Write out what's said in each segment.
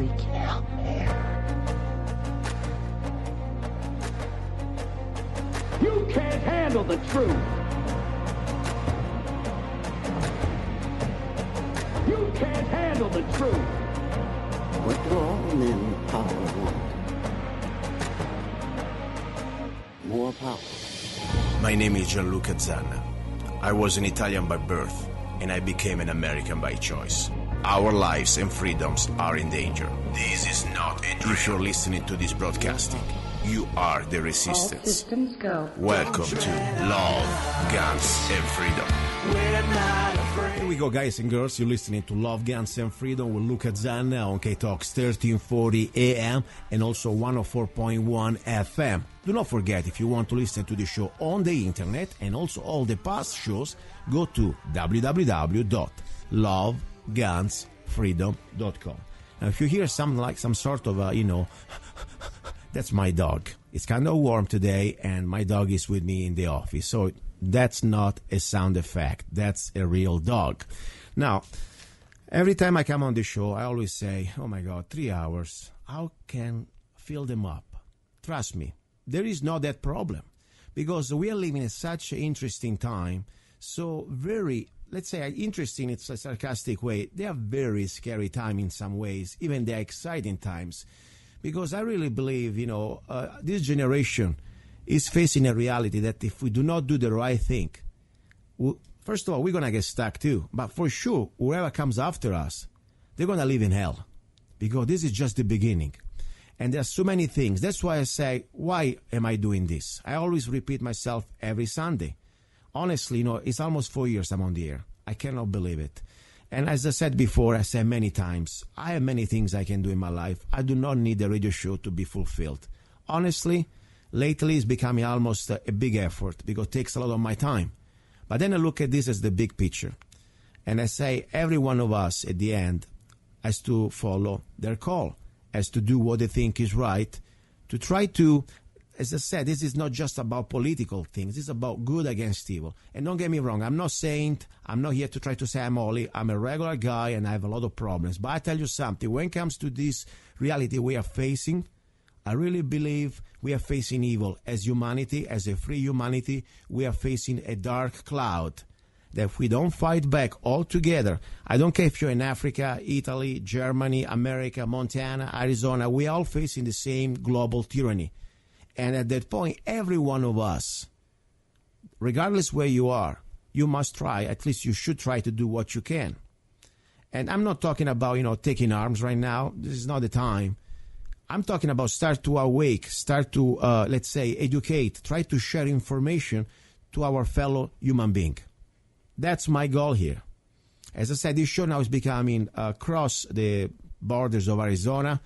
freak. You can't handle the truth. You can't handle the truth. What do all men in power want? More power. My name is luca-zanna. I was an Italian by birth, and I became an American by choice. Our lives and freedoms are in danger. This is not a dream. If you're listening to this broadcasting, you are the resistance. All systems go. Welcome to Love, Guns, and Freedom. Here we go, guys and girls. You're listening to Love, Guns, and Freedom with luca-zanna on KTOX 1340 AM and also 104.1 FM. Do not forget, if you want to listen to the show on the internet and also all the past shows, go to www.lovegunsfreedom.com. Now, if you hear something like some sort of, that's my dog. It's kind of warm today, and my dog is with me in the office. So that's not a sound effect. That's a real dog. Now, every time I come on the show, I always say, oh my God, 3 hours. How can fill them up? Trust me, there is not that problem because we are living in such an interesting time. So very, let's say, interesting, it's a sarcastic way. They are very scary time in some ways, even the exciting times. Because I really believe, this generation is facing a reality that if we do not do the right thing, first of all, we're going to get stuck too. But for sure, whoever comes after us, they're going to live in hell. Because this is just the beginning. And there's so many things. That's why I say, why am I doing this? I always repeat myself every Sunday. Honestly, it's almost 4 years I'm on the air. I cannot believe it. And as I said before, I said many times, I have many things I can do in my life. I do not need a radio show to be fulfilled. Honestly, lately it's becoming almost a big effort because it takes a lot of my time. But then I look at this as the big picture. And I say every one of us at the end has to follow their call, has to do what they think is right, to try to, as I said, this is not just about political things. It's about good against evil. And don't get me wrong, I'm not saint. I'm not here to try to say I'm holy. I'm a regular guy and I have a lot of problems. But I tell you something, when it comes to this reality we are facing, I really believe we are facing evil. As humanity, as a free humanity, we are facing a dark cloud. That if we don't fight back all together, I don't care if you're in Africa, Italy, Germany, America, Montana, Arizona, we are all facing the same global tyranny. And at that point, every one of us, regardless where you are, you must try, at least you should try to do what you can. And I'm not talking about, taking arms right now. This is not the time. I'm talking about start to awake, start to, let's say, educate, try to share information to our fellow human being. That's my goal here. As I said, this show now is becoming across the borders of Arizona,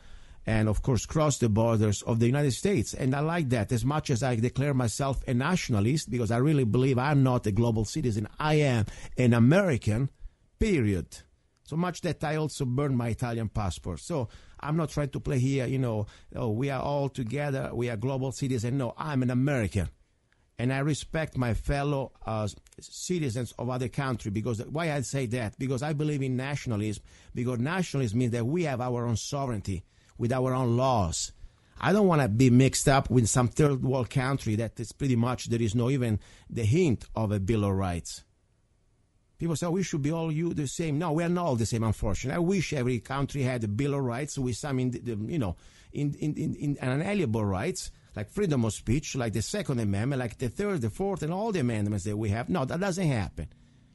and, of course, cross the borders of the United States. And I like that as much as I declare myself a nationalist, because I really believe I'm not a global citizen. I am an American, period. So much that I also burned my Italian passport. So I'm not trying to play here, we are all together, we are global citizens. No, I'm an American. And I respect my fellow citizens of other countries. Because why I say that? Because I believe in nationalism. Because nationalism means that we have our own sovereignty, with our own laws. I don't want to be mixed up with some third world country that is pretty much, there is no even the hint of a Bill of Rights. People say, we should be all the same. No, we are not all the same, unfortunately. I wish every country had a Bill of Rights with some, inalienable rights, like freedom of speech, like the Second Amendment, like the Third, the Fourth, and all the amendments that we have. No, that doesn't happen.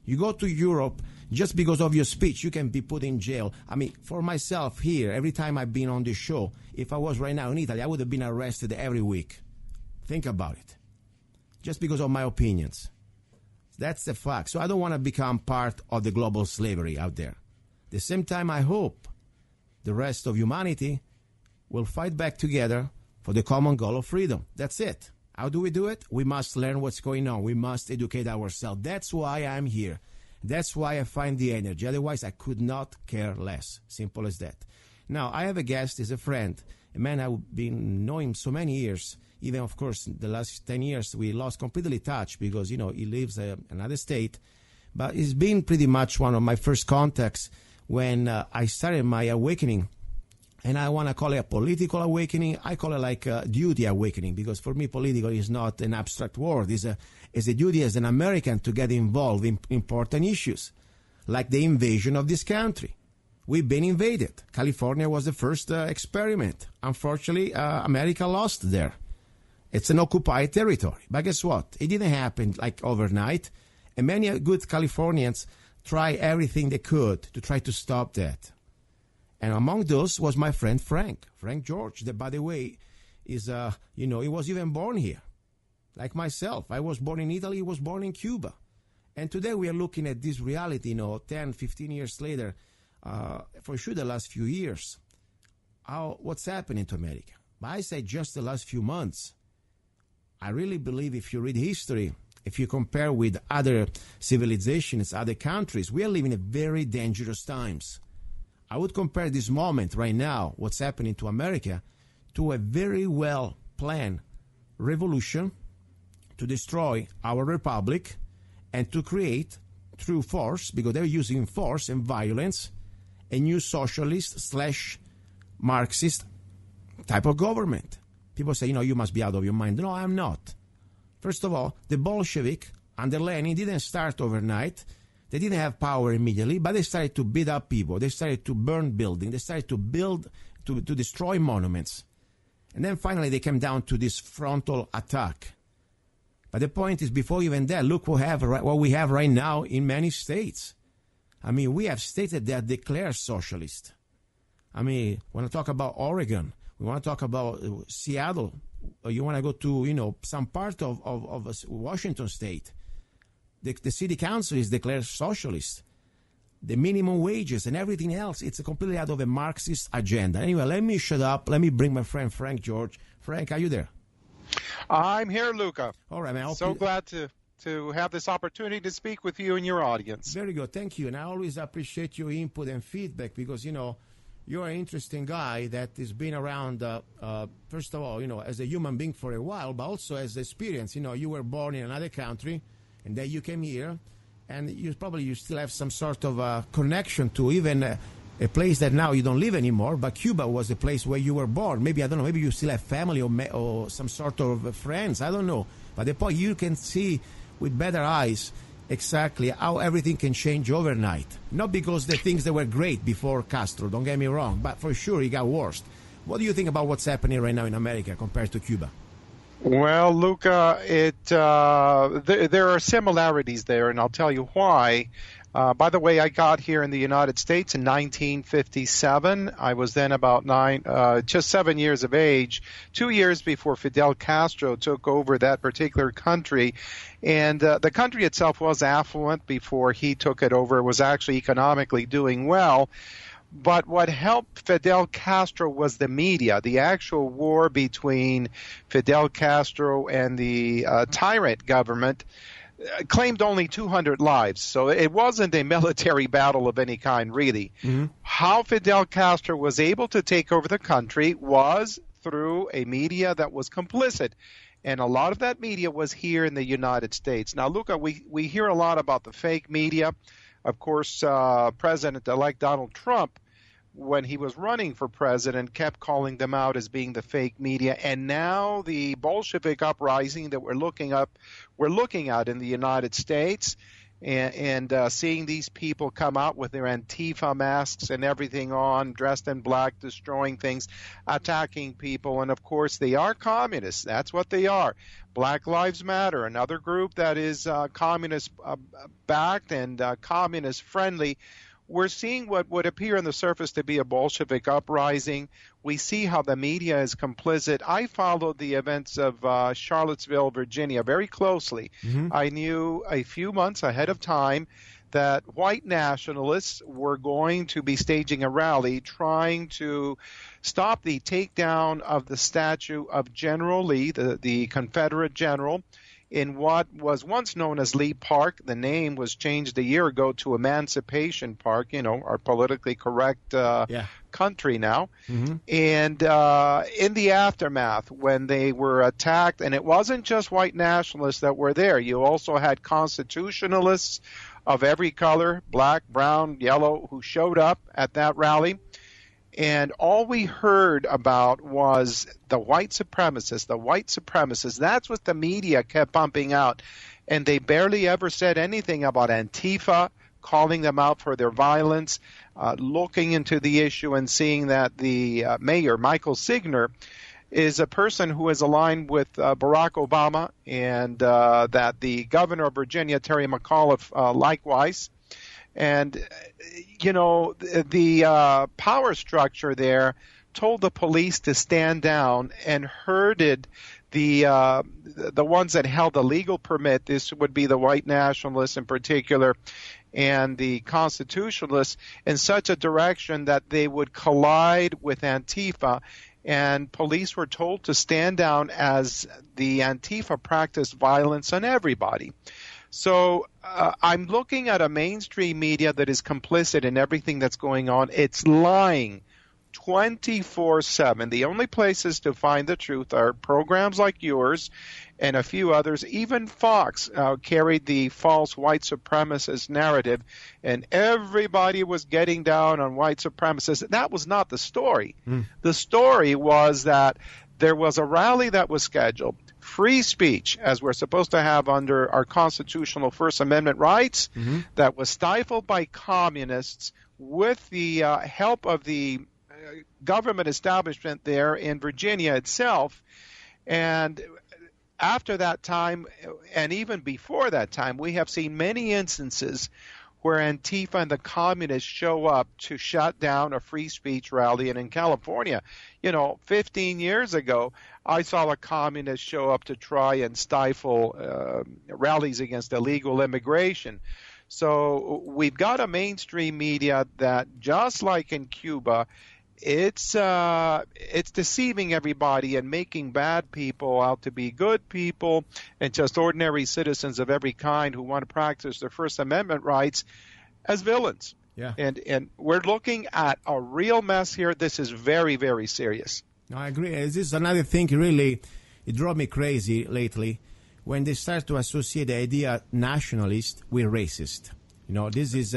You go to Europe, just because of your speech, you can be put in jail. I mean, for myself here, every time I've been on this show, if I was right now in Italy, I would have been arrested every week. Think about it. Just because of my opinions. That's the fact. So I don't want to become part of the global slavery out there. At the same time, I hope the rest of humanity will fight back together for the common goal of freedom. That's it. How do we do it? We must learn what's going on. We must educate ourselves. That's why I'm here. That's why I find the energy. Otherwise, I could not care less. Simple as that. Now, I have a guest. He's a friend, a man I've been knowing so many years. Even, of course, the last 10 years, we lost completely touch because, he lives in another state. But he's been pretty much one of my first contacts when I started my awakening And I want to call it a political awakening. I call it like a duty awakening, because for me, political is not an abstract word. It's a duty as an American to get involved in important issues, like the invasion of this country. We've been invaded. California was the first experiment. Unfortunately, America lost there. It's an occupied territory. But guess what? It didn't happen like overnight. And many good Californians try everything they could to try to stop that. And among those was my friend Frank Jorge, that, by the way, is, he was even born here. Like myself. I was born in Italy, he was born in Cuba. And today we are looking at this reality, 10, 15 years later, for sure the last few years, what's happening to America. But I say just the last few months. I really believe if you read history, if you compare with other civilizations, other countries, we are living in very dangerous times. I would compare this moment right now, what's happening to America, to a very well-planned revolution to destroy our republic and to create, through force, because they're using force and violence, a new socialist/Marxist type of government. People say, you must be out of your mind. No, I'm not. First of all, the Bolshevik under Lenin didn't start overnight. They didn't have power immediately, but they started to beat up people. They started to burn buildings. They started to to destroy monuments. And then finally they came down to this frontal attack. But the point is, before even that, look what we have right now in many states. I mean, we have states that declare socialist. I mean, when I talk about Oregon, we want to talk about Seattle. You want to go to, some part of Washington state. The city council is declared socialist. The minimum wages and everything else, it's completely out of a Marxist agenda. Anyway, let me shut up. Let me bring my friend Frank Jorge. Frank, are you there? I'm here, Luca. All right, man. So glad to have this opportunity to speak with you and your audience. Very good. Thank you. And I always appreciate your input and feedback because, you're an interesting guy that has been around, first of all, as a human being for a while, but also as experience. You were born in another country, and then you came here, and you still have some sort of connection to even a place that now you don't live anymore, but Cuba was the place where you were born. Maybe, I don't know, maybe you still have family or some sort of friends. I don't know. But the point, you can see with better eyes exactly how everything can change overnight. Not because the things that were great before Castro, don't get me wrong, but for sure it got worse. What do you think about what's happening right now in America compared to Cuba? Well, Luca, there are similarities there, and I'll tell you why. By the way, I got here in the United States in 1957. I was then about just 7 years of age, 2 years before Fidel Castro took over that particular country. And the country itself was affluent before he took it over. It was actually economically doing well. But what helped Fidel Castro was the media. The actual war between Fidel Castro and the tyrant government claimed only 200 lives. So it wasn't a military battle of any kind, really. Mm-hmm. How Fidel Castro was able to take over the country was through a media that was complicit. And a lot of that media was here in the United States. Now, Luca, we hear a lot about the fake media. Of course, President-elect Donald Trump, when he was running for president, kept calling them out as being the fake media. And now the Bolshevik uprising that we're looking at in the United States, and seeing these people come out with their Antifa masks and everything on, dressed in black, destroying things, attacking people. And, of course, they are communists. That's what they are. Black Lives Matter, another group that is communist-backed and communist-friendly. We're seeing what would appear on the surface to be a Bolshevik uprising. We see how the media is complicit. I followed the events of Charlottesville, Virginia, very closely. Mm-hmm. I knew a few months ahead of time that white nationalists were going to be staging a rally trying to stop the takedown of the statue of General Lee, the Confederate general, in what was once known as Lee Park. The name was changed a year ago to Emancipation Park, our politically correct country now. Mm-hmm. And in the aftermath, when they were attacked, and it wasn't just white nationalists that were there. You also had constitutionalists of every color, black, brown, yellow, who showed up at that rally. And all we heard about was the white supremacists, the white supremacists. That's what the media kept pumping out. And they barely ever said anything about Antifa, calling them out for their violence, looking into the issue and seeing that the mayor, Michael Signer, is a person who is aligned with Barack Obama, and that the governor of Virginia, Terry McAuliffe, likewise. And, you know, the power structure there told the police to stand down and herded the ones that held the legal permit. This would be the white nationalists in particular and the constitutionalists in such a direction that they would collide with Antifa. And police were told to stand down as the Antifa practiced violence on everybody. So I'm looking at a mainstream media that is complicit in everything that's going on. It's lying 24/7. The only places to find the truth are programs like yours and a few others. Even Fox carried the false white supremacist narrative, and everybody was getting down on white supremacists. That was not the story. The story was that there was a rally that was scheduled, free speech, as we're supposed to have under our constitutional First Amendment rights, that was stifled by communists with the help of the government establishment there in Virginia itself. And after that time, and even before that time, we have seen many instances where Antifa and the communists show up to shut down a free speech rally. And in California, 15 years ago, I saw a communist show up to try and stifle rallies against illegal immigration. So we've got a mainstream media that, just like in Cuba, it's deceiving everybody and making bad people out to be good people and just ordinary citizens of every kind who want to practice their First Amendment rights as villains. Yeah. And we're looking at a real mess here. This is very, very serious. No, I agree. This is another thing really, it drove me crazy lately when they start to associate the idea nationalist with racist. This is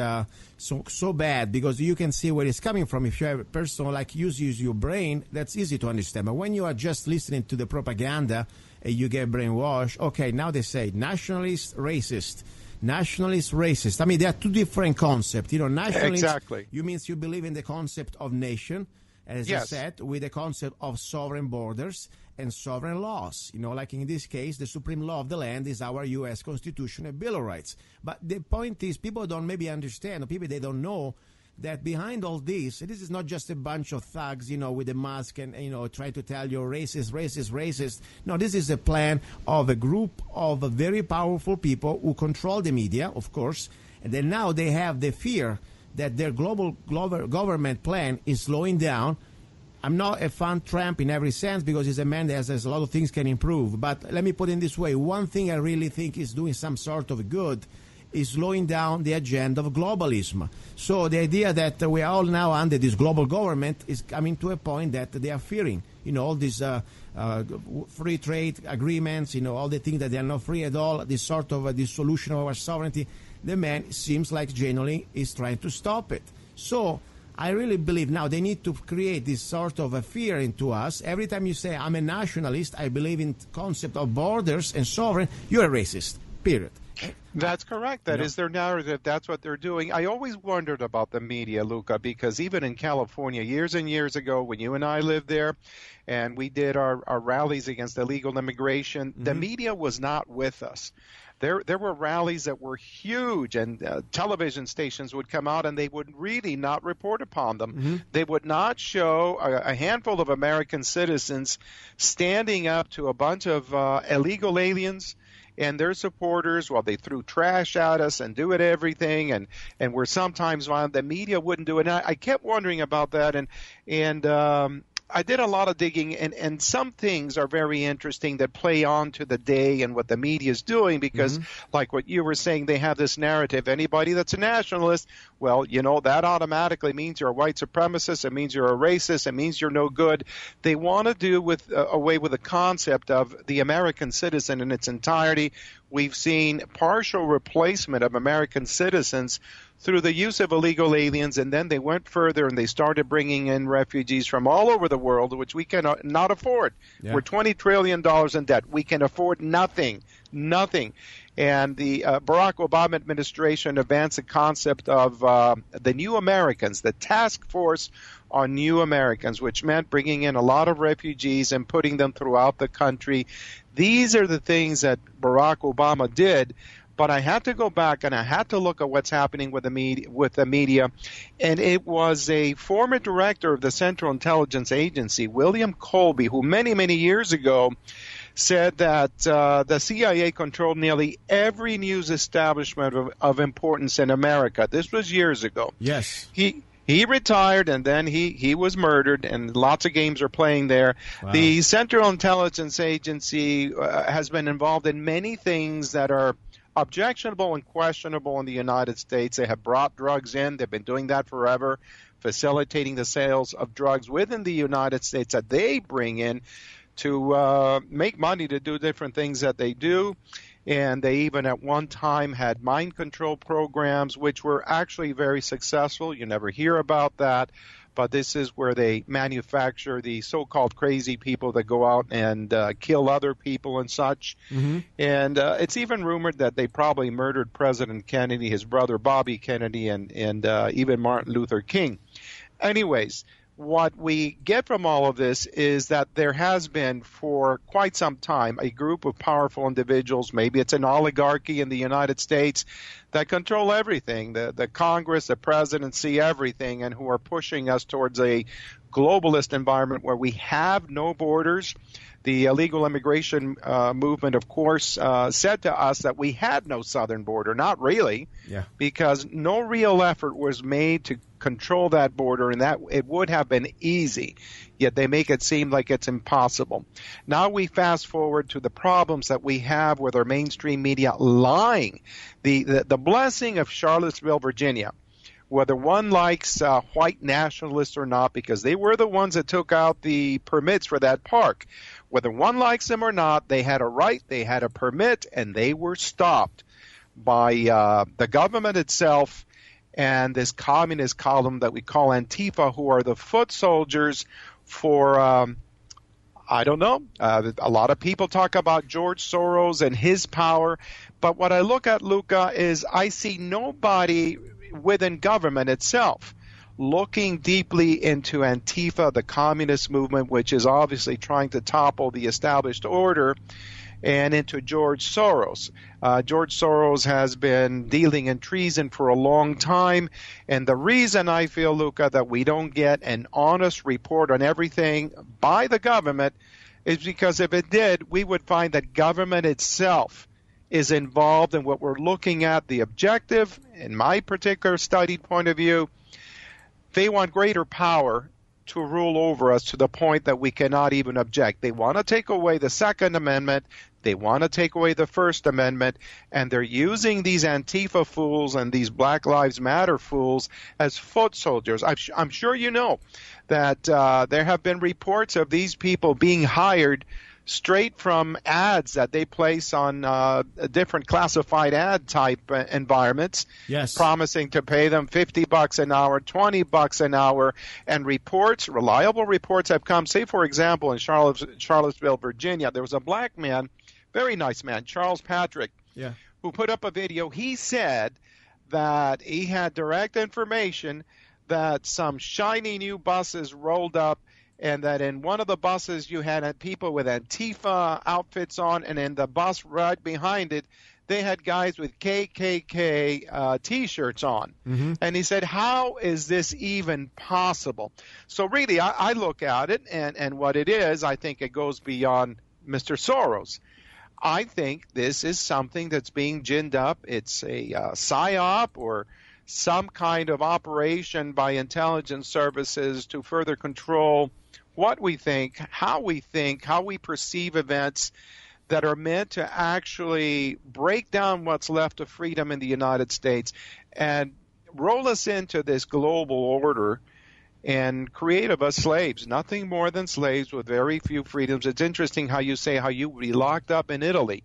so bad because you can see where it's coming from. If you have a person like use your brain, that's easy to understand. But when you are just listening to the propaganda and you get brainwashed, okay, now they say nationalist, racist. Nationalist, racist. I mean, they are two different concepts. Nationalist, exactly. You means you believe in the concept of nation, as I said, with the concept of sovereign borders and sovereign laws. Like in this case, the supreme law of the land is our U.S. Constitution and Bill of Rights. But the point is, people don't maybe understand, or people, they don't know that behind all this is not just a bunch of thugs, with a mask and, try to tell you racist, racist, racist. No, this is a plan of a group of very powerful people who control the media, of course, and then now they have the fear that their global government plan is slowing down. I'm not a fan of Trump in every sense because he's a man that has a lot of things can improve. But let me put it in this way. One thing I really think is doing some sort of good is slowing down the agenda of globalism. So the idea that we are all now under this global government is coming to a point that they are fearing, all these free trade agreements, all the things that they are not free at all, this sort of dissolution of our sovereignty. The man seems like genuinely is trying to stop it. So I really believe now they need to create this sort of a fear into us. Every time you say, I'm a nationalist, I believe in concept of borders and sovereign, you're a racist, period. That's correct. That is their narrative. That's what they're doing. I always wondered about the media, Luca, because even in California, years and years ago, when you and I lived there and we did our rallies against illegal immigration, the media was not with us. There were rallies that were huge, and television stations would come out and they would really not report upon them. They would not show a handful of American citizens standing up to a bunch of illegal aliens and their supporters while they threw trash at us and do it everything and were sometimes violent. The media wouldn't do it. And I kept wondering about that, and I did a lot of digging, and some things are very interesting that play on to the day and what the media is doing because, like what you were saying, they have this narrative. Anybody that's a nationalist, well, that automatically means you're a white supremacist. It means you're a racist. It means you're no good. They want to do away with the concept of the American citizen in its entirety. We've seen partial replacement of American citizens through the use of illegal aliens, and then they went further and they started bringing in refugees from all over the world, which we cannot not afford. Yeah. We're $20 trillion in debt. We can afford nothing. And the Barack Obama administration advanced the concept of the New Americans, the task force on New Americans, which meant bringing in a lot of refugees and putting them throughout the country. These are the things that Barack Obama did. But I had to go back and I had to look at what's happening with the media, and it was a former director of the Central Intelligence Agency, William Colby, who many years ago said that the CIA controlled nearly every news establishment of importance in America. This was years ago. Yes. He retired, and then he was murdered, and lots of games are playing there. Wow. The Central Intelligence Agency has been involved in many things that are objectionable and questionable in the United States. They have brought drugs in. They've been doing that forever, facilitating the sales of drugs within the United States that they bring in to make money to do different things that they do. And they even at one time had mind control programs, which were actually very successful. You never hear about that. But this is where they manufacture the so-called crazy people that go out and kill other people and such. Mm-hmm. And it's even rumored that they probably murdered President Kennedy, his brother Bobby Kennedy, and even Martin Luther King. Anyways, what we get from all of this is that there has been for quite some time a group of powerful individuals, maybe it's an oligarchy in the United States, that control everything, the Congress, the presidency, everything, and who are pushing us towards a globalist environment where we have no borders. The illegal immigration movement, of course, said to us that we had no southern border. Not really, because no real effort was made to control that border, and that it would have been easy, yet they make it seem like it's impossible. Now we fast forward to the problems that we have with our mainstream media lying. The blessing of Charlottesville, Virginia, whether one likes white nationalists or not, because they were the ones that took out the permits for that park. Whether one likes them or not, they had a right, they had a permit, and they were stopped by the government itself and this communist column that we call Antifa, who are the foot soldiers for, I don't know, a lot of people talk about George Soros and his power, but what I look at, Luca, is I see nobody within government itself looking deeply into Antifa, the communist movement, which is obviously trying to topple the established order, and into George Soros. George Soros has been dealing in treason for a long time, and the reason I feel, Luca, that we don't get an honest report on everything by the government is because if it did, we would find that government itself is involved in what we're looking at. The objective, in my particular studied point of view, they want greater power to rule over us to the point that we cannot even object. They want to take away the Second Amendment. They want to take away the First Amendment, and they're using these Antifa fools and these Black Lives Matter fools as foot soldiers. I'm sure you know that there have been reports of these people being hired straight from ads that they place on different classified ad type environments, promising to pay them $50 an hour, $20 an hour, and reliable reports have come. Say, for example, in Charlottesville, Virginia, there was a black man, very nice man, Charles Patrick, who put up a video. He said that he had direct information that some shiny new buses rolled up, and that in one of the buses you had people with Antifa outfits on, and in the bus right behind it, they had guys with KKK T-shirts on. Mm-hmm. And he said, how is this even possible? So really, I look at it, and what it is, I think it goes beyond Mr. Soros. I think this is something that's being ginned up. It's a psyop or some kind of operation by intelligence services to further control what we think, how we perceive events that are meant to actually break down what's left of freedom in the United States and roll us into this global order and create of us slaves, nothing more than slaves with very few freedoms. It's interesting how you say how you would be locked up in Italy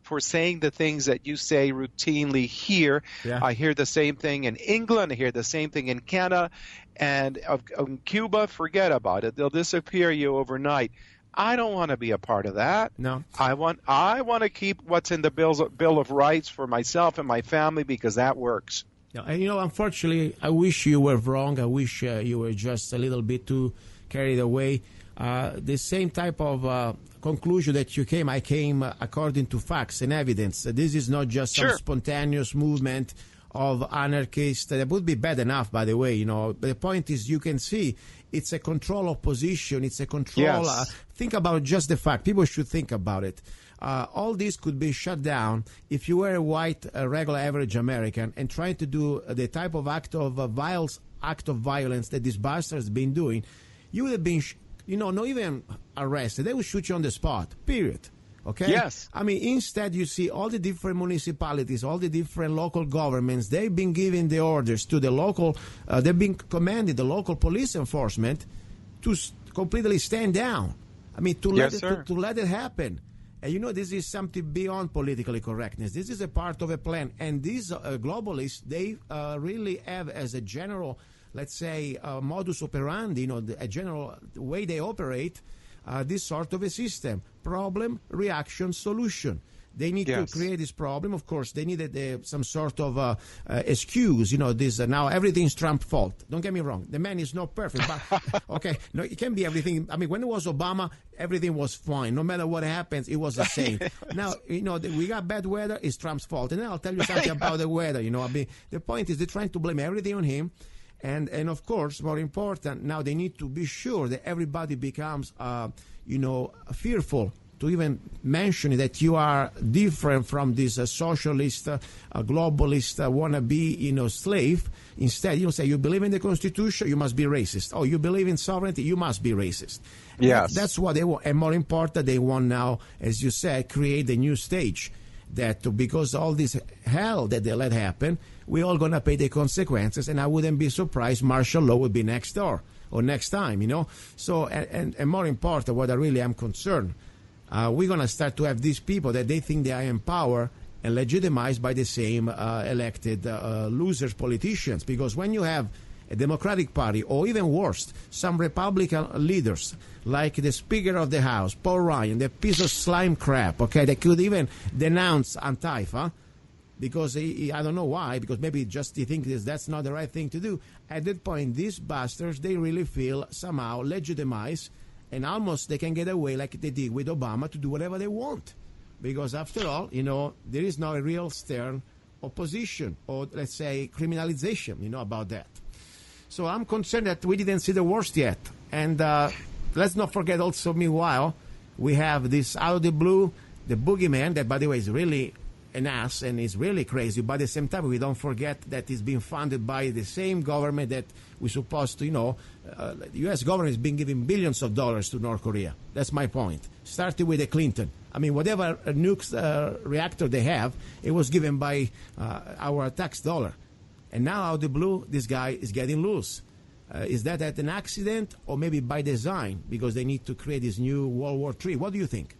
for saying the things that you say routinely here. Yeah. I hear the same thing in England. I hear the same thing in Canada. And of Cuba, forget about it. They'll disappear you overnight. I don't want to be a part of that. No. I want to keep what's in the Bill of Rights for myself and my family, because that works. Yeah, and unfortunately, I wish you were wrong. I wish you were just a little bit too carried away. The same type of conclusion that you came, I came according to facts and evidence. This is not just some spontaneous movement of anarchists. That would be bad enough, by the way. The point is, you can see it's a control of position. It's a control. Yes. Think about just the fact. People should think about it. All this could be shut down if you were a white, regular, average American and trying to do the type of act of violence that this bastard has been doing. You would have been, not even arrested. They would shoot you on the spot. Period. Okay? Yes. I mean, instead, you see all the different municipalities, all the different local governments, they've been giving the orders to the local, they've been commanding the local police enforcement to completely stand down. I mean, to let it happen. And this is something beyond politically correctness. This is a part of a plan. And these globalists, they really have as a general, let's say, modus operandi, a general way they operate, this sort of a system. Problem, reaction, solution. They need to create this problem. Of course, they needed some sort of excuse. This now everything's Trump's fault. Don't get me wrong. The man is not perfect, but okay, no, it can be everything. I mean, when it was Obama, everything was fine. No matter what happens, it was the same. Now, we got bad weather. It's Trump's fault. And then I'll tell you something about the weather. I mean, the point is they're trying to blame everything on him. And of course, more important, now they need to be sure that everybody becomes, fearful to even mention that you are different from this socialist, globalist, wannabe, slave. Instead, say you believe in the Constitution, you must be racist. Oh, you believe in sovereignty, you must be racist. Yes. That's what they want. And more important, they want now, as you said, create a new stage. That because all this hell that they let happen, we're all going to pay the consequences. And I wouldn't be surprised martial law would be next door or next time, So, and more important, what I really am concerned, we're going to start to have these people that they think they are in power and legitimized by the same elected losers politicians. Because when you have a Democratic Party, or even worse, some Republican leaders, like the Speaker of the House, Paul Ryan, the piece of slime crap, okay, that could even denounce Antifa, because I don't know why, because maybe just he thinks that's not the right thing to do. At that point, these bastards, they really feel somehow legitimized, and almost they can get away like they did with Obama to do whatever they want. Because after all, there is no real stern opposition or, let's say, criminalization, about that. So I'm concerned that we didn't see the worst yet. And let's not forget also, meanwhile, we have this out of the blue, the boogeyman, that, by the way, is really an ass and is really crazy. But at the same time, we don't forget that it's being funded by the same government that we're supposed to, the U.S. government has been giving billions of dollars to North Korea. That's my point. Starting with the Clinton. I mean, whatever nuke reactor they have, it was given by our tax dollar. And now, out of the blue, this guy is getting loose. Is that at an accident or maybe by design, because they need to create this new World War III? What do you think?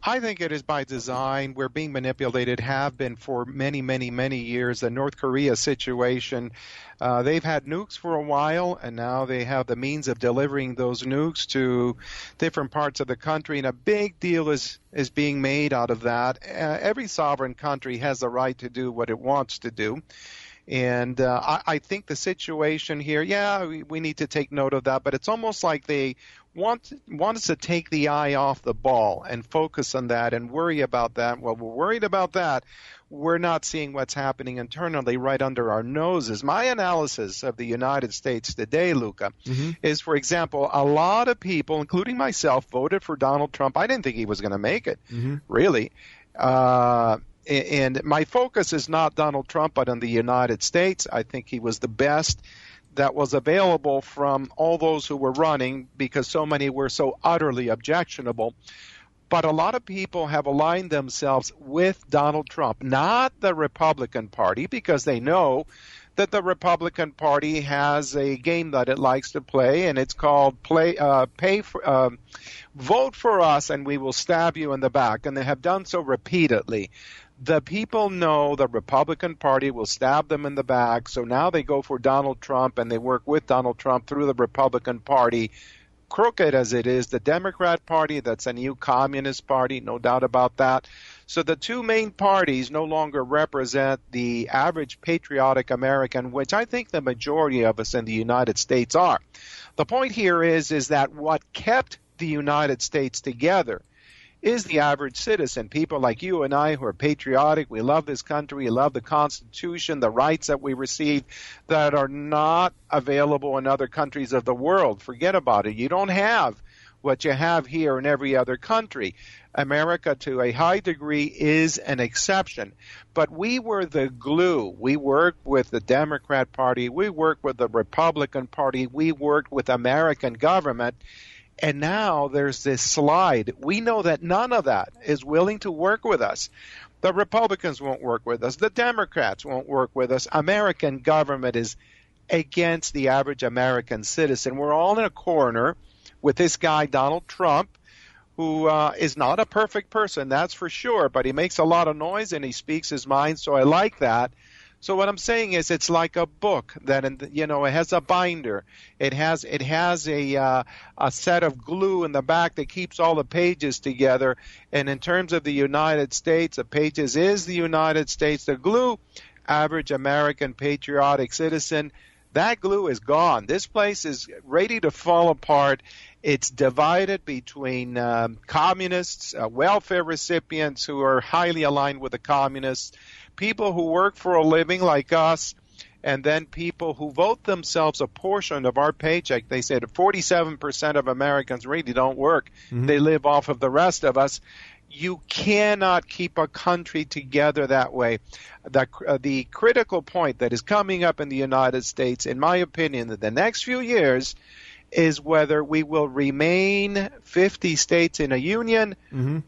I think it is by design. We're being manipulated, have been for many, many, many years. The North Korea situation, they've had nukes for a while, and now they have the means of delivering those nukes to different parts of the country, and a big deal is being made out of that. Every sovereign country has the right to do what it wants to do. And I think the situation here, we need to take note of that, but it's almost like they want us to take the eye off the ball and focus on that and worry about that. Well, we're worried about that. We're not seeing what's happening internally right under our noses. My analysis of the United States today, Luca, is, for example, a lot of people, including myself, voted for Donald Trump. I didn't think he was going to make it, really. And my focus is not Donald Trump, but on the United States. I think he was the best that was available from all those who were running, because so many were so utterly objectionable. But a lot of people have aligned themselves with Donald Trump, not the Republican Party, because they know that the Republican Party has a game that it likes to play, and it's called vote for us and we will stab you in the back, and they have done so repeatedly. The people know the Republican Party will stab them in the back, so now they go for Donald Trump and they work with Donald Trump through the Republican Party. Crooked as it is, the Democrat Party, that's a new communist party, no doubt about that. So the two main parties no longer represent the average patriotic American, which I think the majority of us in the United States are. The point here is that what kept the United States together is the average citizen, people like you and I who are patriotic. We love this country. We love the Constitution, the rights that we receive that are not available in other countries of the world. Forget about it. You don't have what you have here in every other country. America, to a high degree, is an exception. But we were the glue. We worked with the Democrat Party. We worked with the Republican Party. We worked with American government. And now there's this slide. We know that none of that is willing to work with us. The Republicans won't work with us. The Democrats won't work with us. American government is against the average American citizen. We're all in a corner with this guy, Donald Trump, who is not a perfect person, that's for sure, but he makes a lot of noise and he speaks his mind, so I like that. So what I'm saying is it's like a book that, it has a binder. It has a set of glue in the back that keeps all the pages together. And in terms of the United States, the pages is the United States. The glue, average American patriotic citizen, that glue is gone. This place is ready to fall apart. It's divided between communists, welfare recipients who are highly aligned with the communists, people who work for a living like us, and then people who vote themselves a portion of our paycheck. They said 47% of Americans really don't work. Mm-hmm. They live off of the rest of us. You cannot keep a country together that way. The critical point that is coming up in the United States, in my opinion, in the next few years, is whether we will remain 50 states in a union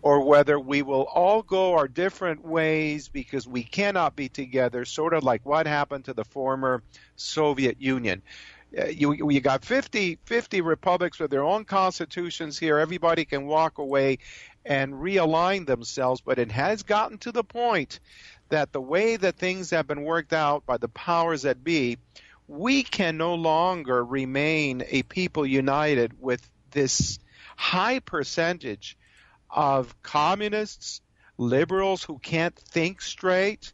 or whether we will all go our different ways because we cannot be together, sort of like what happened to the former Soviet Union. You got 50 republics with their own constitutions here. Everybody can walk away and realign themselves, but it has gotten to the point that the way that things have been worked out by the powers that be, we can no longer remain a people united with this high percentage of communists, liberals who can't think straight,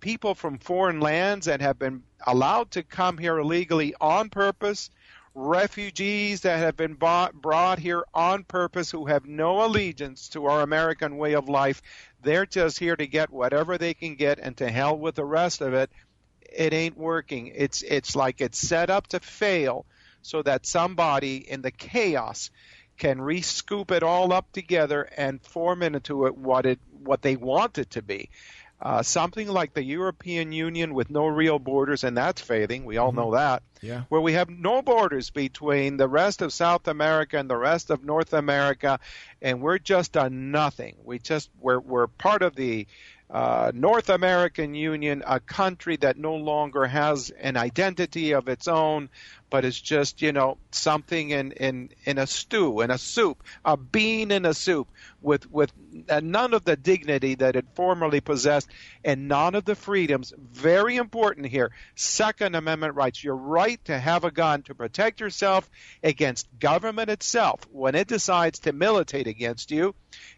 people from foreign lands that have been allowed to come here illegally on purpose, refugees that have been brought here on purpose who have no allegiance to our American way of life. They're just here to get whatever they can get, and to hell with the rest of it. It ain't working. It's like it's set up to fail so that somebody in the chaos can re-scoop it all up together and form into it what they want it to be. Something like the European Union with no real borders, and that's failing. We all know that. Yeah. Where we have no borders between the rest of South America and the rest of North America, and we're just a nothing. We're part of the North American Union, a country that no longer has an identity of its own, but is just, something in a stew, in a soup, a bean in a soup with none of the dignity that it formerly possessed and none of the freedoms. Very important here. Second Amendment rights. Your right to have a gun to protect yourself against government itself when it decides to militate against you.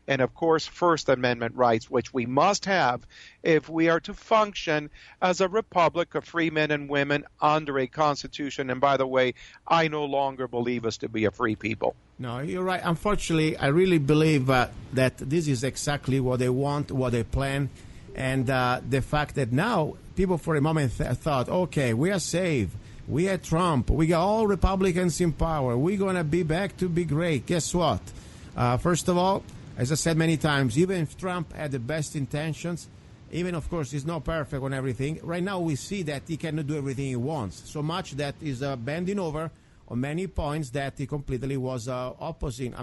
And, of course, First Amendment rights, which we must have if we are to function as a republic of free men and women under a constitution. And, by the way, I no longer believe us to be a free people. No, you're right. Unfortunately, I really believe that this is exactly what they want, what they plan. And the fact that now people for a moment thought, okay, we are safe. We had Trump. We got all Republicans in power. We're going to be back to be great. Guess what? First of all, as I said many times, even if Trump had the best intentions, even, of course, he's not perfect on everything, right now we see that he cannot do everything he wants. So much that is bending over on many points that he completely was opposing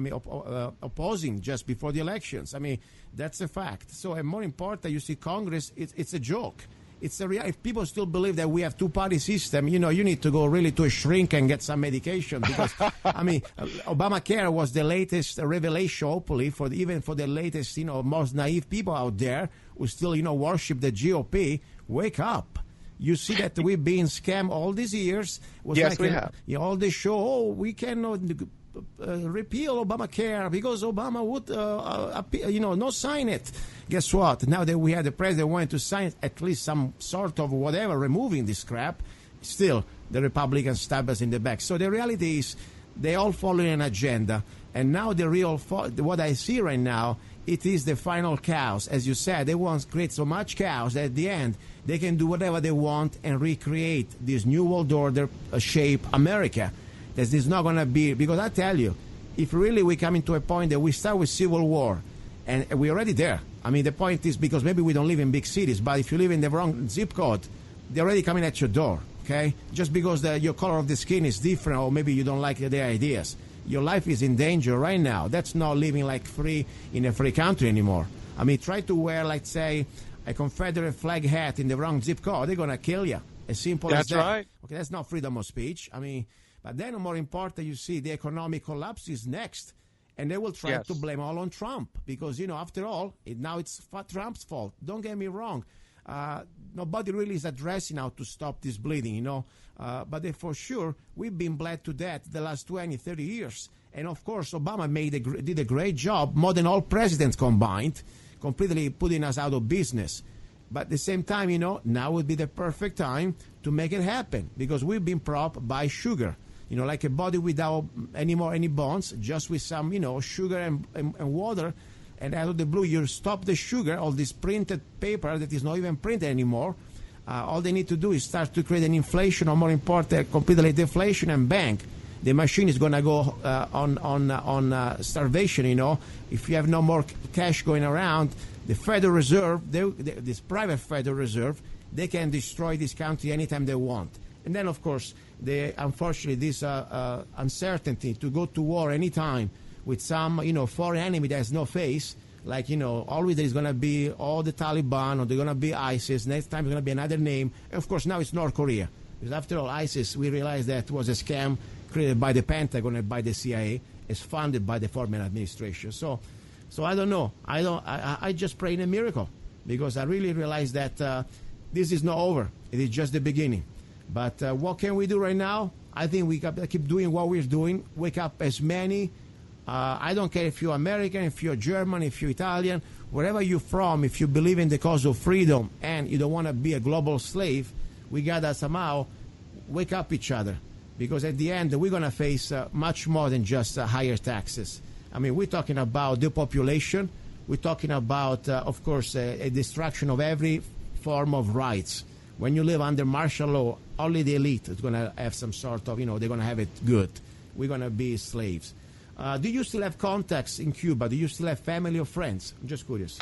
just before the elections. I mean, that's a fact. So, and more important, you see, Congress, it's a joke. It's a if people still believe that we have two-party system, you need to go really to a shrink and get some medication because, I mean, Obamacare was the latest revelation, hopefully, even for the latest, most naive people out there who still, worship the GOP. Wake up. You see that we've been scammed all these years. Yes, we have. All this show, we cannot repeal Obamacare because Obama would, not sign it. Guess what? Now that we had the president wanting to sign at least some sort of whatever, removing this crap, still the Republicans stab us in the back. So the reality is they all follow an agenda. And now what I see right now, it is the final chaos. As you said, they want to create so much chaos that at the end they can do whatever they want and recreate this new world order shape America. This is not going to be, because I tell you, if really we come into a point that we start with civil war, and we're already there. I mean, the point is because maybe we don't live in big cities, but if you live in the wrong zip code, they're already coming at your door, okay? Just because your color of the skin is different or maybe you don't like their ideas. Your life is in danger right now. That's not living like free in a free country anymore. I mean, try to wear, like, say, a Confederate flag hat in the wrong zip code. They're going to kill you. As simple as that. That's right. Okay, that's not freedom of speech. I mean, but then more important, you see, the economic collapse is next. And they will try to blame all on Trump because, after all, now it's Trump's fault. Don't get me wrong. Nobody really is addressing how to stop this bleeding, But for sure, we've been bled to death the last 20, 30 years. And, of course, Obama did a great job, more than all presidents combined, completely putting us out of business. But at the same time, now would be the perfect time to make it happen because we've been propped by sugar. Like a body without any bones, just with some, sugar and water. And out of the blue, you stop the sugar, all this printed paper that is not even printed anymore. All they need to do is start to create an inflation, or more important, completely deflation, and bang, the machine is going to go on starvation, If you have no more cash going around, the Federal Reserve, this private Federal Reserve, they can destroy this country anytime they want. And then, of course, unfortunately, this uncertainty to go to war anytime with some, foreign enemy that has no face, like, always there is going to be all the Taliban or they're going to be ISIS. Next time it's going to be another name. And, of course, now it's North Korea. Because after all, ISIS, we realized that was a scam created by the Pentagon and by the CIA. It's funded by the former administration. So I don't know. I just pray in a miracle because I really realize that this is not over. It is just the beginning. But what can we do right now? I think we got to keep doing what we're doing. Wake up as many. I don't care if you're American, if you're German, if you're Italian, wherever you're from, if you believe in the cause of freedom and you don't want to be a global slave, we got to somehow wake up each other. Because at the end, we're going to face much more than just higher taxes. I mean, we're talking about depopulation. We're talking about, of course, a destruction of every form of rights. When you live under martial law, only the elite is going to have some sort of, they're going to have it good. We're going to be slaves. Do you still have contacts in Cuba? Do you still have family or friends? I'm just curious.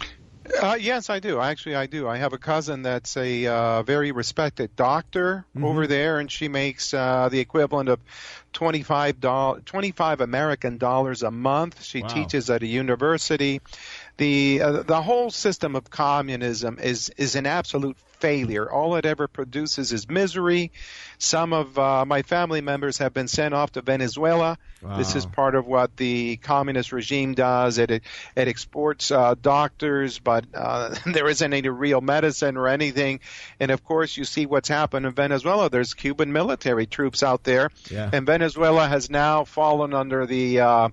Yes, I do. Actually, I do. I have a cousin that's a very respected doctor over there, and she makes the equivalent of $25 American dollars a month. She teaches at a university. The whole system of communism is an absolute failure. All it ever produces is misery. Some of my family members have been sent off to Venezuela. Wow. This is part of what the communist regime does. It exports doctors, but there isn't any real medicine or anything. And, of course, you see what's happened in Venezuela. There's Cuban military troops out there. Yeah. And Venezuela has now fallen under the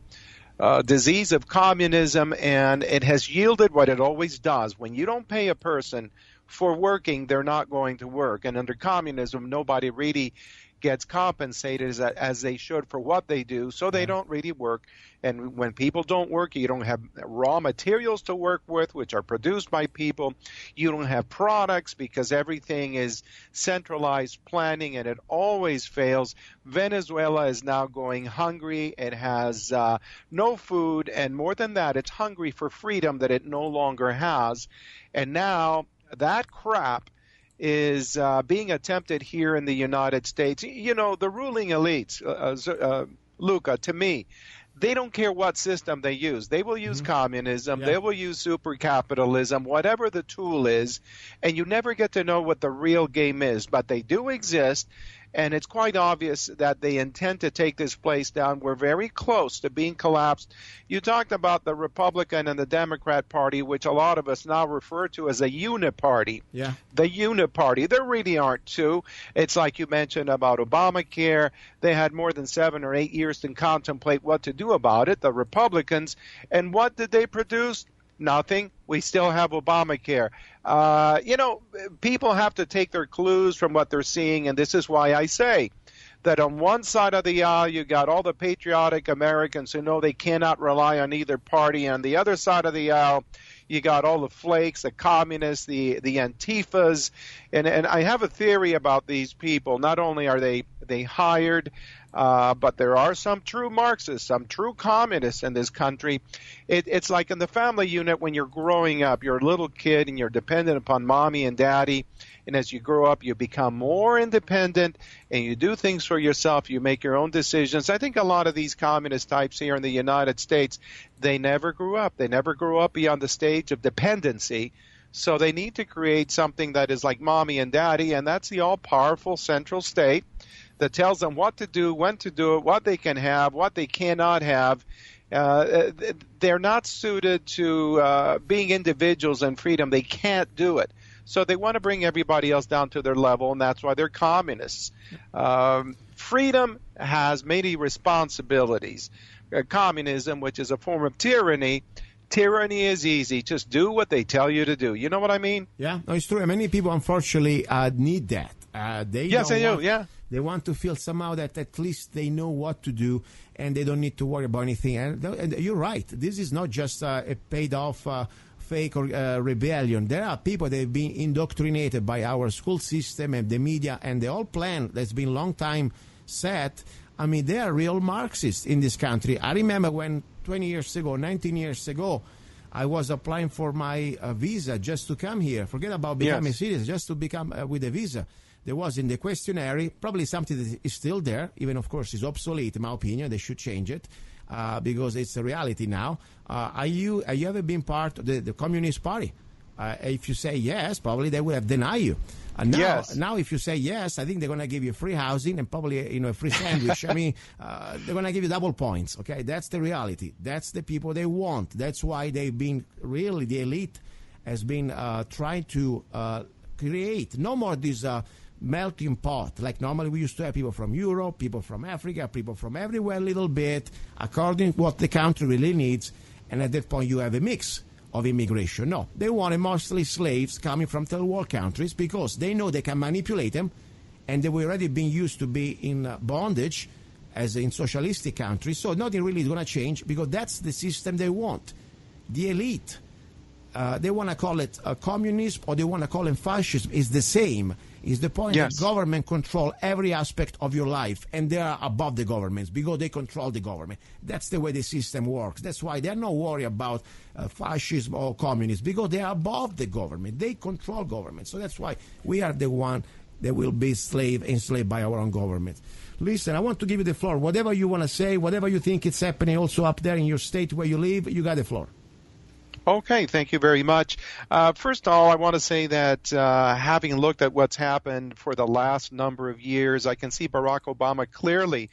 disease of communism, and it has yielded what it always does. When you don't pay a person for working, they're not going to work. And under communism, nobody really gets compensated as they should for what they do, so they don't really work. And when people don't work, you don't have raw materials to work with, which are produced by people. You don't have products because everything is centralized planning, and it always fails. Venezuela is now going hungry. It has no food, and more than that, it's hungry for freedom that it no longer has. And now that crap is being attempted here in the United States. You know, the ruling elites, Luca, to me, they don't care what system they use. They will use communism. Yeah. They will use super capitalism, whatever the tool is, and you never get to know what the real game is. But they do exist, and it's quite obvious that they intend to take this place down. We're very close to being collapsed. You talked about the Republican and the Democrat Party, which a lot of us now refer to as a uniparty. Yeah. The uniparty. There really aren't two. It's like you mentioned about Obamacare. They had more than 7 or 8 years to contemplate what to do about it, the Republicans. And what did they produce? Nothing. We still have Obamacare. You know, people have to take their clues from what they're seeing, and this is why I say that on one side of the aisle, you got all the patriotic Americans who know they cannot rely on either party. On the other side of the aisle, you got all the flakes, the communists, the Antifas. And I have a theory about these people. Not only are they hired, but there are some true Marxists, some true communists in this country. It's like in the family unit when you're growing up, you're a little kid and you're dependent upon mommy and daddy. And as you grow up, you become more independent and you do things for yourself. You make your own decisions. I think a lot of these communist types here in the United States, they never grew up. They never grew up beyond the stage of dependency. So they need to create something that is like mommy and daddy, and that's the all-powerful central state that tells them what to do, when to do it, what they can have, what they cannot have. They're not suited to being individuals and freedom. They can't do it. So they want to bring everybody else down to their level, and that's why they're communists. Freedom has many responsibilities. Communism, which is a form of tyranny, tyranny is easy. Just do what they tell you to do. You know what I mean? Yeah, no, it's true. Many people, unfortunately, need that. Yes, I do, yeah. They want to feel somehow that at least they know what to do and they don't need to worry about anything. And you're right. This is not just a paid-off fake or rebellion. There are people that have been indoctrinated by our school system and the media, and the whole plan that's been a long time set. I mean, they are real Marxists in this country. I remember when 20 years ago, 19 years ago, I was applying for my visa just to come here. Forget about becoming a citizen, just to become with a visa. There was in the questionnaire, probably something that is still there, even of course is obsolete in my opinion. They should change it because it's a reality now. Are you ever been part of the Communist Party? If you say yes, probably they would have denied you. Now, if you say yes, I think they're going to give you free housing and probably a free sandwich. I mean, they're going to give you double points. Okay, that's the reality. That's the people they want. That's why they've been really the elite has been trying to create no more this melting pot. Like normally we used to have people from Europe, people from Africa, people from everywhere a little bit, according to what the country really needs. And at that point you have a mix of immigration. No, they wanted mostly slaves coming from third world countries because they know they can manipulate them, and they were already being used to be in bondage as in socialistic countries. So nothing really is going to change because that's the system they want. The elite, they want to call it communism or they want to call it fascism, is the same. Is the point that government control every aspect of your life, and they are above the governments because they control the government. That's the way the system works. That's why they're not worried about fascism or communism, because they are above the government. They control government. So that's why we are the one that will be enslaved by our own government. Listen, I want to give you the floor. Whatever you want to say, whatever you think is happening also up there in your state where you live, you got the floor. Okay, thank you very much. First of all, I want to say that having looked at what's happened for the last number of years, I can see Barack Obama clearly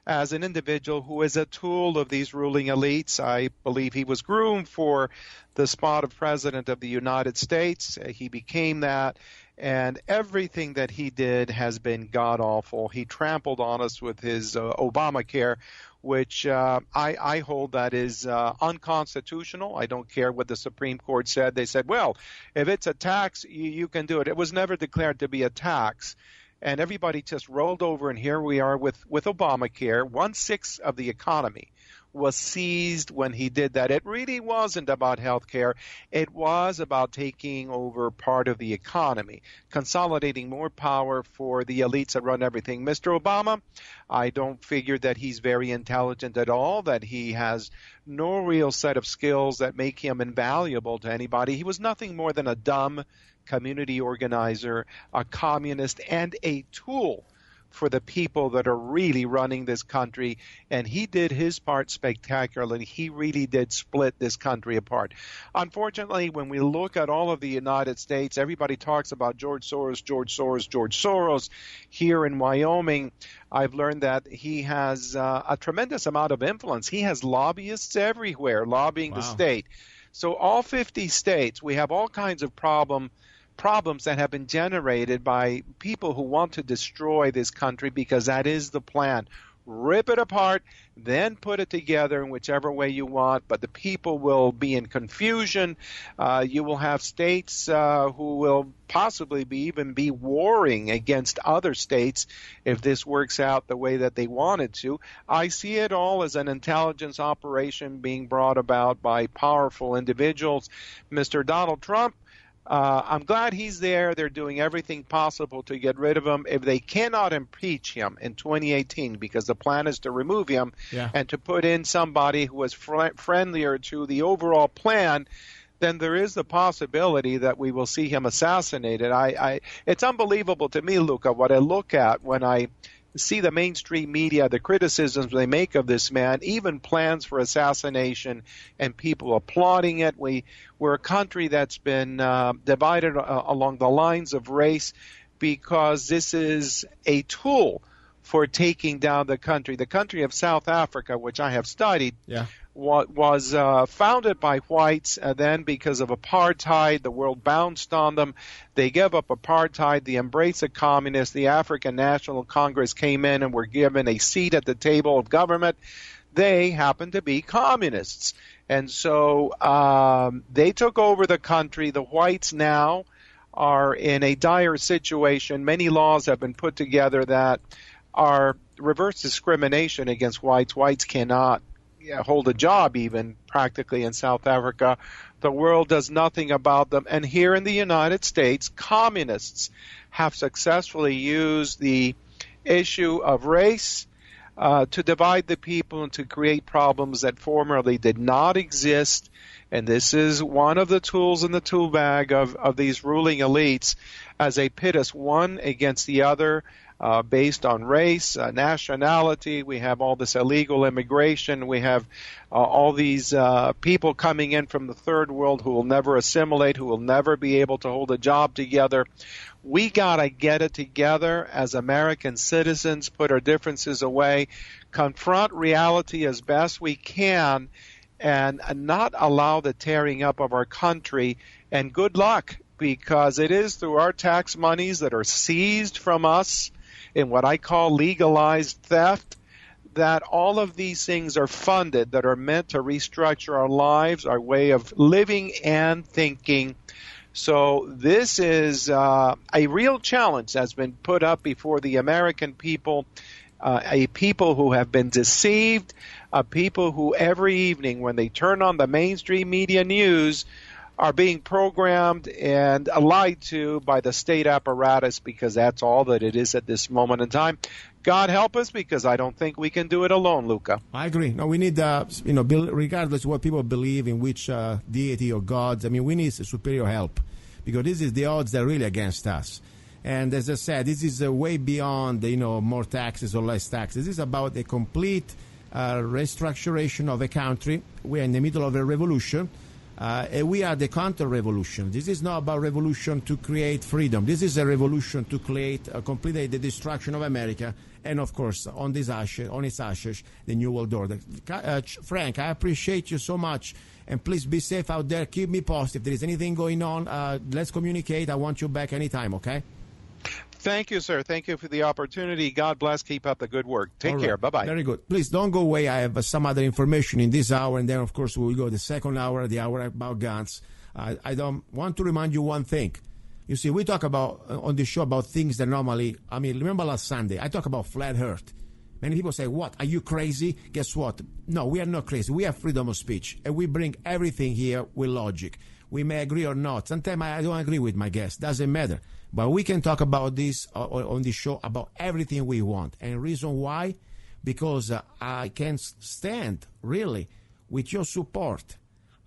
as an individual who is a tool of these ruling elites. I believe he was groomed for the spot of President of the United States. He became that, and everything that he did has been god-awful. He trampled on us with his Obamacare, which I hold that is unconstitutional. I don't care what the Supreme Court said. They said, well, if it's a tax, you can do it. It was never declared to be a tax. And everybody just rolled over, and here we are with Obamacare. 1/6 of the economy was seized when he did that. It really wasn't about health care. It was about taking over part of the economy, consolidating more power for the elites that run everything. Mr. Obama, I don't figure that he's very intelligent at all, that he has no real set of skills that make him invaluable to anybody. He was nothing more than a dumb, community organizer, a communist, and a tool for the people that are really running this country. And he did his part spectacularly. He really did split this country apart. Unfortunately, when we look at all of the United States, everybody talks about George Soros, George Soros, George Soros. Here in Wyoming, I've learned that he has a tremendous amount of influence. He has lobbyists everywhere lobbying the state. So all 50 states, we have all kinds of problems that have been generated by people who want to destroy this country, because that is the plan. Rip it apart, then put it together in whichever way you want, but the people will be in confusion. You will have states who will possibly even be warring against other states if this works out the way that they want it to. I see it all as an intelligence operation being brought about by powerful individuals. Mr. Donald Trump, I'm glad he's there. They're doing everything possible to get rid of him. If they cannot impeach him in 2018, because the plan is to remove him and to put in somebody who is friendlier to the overall plan, then there is the possibility that we will see him assassinated. It's unbelievable to me, Luca, what I look at when I see the mainstream media, the criticisms they make of this man, even plans for assassination, and people applauding it. We're a country that's been divided along the lines of race, because this is a tool for taking down the country. The country of South Africa, which I have studied, was founded by whites. Then because of apartheid, the world bounced on them. They gave up apartheid. They embraced the communists. The African National Congress came in and were given a seat at the table of government. They happened to be communists. And so they took over the country. The whites now are in a dire situation. Many laws have been put together that are reverse discrimination against whites. Whites cannot hold a job even practically in South Africa. The world does nothing about them. And here in the United States, communists have successfully used the issue of race to divide the people and to create problems that formerly did not exist. And this is one of the tools in the tool bag of these ruling elites, as they pit us one against the other based on race, nationality. We have all this illegal immigration. We have all these people coming in from the third world who will never assimilate, who will never be able to hold a job together. We got to get it together as American citizens, put our differences away, confront reality as best we can, and not allow the tearing up of our country. And good luck, because it is through our tax monies that are seized from us in what I call legalized theft that all of these things are funded, that are meant to restructure our lives, our way of living and thinking. So this is a real challenge that's been put up before the American people, a people who have been deceived, a people who every evening when they turn on the mainstream media news are being programmed and lied to by the state apparatus, because that's all that it is at this moment in time. God help us, because I don't think we can do it alone, Luca. I agree. No, we need, regardless of what people believe in, which deity or gods, we need superior help, because this is the odds that are really against us. And as I said, this is way beyond, more taxes or less taxes. This is about a complete restructuration of a country. We are in the middle of a revolution. And we are the counter-revolution. This is not about revolution to create freedom. This is a revolution to complete the destruction of America, and of course, on its ashes, the New World Order. Frank, I appreciate you so much, and please be safe out there. Keep me posted if there is anything going on. Let's communicate. I want you back anytime. Okay? Thank you, sir. Thank you for the opportunity. God bless. Keep up the good work. Take care. Bye-bye. Very good. Please don't go away. I have some other information in this hour, and then, of course, we will go the second hour, the hour about guns. I don't want to remind you one thing. You see, we talk about on the show about things that normally, remember last Sunday, I talk about flat earth. Many people say, what, are you crazy? Guess what? No, we are not crazy. We have freedom of speech, and we bring everything here with logic. We may agree or not. Sometimes I don't agree with my guests. Doesn't matter. But we can talk about this on the show, about everything we want. And reason why? Because I can stand, really, with your support.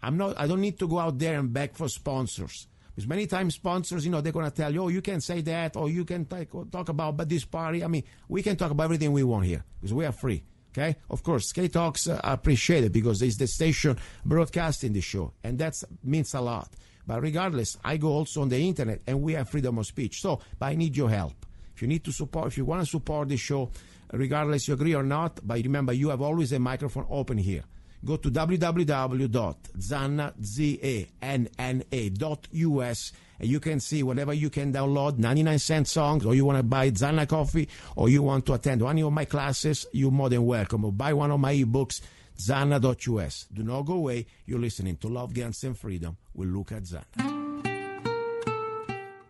I don't need to go out there and beg for sponsors. Because many times sponsors, they're going to tell you, oh, you can say that, or you can talk about this party. I mean, we can talk about everything we want here because we are free. Okay, of course, KTOX appreciate it because it's the station broadcasting the show, and that means a lot. But regardless, I go also on the internet, and we have freedom of speech. So, but I need your help. If you need to support, if you want to support the show, regardless you agree or not, but remember, you have always a microphone open here. Go to www.zanna.us, and you can see whatever you can download, 99-cent songs, or you want to buy Zanna coffee, or you want to attend one of my classes, you're more than welcome. Or buy one of my ebooks, zanna.us. Do not go away. You're listening to Love, Guns, and Freedom with luca-zanna.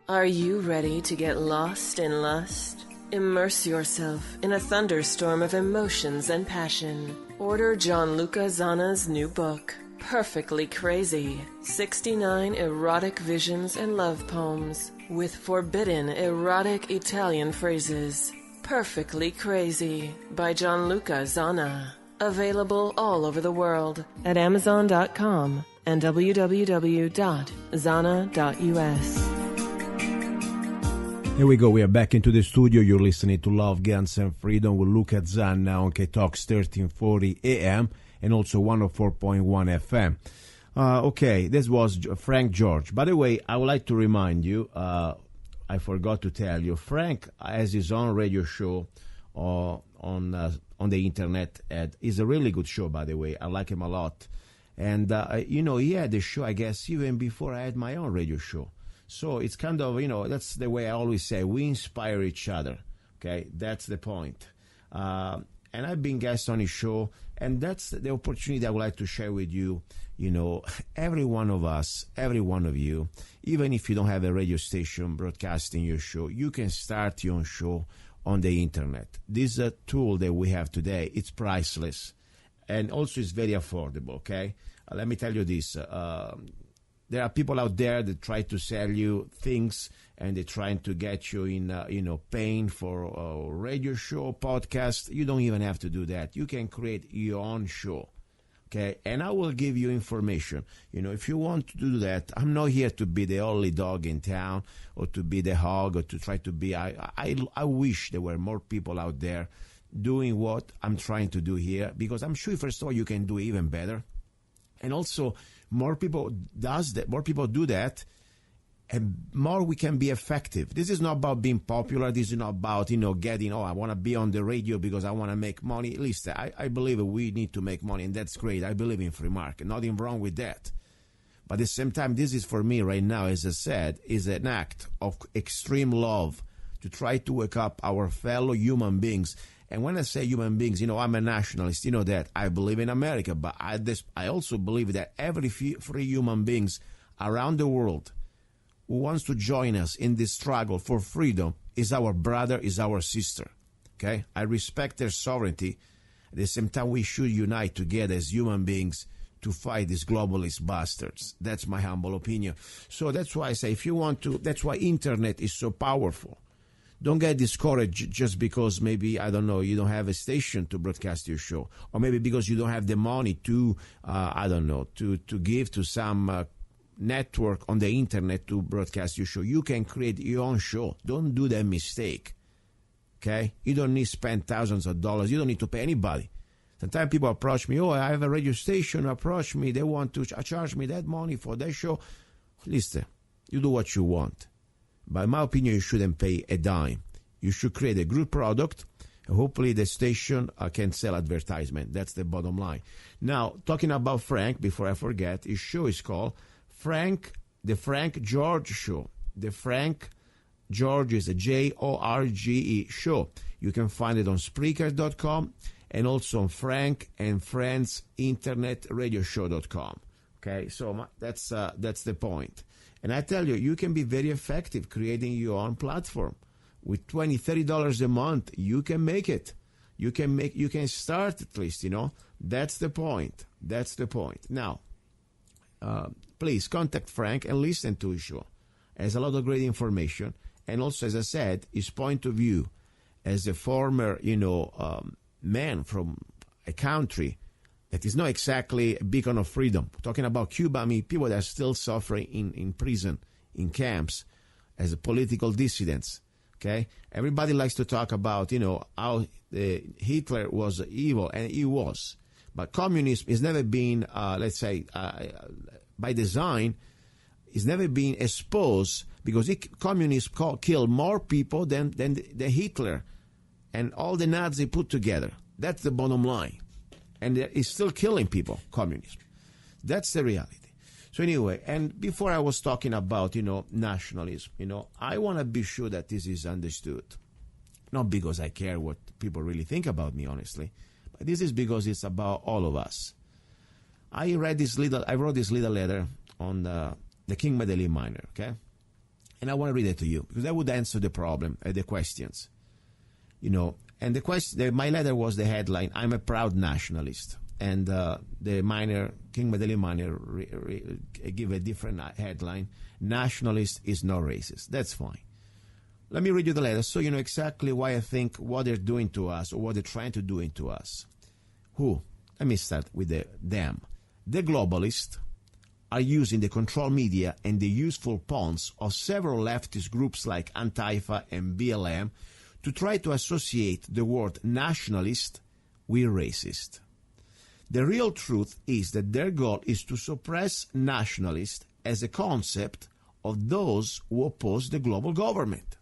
Are you ready to get lost in lust? Immerse yourself in a thunderstorm of emotions and passion. Order John luca-zanna's new book, Perfectly Crazy, 69 erotic visions and love poems with forbidden erotic Italian phrases. Perfectly Crazy by John luca-zanna. Available all over the world at Amazon.com and www.zanna.us. Here we go. We are back into the studio. You're listening to Love, Guns, and Freedom with luca-zanna on KTOX 1340 AM and also 104.1 FM. Okay, this was Frank Jorge. By the way, I would like to remind you, I forgot to tell you, Frank has his own radio show on the internet. It's a really good show, by the way. I like him a lot. And, he had the show, I guess, even before I had my own radio show. So it's kind of, that's the way I always say, we inspire each other, okay? That's the point. And I've been guest on his show, and that's the opportunity I would like to share with you. Every one of us, every one of you, even if you don't have a radio station broadcasting your show, you can start your own show on the internet. This tool that we have today, it's priceless, and also it's very affordable, okay? Let me tell you this. There are people out there that try to sell you things, and they're trying to get you in, paying for a radio show, podcast. You don't even have to do that. You can create your own show, okay? And I will give you information. If you want to do that, I'm not here to be the only dog in town or to be the hog or to try to be. I wish there were more people out there doing what I'm trying to do here, because I'm sure, first of all, you can do even better. And also, more people do that, and more we can be effective. This is not about being popular. This is not about, getting, I want to be on the radio because I want to make money. At least I believe we need to make money, and that's great. I believe in free market. Nothing wrong with that. But at the same time, this is for me right now, as I said, is an act of extreme love to try to wake up our fellow human beings. And when I say human beings, I'm a nationalist. That I believe in America, but I also believe that every free human beings around the world who wants to join us in this struggle for freedom is our brother, is our sister. Okay? I respect their sovereignty. At the same time, we should unite together as human beings to fight these globalist bastards. That's my humble opinion. So that's why I say, if you want to, that's why internet is so powerful. Don't get discouraged just because maybe, I don't know, you don't have a station to broadcast your show. Or maybe because you don't have the money to, to give to some network on the internet to broadcast your show. You can create your own show. Don't do that mistake. Okay? You don't need to spend thousands of dollars. You don't need to pay anybody. Sometimes people approach me, I have a radio station, approach me. They want to charge me that money for that show. Listen, you do what you want. But in my opinion, you shouldn't pay a dime. You should create a good product, and hopefully the station can sell advertisement. That's the bottom line. Now, talking about Frank, before I forget, his show is called The Frank Jorge Show. The Frank Jorge is a Jorge show. You can find it on Spreaker.com and also on Frank and Friends Internet Radio Show.com. Okay, so that's the point. And I tell you, you can be very effective creating your own platform. With $20, $30 a month, you can make it. You can start at least, That's the point. That's the point. Now, please contact Frank and listen to his show. He has a lot of great information. And also, as I said, his point of view as a former, man from a country that is not exactly a beacon of freedom. Talking about Cuba, people that are still suffering in prison in camps as a political dissidents. Okay, everybody likes to talk about, how Hitler was evil, and he was. But communism has never been, let's say, by design, it's never been exposed, because communism killed more people than the Hitler and all the Nazis put together. That's the bottom line. And it's still killing people, communism. That's the reality. So anyway, and before I was talking about, nationalism, I want to be sure that this is understood. Not because I care what people really think about me, honestly, but this is because it's about all of us. I wrote this little letter on the King Medellin miner, okay? And I want to read it to you, because that would answer the problem, the questions. And my letter was the headline, "I'm a proud nationalist." And the miner, King Medellin miner, give a different headline, "Nationalist is not racist." That's fine. Let me read you the letter so you know exactly why I think what they're doing to us, or what they're trying to do to us. Who? Let me start with them. The globalists are using the control media and the useful pawns of several leftist groups like Antifa and BLM to try to associate the word nationalist with racist. The real truth is that their goal is to suppress nationalist as a concept of those who oppose the global government.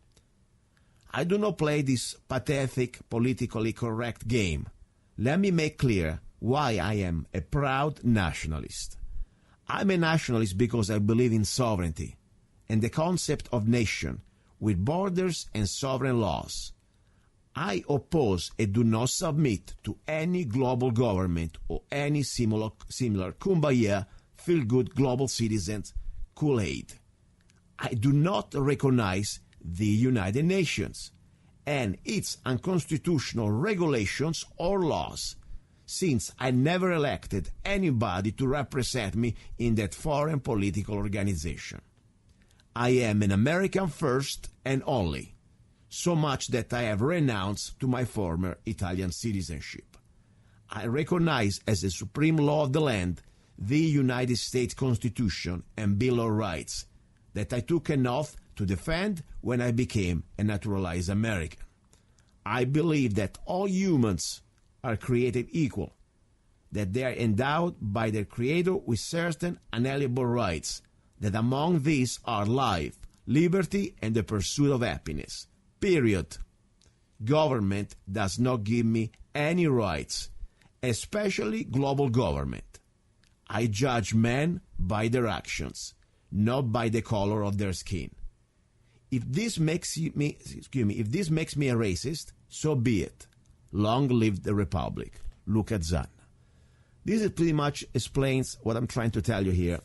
I do not play this pathetic, politically correct game. Let me make clear why I am a proud nationalist. I'm a nationalist because I believe in sovereignty and the concept of nation with borders and sovereign laws. I oppose and do not submit to any global government or any similar kumbaya, feel-good global citizens Kool-Aid. I do not recognize the United Nations and its unconstitutional regulations or laws, since I never elected anybody to represent me in that foreign political organization. I am an American first and only, so much that I have renounced to my former Italian citizenship. I recognize as the supreme law of the land the United States Constitution and Bill of Rights that I took an oath to defend when I became a naturalized American. I believe that all humans are created equal, that they are endowed by their Creator with certain unalienable rights, that among these are life, liberty, and the pursuit of happiness. Period. Government does not give me any rights, especially global government. I judge men by their actions, not by the color of their skin. If this makes me a racist, so be it. Long live the Republic. Luca-zanna. This pretty much explains what I'm trying to tell you here.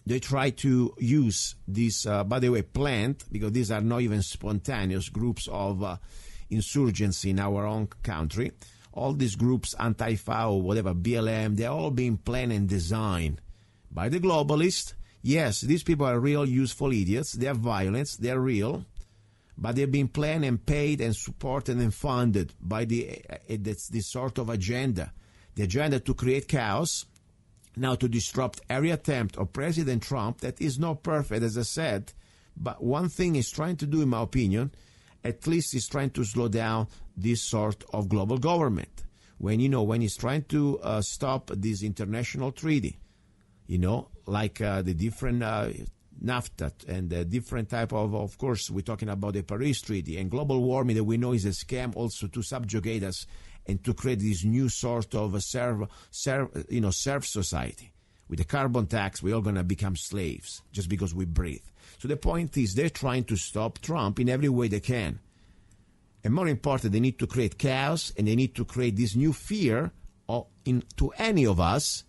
They try to use this, by the way, planned, because these are not even spontaneous groups of insurgency in our own country. All these groups, Antifa or whatever, BLM, they're all being planned and designed by the globalists. Yes, these people are real useful idiots. They're violent. They're real. But they've been planned and paid and supported and funded by this sort of agenda. The agenda to create chaos, now to disrupt every attempt of President Trump that is not perfect, as I said. But one thing he's trying to do, in my opinion, at least he's trying to slow down this sort of global government. When he's trying to stop this international treaty, like the different NAFTA and the different type of course, we're talking about the Paris Treaty and global warming that we know is a scam also to subjugate us and to create this new sort of a serf society. With the carbon tax, we're all going to become slaves just because we breathe. So the point is they're trying to stop Trump in every way they can. And more important, they need to create chaos and they need to create this new fear to any of us.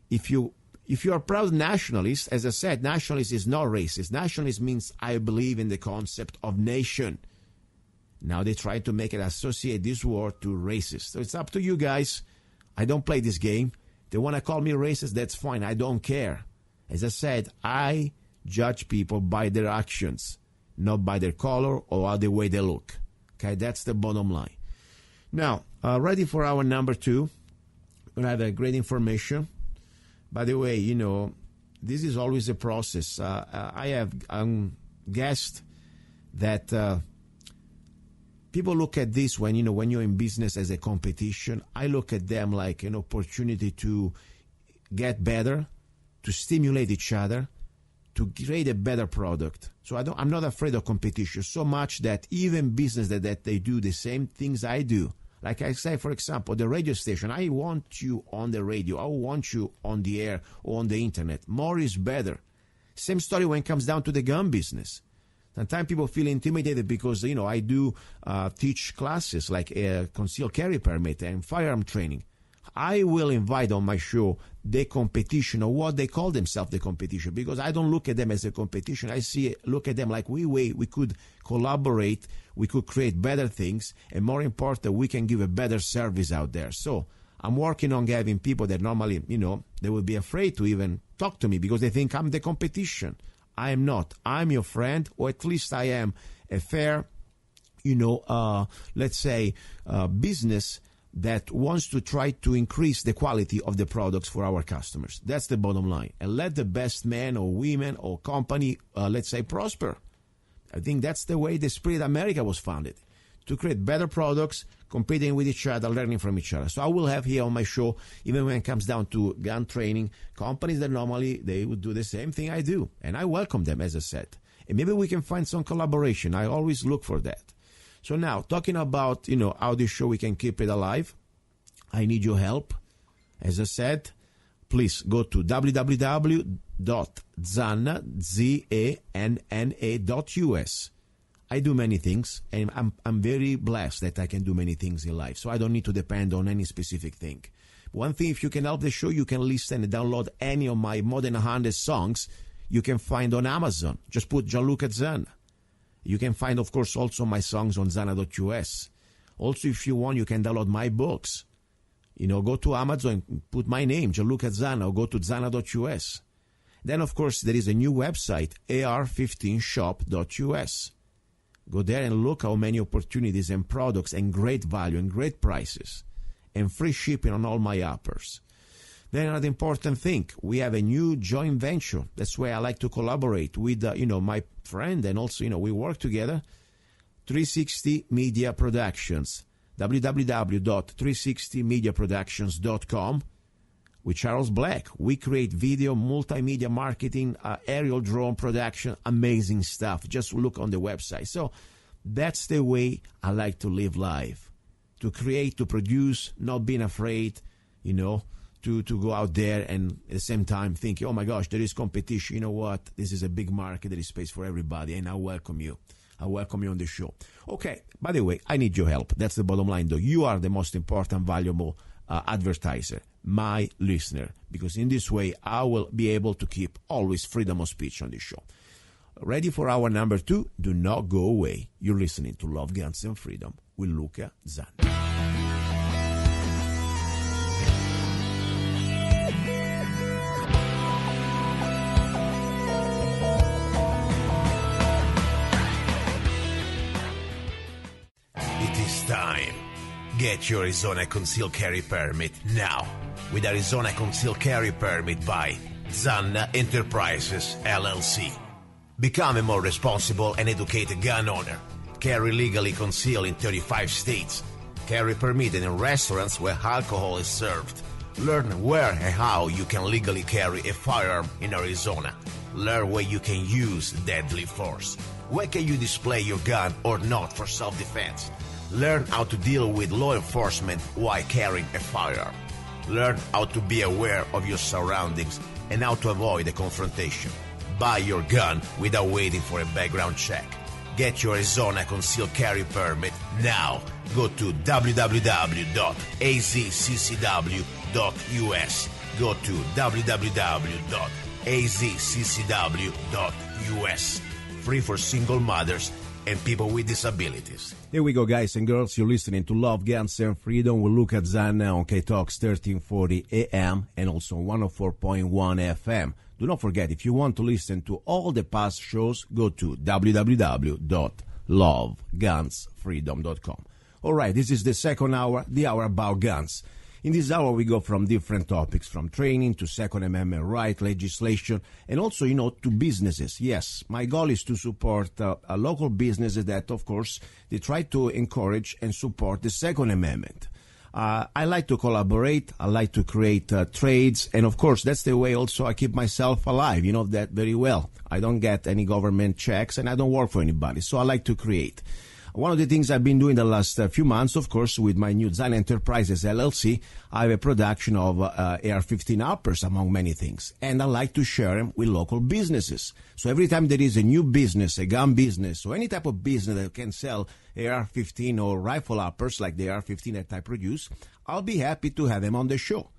If you're a proud nationalist, as I said, nationalist is not racist. Nationalist means I believe in the concept of nation. Now they try to make it associate this word to racist. So it's up to you guys. I don't play this game. They want to call me racist, that's fine. I don't care. As I said, I judge people by their actions, not by their color or the way they look. Okay, that's the bottom line. Now, ready for our number 2. We're going to have a great information. By the way, this is always a process. I have guessed that people look at this when you're in business as a competition. I look at them like an opportunity to get better, to stimulate each other, to create a better product. So I'm not afraid of competition so much that even business that they do the same things I do. Like I say, for example, the radio station, I want you on the radio. I want you on the air or on the internet. More is better. Same story when it comes down to the gun business. Sometimes people feel intimidated because, I do teach classes like a concealed carry permit and firearm training. I will invite on my show the competition, or what they call themselves the competition, because I don't look at them as a competition. Look at them like we could collaborate, we could create better things, and more important, we can give a better service out there. So I'm working on having people that normally, they would be afraid to even talk to me because they think I'm the competition. I am not. I'm your friend, or at least I am a fair, let's say, business that wants to try to increase the quality of the products for our customers. That's the bottom line. And let the best man or women or company, let's say, prosper. I think that's the way the Spirit America was founded, to create better products, competing with each other, learning from each other. So I will have here on my show, even when it comes down to gun training, companies that normally they would do the same thing I do. And I welcome them, as I said. And maybe we can find some collaboration. I always look for that. So now, talking about, how this show we can keep it alive, I need your help. As I said, please go to www.zanna.us. I do many things, and I'm very blessed that I can do many things in life, so I don't need to depend on any specific thing. One thing, if you can help the show, you can listen and download any of my more than 100 songs you can find on Amazon. Just put Gianluca Zanna. You can find, of course, also my songs on zanna.us. Also, if you want, you can download my books. Go to Amazon, put my name, Gianluca Zanna, or go to zanna.us. Then, of course, there is a new website, ar15shop.us. Go there and look how many opportunities and products and great value and great prices and free shipping on all my uppers. Then another important thing, we have a new joint venture. That's why I like to collaborate with, my friend, and also, we work together. 360 Media Productions, www.360mediaproductions.com. With Charles Black, we create video, multimedia marketing, aerial drone production, amazing stuff. Just look on the website. So that's the way I like to live life, to create, to produce, not being afraid, to go out there and at the same time thinking, oh my gosh, there is competition. You know what? This is a big market. There is space for everybody, and I welcome you. I welcome you on the show. Okay, by the way, I need your help. That's the bottom line, though. You are the most important, valuable advertiser, my listener, because in this way, I will be able to keep always freedom of speech on this show. Ready for hour number 2? Do not go away. You're listening to Love, Guns, and Freedom with Luca Zanna. Time. Get your Arizona Concealed Carry Permit now with Arizona Concealed Carry Permit by Zanna Enterprises, LLC. Become a more responsible and educated gun owner. Carry legally concealed in 35 states. Carry permitted in restaurants where alcohol is served. Learn where and how you can legally carry a firearm in Arizona. Learn where you can use deadly force. Where can you display your gun or not for self-defense? Learn how to deal with law enforcement while carrying a firearm. Learn how to be aware of your surroundings and how to avoid a confrontation. Buy your gun without waiting for a background check. Get your Arizona Concealed Carry Permit now. Go to www.azccw.us. Go to www.azccw.us. Free for single mothers and people with disabilities. There we go, guys and girls. You're listening to Love, Guns, and Freedom with Luca Zanna on KTOX 1340 AM and also 104.1 FM. Do not forget, if you want to listen to all the past shows, go to www.lovegunsfreedom.com. All right, this is the second hour, the hour about guns. In this hour, we go from different topics, from training to Second Amendment right, legislation, and also, to businesses. Yes, my goal is to support local businesses that, of course, they try to encourage and support the Second Amendment. I like to collaborate. I like to create trades. And, of course, that's the way also I keep myself alive. You know that very well. I don't get any government checks, and I don't work for anybody. So I like to create. One of the things I've been doing the last few months, of course, with my new Zanna Enterprises LLC, I have a production of AR-15 uppers, among many things. And I like to share them with local businesses. So every time there is a new business, a gun business, or any type of business that can sell AR-15 or rifle uppers like the AR-15 that I produce, I'll be happy to have them on the show.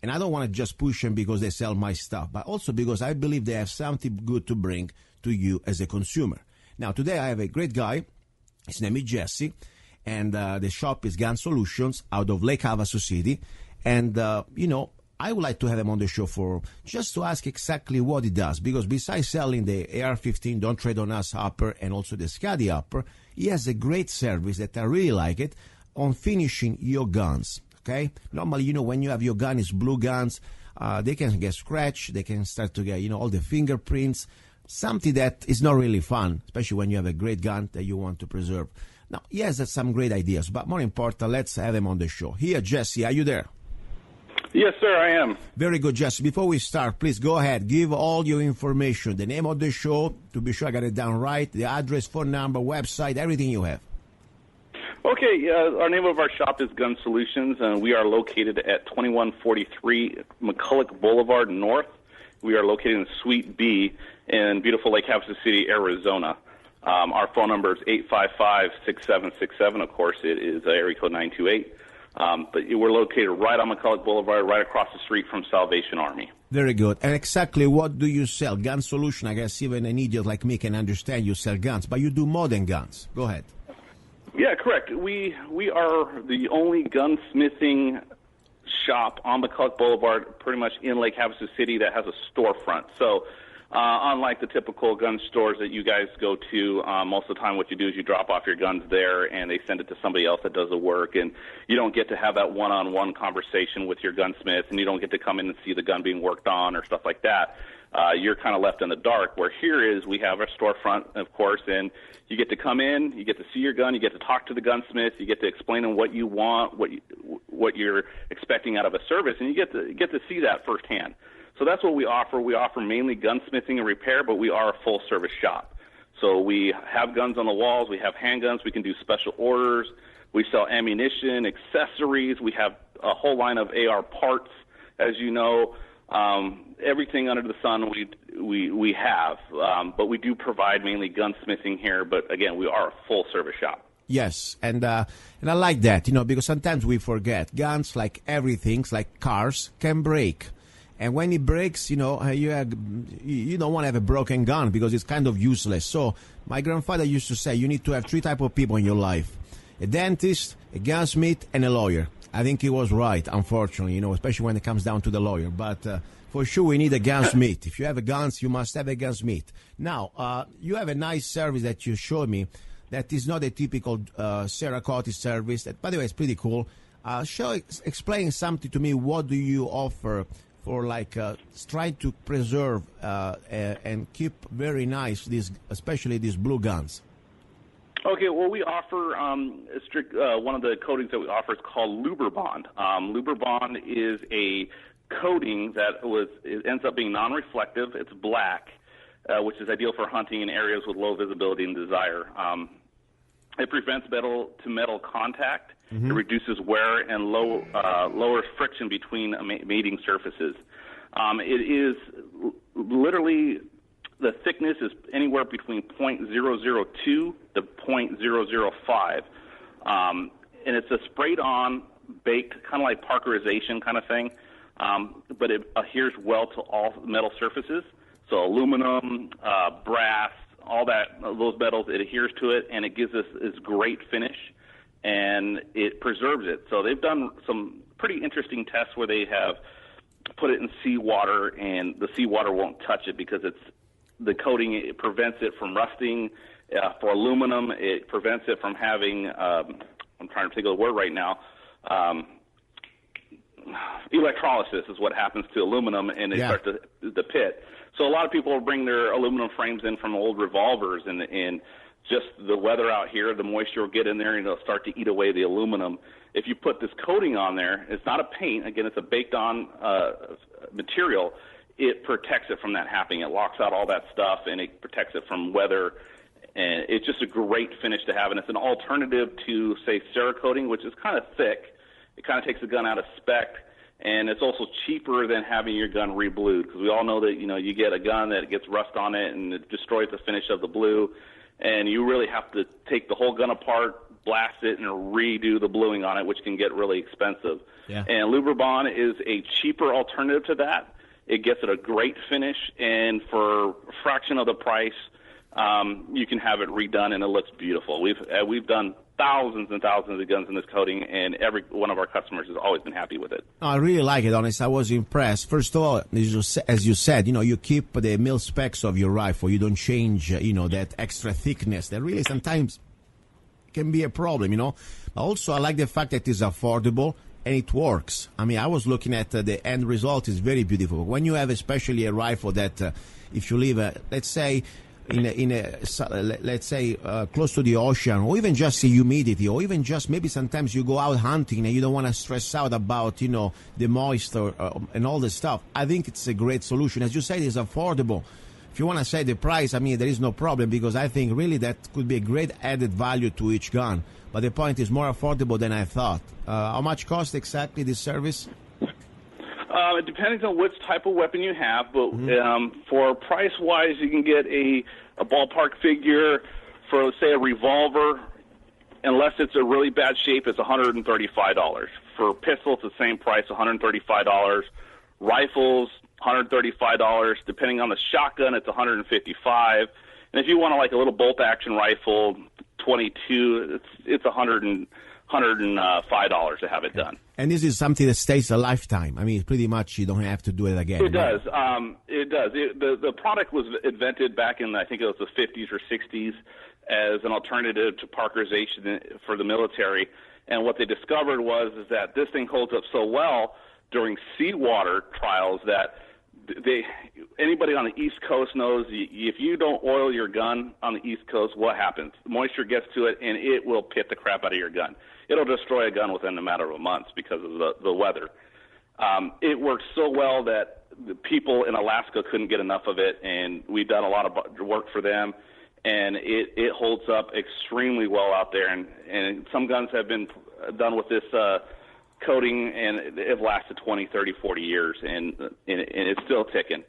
And I don't want to just push them because they sell my stuff, but also because I believe they have something good to bring to you as a consumer. Now, today I have a great guy. His name is Jesse, and the shop is Gun Solutions out of Lake Havasu City. And, I would like to have him on the show just to ask exactly what he does, because besides selling the AR-15 Don't Trade on Us upper and also the Scuddy upper, he has a great service that I really like it on finishing your guns, okay? Normally, when you have your gun, it's blue guns, they can get scratched, they can start to get, all the fingerprints, something that is not really fun, especially when you have a great gun that you want to preserve. Now, he has some great ideas, but more important, let's have him on the show. Here, Jesse, are you there? Yes, sir, I am. Very good, Jesse. Before we start, please go ahead. Give all your information, the name of the show, to be sure I got it down right, the address, phone number, website, everything you have. Okay, our name of our shop is Gun Solutions, and we are located at 2143 McCulloch Boulevard North. We are located in Suite B in beautiful Lake Havasu City, Arizona. Our phone number is 855-6767. Of course, it is area code 928. But we're located right on McCulloch Boulevard, right across the street from Salvation Army. Very good. And exactly what do you sell? Gun Solution, I guess even an idiot like me can understand you sell guns, but you do more than guns. Go ahead. Yeah, correct. We are the only gunsmithing shop on McCulloch Boulevard, pretty much in Lake Havasu City, that has a storefront. So unlike the typical gun stores that you guys go to, most of the time what you do is you drop off your guns there and they send it to somebody else that does the work, and you don't get to have that one-on-one conversation with your gunsmith, and you don't get to come in and see the gun being worked on or stuff like that. You're kind of left in the dark. Where here is, we have our storefront, of course, and you get to come in, you get to see your gun, you get to talk to the gunsmith, you get to explain them what you want, what you're expecting out of a service, and you get to see that firsthand. So that's what we offer. We offer mainly gunsmithing and repair, but we are a full-service shop. So we have guns on the walls, we have handguns, we can do special orders, we sell ammunition, accessories, we have a whole line of AR parts, as you know. Everything under the sun we have, but we do provide mainly gunsmithing here. But again, we are a full service shop. Yes, and I like that, because sometimes we forget guns, like everything, like cars, can break. And when it breaks, you don't want to have a broken gun because it's kind of useless. So my grandfather used to say you need to have three types of people in your life: a dentist, a gunsmith, and a lawyer. I think he was right, unfortunately, especially when it comes down to the lawyer. But for sure, we need a gunsmith. If you have a guns, you must have a gunsmith. Now, you have a nice service that you showed me that is not a typical Serracotti service. That, by the way, is pretty cool. Explain something to me. What do you offer for trying to preserve and keep very nice especially these blue guns? Okay, well, we offer one of the coatings that we offer is called Luberbond. Luberbond is a coating that ends up being non-reflective. It's black, which is ideal for hunting in areas with low visibility and desire. It prevents metal-to-metal contact. Mm-hmm. It reduces wear and lowers friction between mating surfaces. It is literally, the thickness is anywhere between 0.002 to 0.005. And it's a sprayed-on, baked, kind of like Parkerization kind of thing, but it adheres well to all metal surfaces. So aluminum, brass, all those metals, it adheres to it, and it gives us this great finish, and it preserves it. So they've done some pretty interesting tests where they have put it in seawater, and the seawater won't touch it because the coating, it prevents it from rusting. For aluminum, it prevents it from having, I'm trying to think of the word right now, electrolysis is what happens to aluminum, and they start the pit. So a lot of people will bring their aluminum frames in from old revolvers, and just the weather out here, the moisture will get in there, and it'll start to eat away the aluminum. If you put this coating on there, it's not a paint. Again, it's a baked-on material. It protects it from that happening. It locks out all that stuff, and it protects it from weather. And it's just a great finish to have, and it's an alternative to, say, Cerakoting, which is kind of thick. It kind of takes the gun out of spec, and it's also cheaper than having your gun re-blued, because we all know that, you get a gun that gets rust on it and it destroys the finish of the blue, and you really have to take the whole gun apart, blast it, and redo the bluing on it, which can get really expensive. Yeah. And Luberbond is a cheaper alternative to that. It gets it a great finish, and for a fraction of the price, you can have it redone, and it looks beautiful. We've done thousands and thousands of guns in this coating, and every one of our customers has always been happy with it. I really like it, honest. I was impressed. First of all, as you said, you keep the mil specs of your rifle. You don't change, that extra thickness that really sometimes can be a problem, Also, I like the fact that it's affordable and it works. I mean, I was looking at the end result is very beautiful. When you have especially a rifle that, if you live, let's say, let's say close to the ocean, or even just the humidity, or even just maybe sometimes you go out hunting and you don't want to stress out about the moisture and all this stuff. I think it's a great solution. As you said, it's affordable. If you want to say the price, I mean, there is no problem, because I think really that could be a great added value to each gun. But the point is more affordable than I thought. How much cost exactly this service? It depends on which type of weapon you have, but for price-wise, you can get a ballpark figure for, say, a revolver. Unless it's a really bad shape, it's $135. For pistols, the same price, $135. Rifles, $135. Depending on the shotgun, it's $155. And if you want a little bolt-action rifle, 22, it's $105 to have it done. And this is something that stays a lifetime. I mean, pretty much you don't have to do it again. It does. It does. The product was invented back in, I think it was the 50s or 60s, as an alternative to parkerization for the military. And what they discovered was that this thing holds up so well during seawater trials that anybody on the East Coast knows if you don't oil your gun on the East Coast, what happens? Moisture gets to it, and it will pit the crap out of your gun. It'll destroy a gun within a matter of months because of the weather. It works so well that the people in Alaska couldn't get enough of it, and we've done a lot of work for them, and it holds up extremely well out there. And some guns have been done with this coating, and it have lasted 20, 30, 40 years, and it's still ticking.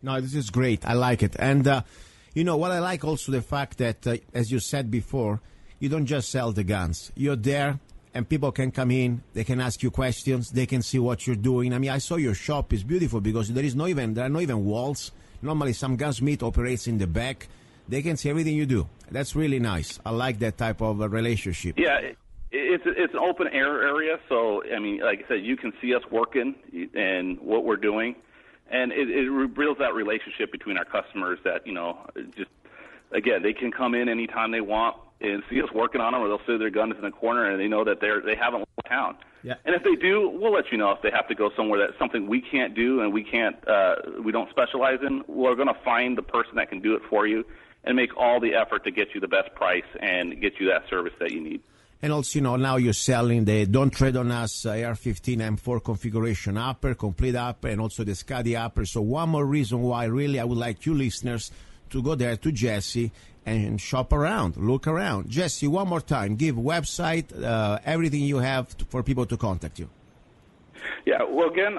No, this is great. I like it. And, what I like also the fact that, as you said before, you don't just sell the guns. You're there, and people can come in. They can ask you questions. They can see what you're doing. I mean, I saw your shop is beautiful because there are no even walls. Normally, some gunsmith operates in the back. They can see everything you do. That's really nice. I like that type of relationship. Yeah, it's an open air area, so I mean, like I said, you can see us working and what we're doing, and it builds that relationship between our customers that just again, they can come in anytime they want and see us working on them, or they'll see their guns in the corner and they know that they haven't left town. Yeah. And if they do, we'll let you know if they have to go somewhere that's something we can't do and we don't specialize in. We're going to find the person that can do it for you and make all the effort to get you the best price and get you that service that you need. And also, now you're selling the Don't Tread on Us AR-15 M4 configuration upper, complete upper, and also the Scuddy upper. So one more reason why really I would like you listeners to go there to Jesse and shop around, look around. Jesse, one more time, give website, everything you have for people to contact you. Yeah, well, again,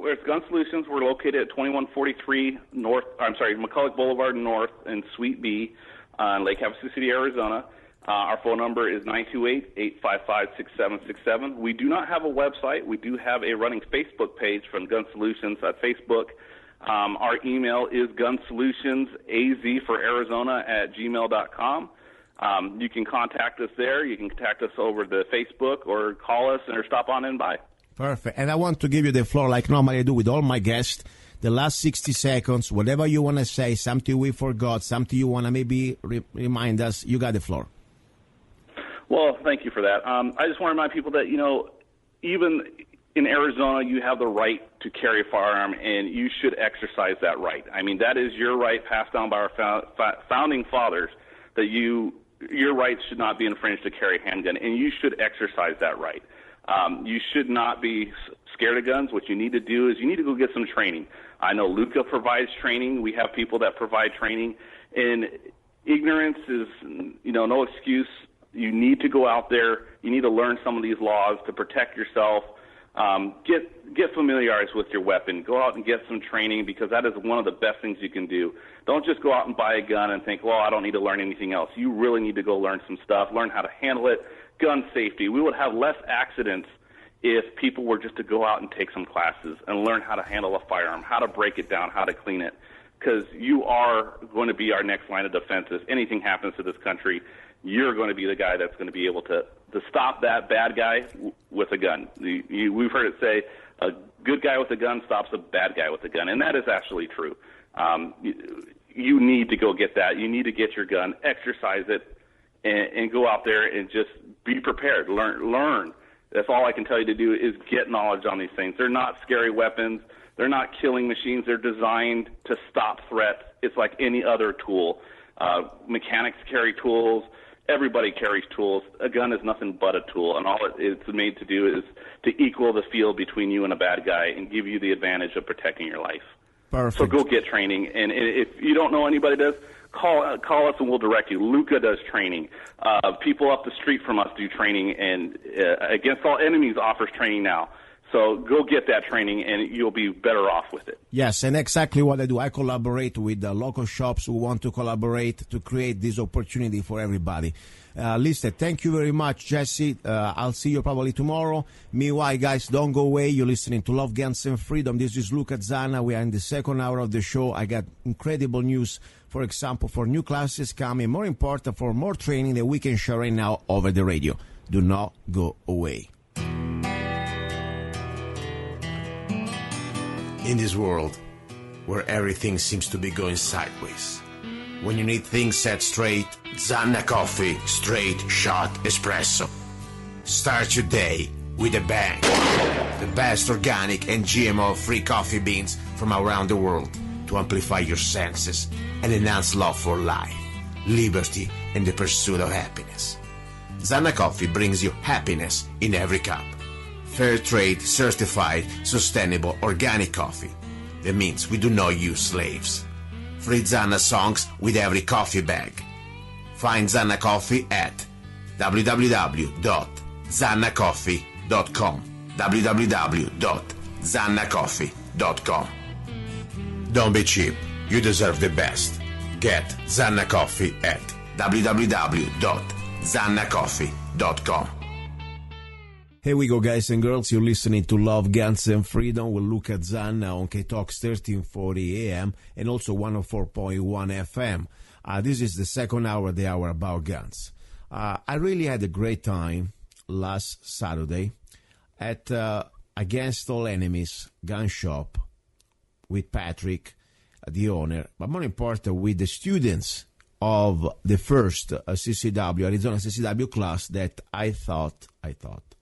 it's Gun Solutions. We're located at 2143 McCulloch Boulevard North in Suite B in Lake Havasu City, Arizona. Our phone number is 928-855-6767. We do not have a website. We do have a running Facebook page from Gun Solutions at Facebook. Our email is gunsolutionsaz for Arizona @gmail.com. You can contact us there. You can contact us over the Facebook or call us or stop on in by. Perfect. And I want to give you the floor like normally I do with all my guests. The last 60 seconds, whatever you want to say, something we forgot, something you want to maybe remind us, you got the floor. Well, thank you for that. I just want to remind people that, even in Arizona, you have the right to carry a firearm, and you should exercise that right. I mean, that is your right passed down by our founding fathers, that your rights should not be infringed to carry a handgun, and you should exercise that right. You should not be scared of guns. What you need to do is you need to go get some training. I know Luca provides training. We have people that provide training, and ignorance is, no excuse. You need to go out there. You need to learn some of these laws to protect yourself. Get familiarized with your weapon. Go out and get some training, because that is one of the best things you can do. Don't just go out and buy a gun and think, well, I don't need to learn anything else. You really need to go learn some stuff, learn how to handle it. Gun safety. We would have less accidents if people were just to go out and take some classes and learn how to handle a firearm, how to break it down, how to clean it, because you are going to be our next line of defense. If anything happens to this country, you're going to be the guy that's going to be able to stop that bad guy with a gun. We've heard it say, a good guy with a gun stops a bad guy with a gun, and that is actually true. You need to go get that. You need to get your gun, exercise it, and go out there and just be prepared. Learn. That's all I can tell you to do, is get knowledge on these things. They're not scary weapons. They're not killing machines. They're designed to stop threats. It's like any other tool. Mechanics carry tools. Everybody carries tools. A gun is nothing but a tool, and all it's made to do is to equal the field between you and a bad guy and give you the advantage of protecting your life. Perfect. So go get training, and if you don't know anybody does, call us and we'll direct you. Luca does training. People up the street from us do training, and Against All Enemies offers training now. So go get that training, and you'll be better off with it. Yes, and exactly what I do. I collaborate with local shops who want to collaborate to create this opportunity for everybody. Listen, thank you very much, Jesse. I'll see you probably tomorrow. Meanwhile, guys, don't go away. You're listening to Love, Guns, and Freedom. This is luca-zanna. We are in the second hour of the show. I got incredible news, for example, for new classes coming. More important, for more training that we can share right now over the radio. Do not go away. In this world where everything seems to be going sideways, when you need things set straight, Zanna Coffee Straight Shot Espresso. Start your day with a bang. The best organic and GMO-free coffee beans from around the world to amplify your senses and enhance love for life, liberty, and the pursuit of happiness. Zanna Coffee brings you happiness in every cup. Fair trade, certified, sustainable, organic coffee. That means we do not use slaves. Free Zanna songs with every coffee bag. Find Zanna Coffee at www.zannacoffee.com. www.zannacoffee.com. Don't be cheap. You deserve the best. Get Zanna Coffee at www.zannacoffee.com. Here we go, guys and girls. You're listening to Love, Guns, and Freedom with luca-zanna on KTOX 1340 AM and also 104.1 FM. This is the second hour, the hour about guns. I really had a great time last Saturday at Against All Enemies gun shop with Patrick, the owner, but more important, with the students of the first CCW, Arizona CCW class that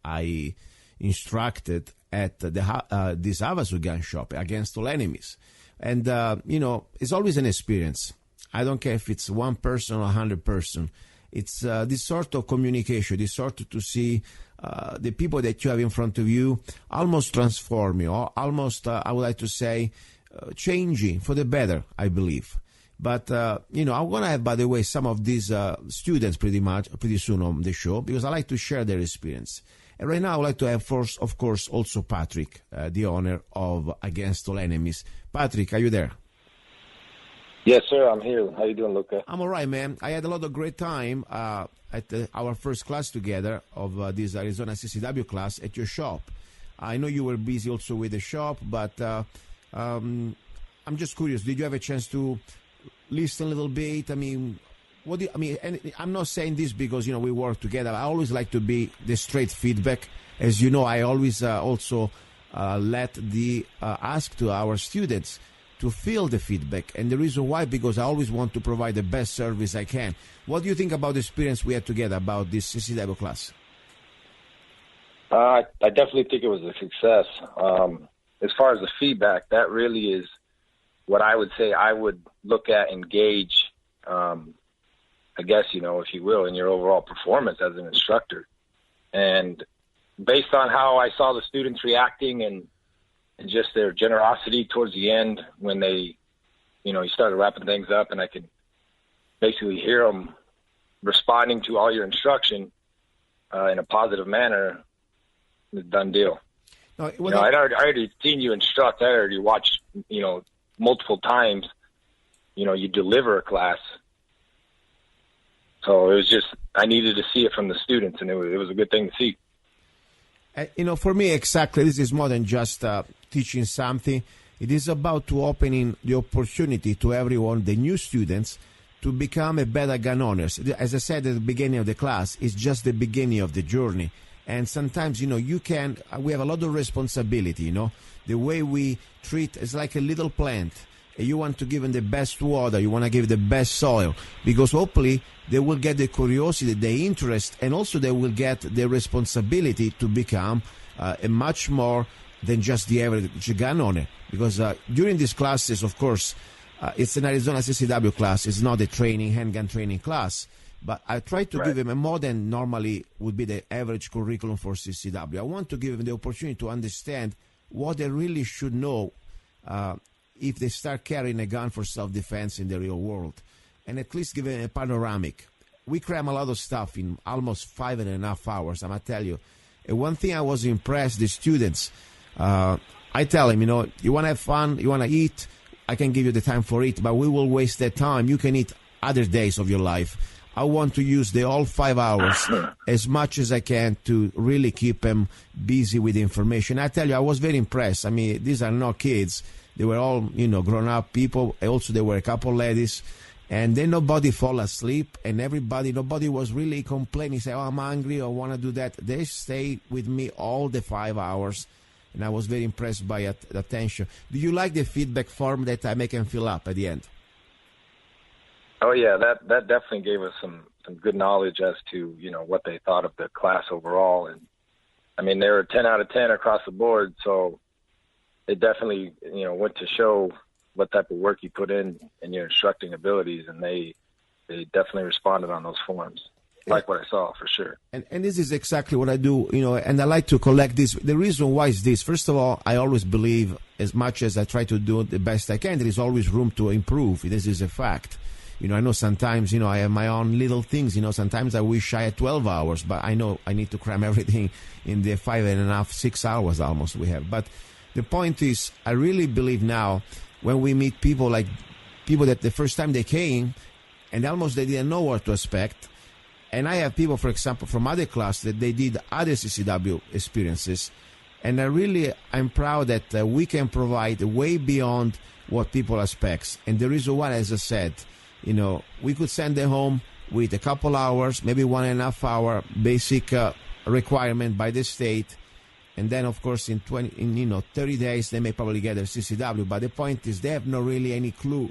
I instructed at this Havasu gun shop, Against All Enemies. And, it's always an experience. I don't care if it's one person or 100 person. It's this sort of communication, this sort of to see the people that you have in front of you almost transform you, or almost, I would like to say, changing for the better, I believe. But, I'm going to have, by the way, some of these students pretty soon on the show, because I like to share their experience. And right now I would like to have, first, of course, also Patrick, the owner of Against All Enemies. Patrick, are you there? Yes, sir, I'm here. How you doing, Luca? I'm all right, man. I had a lot of great time at our first class together of this Arizona CCW class at your shop. I know you were busy also with the shop, but I'm just curious. Did you have a chance to listen a little bit? And I'm not saying this because, we work together. I always like to be the straight feedback. As you know, I always also let the ask to our students to feel the feedback. And the reason why, because I always want to provide the best service I can. What do you think about the experience we had together about this CCW class? I definitely think it was a success. As far as the feedback, that really is what I would say I would look at and gauge, I guess, if you will, in your overall performance as an instructor. And based on how I saw the students reacting and just their generosity towards the end when they, you started wrapping things up, and I could basically hear them responding to all your instruction in a positive manner, it's a done deal. No, I'd already seen you instruct. I already watched, multiple times, you deliver a class. So it was just, I needed to see it from the students, and it was a good thing to see. For me, exactly, this is more than just teaching something. It is about to opening the opportunity to everyone, the new students, to become a better gun owners. As I said at the beginning of the class, it's just the beginning of the journey. And sometimes, we have a lot of responsibility, The way we treat, it's like a little plant. You want to give them the best water, you want to give the best soil, because hopefully they will get the curiosity, the interest, and also they will get the responsibility to become a much more than just the average gun owner. Because during these classes, of course, it's an Arizona CCW class. It's not a handgun training class. But I try to give them a more than normally would be the average curriculum for CCW. I want to give them the opportunity to understand what they really should know if they start carrying a gun for self-defense in the real world, and at least give them a panoramic. We cram a lot of stuff in almost 5.5 hours, I'm going to tell you. And one thing I was impressed, the students, I tell them, you want to have fun, you want to eat, I can give you the time for it, but we will waste that time. You can eat other days of your life. I want to use the all 5 hours as much as I can to really keep them busy with information. I tell you, I was very impressed. I mean, these are not kids. They were all, grown-up people. Also, there were a couple ladies. And then nobody fall asleep. And nobody was really complaining, say, oh, I'm hungry, I want to do that. They stayed with me all the 5 hours. And I was very impressed by the attention. Do you like the feedback form that I make them fill up at the end? Oh, yeah, that definitely gave us some good knowledge as to, what they thought of the class overall. And, I mean, they were 10 out of 10 across the board, so it definitely, went to show what type of work you put in your instructing abilities, and they definitely responded on those forms. Like what I saw, for sure. And this is exactly what I do, and I like to collect this. The reason why is this. First of all, I always believe, as much as I try to do the best I can, there is always room to improve. This is a fact. I know sometimes, I have my own little things. Sometimes I wish I had 12 hours, but I know I need to cram everything in the 5.5, 6 hours almost we have. But the point is, I really believe now, when we meet people that the first time they came, and almost they didn't know what to expect. And I have people, for example, from other class that they did other CCW experiences. And I'm proud that we can provide way beyond what people expect. And the reason why, as I said, we could send them home with a couple hours, maybe 1.5 hour basic requirement by the state. And then, of course, in 30 days, they may probably get their CCW. But the point is, they have not really any clue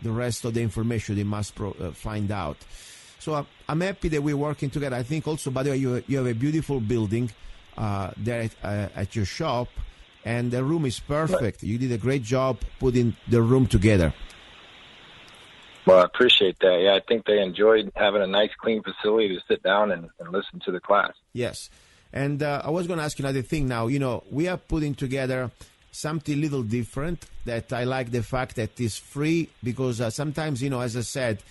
the rest of the information they must find out. So I'm happy that we're working together. I think also, by the way, you have a beautiful building there at your shop, and the room is perfect. You did a great job putting the room together. Well, I appreciate that. Yeah, I think they enjoyed having a nice, clean facility to sit down and listen to the class. Yes. And I was going to ask you another thing now. We are putting together something a little different that I like the fact that it's free, because sometimes, as I said,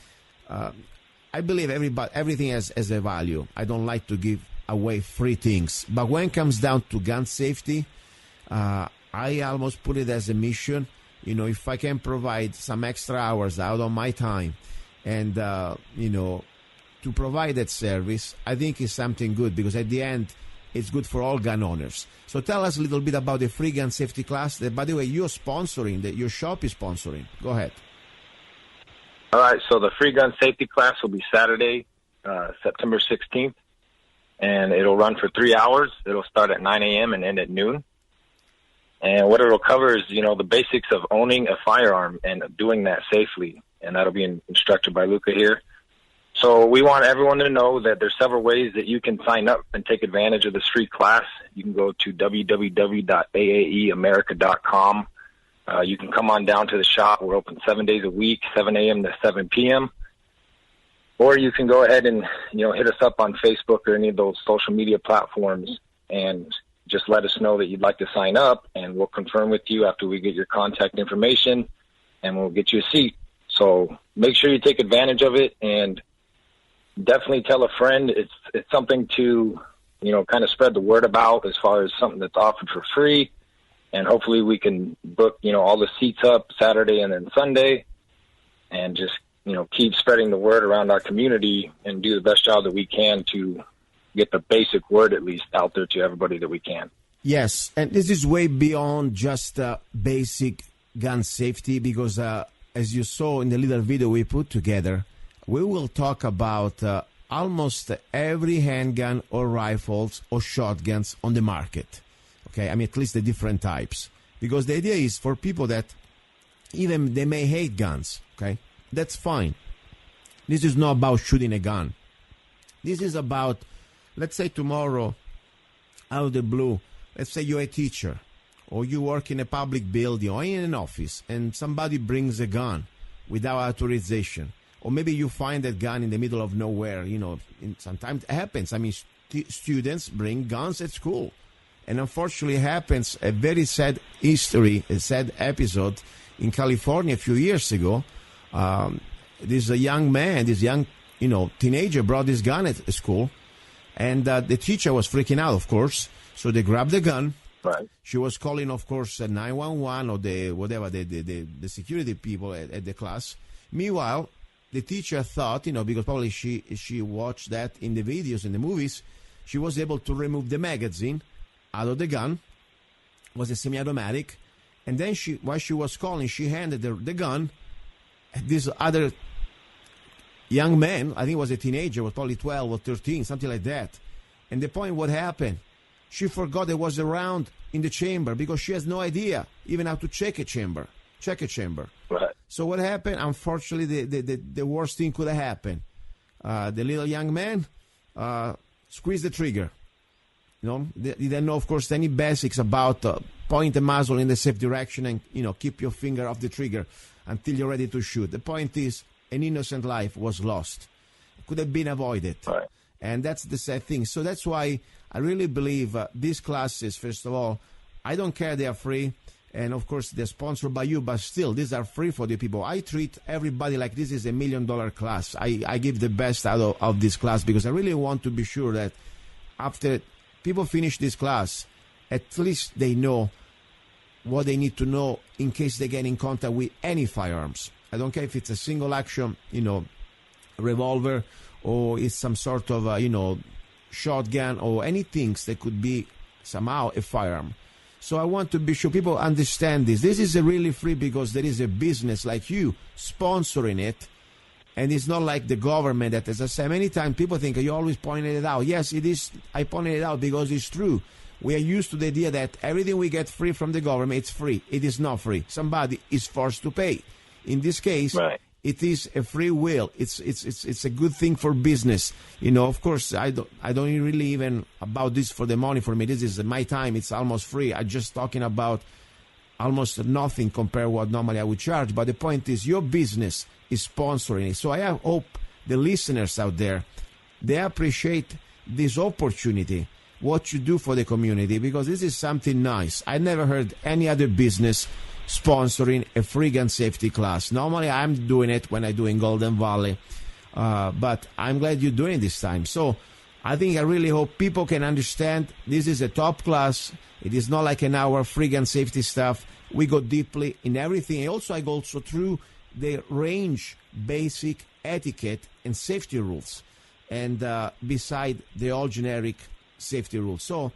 I believe everything has a value. I don't like to give away free things. But when it comes down to gun safety, I almost put it as a mission. If I can provide some extra hours out of my time and, to provide that service, I think it's something good, because at the end, it's good for all gun owners. So tell us a little bit about the free gun safety class that, by the way, you're sponsoring, that your shop is sponsoring. Go ahead. All right, so the free gun safety class will be Saturday, September 16th, and it'll run for 3 hours. It'll start at 9 a.m. and end at noon. And what it'll cover is, the basics of owning a firearm and doing that safely. And that'll be instructed by Luca here. So we want everyone to know that there's several ways that you can sign up and take advantage of this free class. You can go to www.aaeamerica.com. You can come on down to the shop. We're open 7 days a week, 7 a.m. to 7 p.m. Or you can go ahead and, hit us up on Facebook or any of those social media platforms and just let us know that you'd like to sign up, and we'll confirm with you after we get your contact information, and we'll get you a seat. So make sure you take advantage of it, and definitely tell a friend. It's something to, kind of spread the word about as far as something that's offered for free. And hopefully we can book, all the seats up Saturday and then Sunday, and just, keep spreading the word around our community and do the best job that we can to get the basic word at least out there to everybody that we can. Yes, and this is way beyond just basic gun safety, because as you saw in the little video we put together, we will talk about almost every handgun or rifles or shotguns on the market. Okay, I mean, at least the different types. Because the idea is for people that even they may hate guns, okay? That's fine. This is not about shooting a gun. This is about, let's say tomorrow, out of the blue, let's say you're a teacher or you work in a public building or in an office and somebody brings a gun without authorization. Or maybe you find that gun in the middle of nowhere, sometimes it happens. I mean, students bring guns at school. And unfortunately, it happens, a very sad history, a sad episode in California a few years ago. This young man, teenager brought this gun at school. And the teacher was freaking out, of course. So they grabbed the gun. Right. She was calling, of course, 911 or the security people at the class. Meanwhile, the teacher thought, because probably she watched that in the videos, in the movies, she was able to remove the magazine out of the gun. It was a semi-automatic. And then while she was calling, she handed the gun at this other young man. I think it was a teenager, was probably 12 or 13, something like that. And the point, what happened? She forgot there was a round in the chamber because she has no idea even how to check a chamber. Right. So what happened? Unfortunately, the worst thing could have happened. The little young man squeezed the trigger. They didn't know, of course, any basics about point the muzzle in the safe direction and, keep your finger off the trigger until you're ready to shoot. The point is, an innocent life was lost. It could have been avoided. Right. And that's the sad thing. So that's why I really believe these classes, first of all, I don't care, they are free. And, of course, they're sponsored by you, but still, these are free for the people. I treat everybody like this is $1 million class. I give the best out of this class because I really want to be sure that after people finish this class, at least they know what they need to know in case they get in contact with any firearms. I don't care if it's a single action, revolver, or it's some sort of, shotgun or anything that could be somehow a firearm. So I want to be sure people understand this. This is really free because there is a business like you sponsoring it. And it's not like the government that, as I say, many times people think you always pointed it out. Yes, it is. I pointed it out because it's true. We are used to the idea that everything we get free from the government, it's free. It is not free. Somebody is forced to pay. In this case, right, it is a free will. It's a good thing for business. Of course, I don't really even about this for the money for me. This is my time. It's almost free. I'm just talking about almost nothing compared to what normally I would charge. But the point is your business is sponsoring it. So I hope the listeners out there, they appreciate this opportunity, what you do for the community, because this is something nice. I never heard any other business sponsoring a free gun safety class. Normally I'm doing it when I do in Golden Valley, but I'm glad you're doing it this time. So I really hope people can understand this is a top class. It is not like an hour free gun safety stuff. We go deeply in everything. Also, I go also through the range basic etiquette and safety rules, and beside the all generic safety rules. So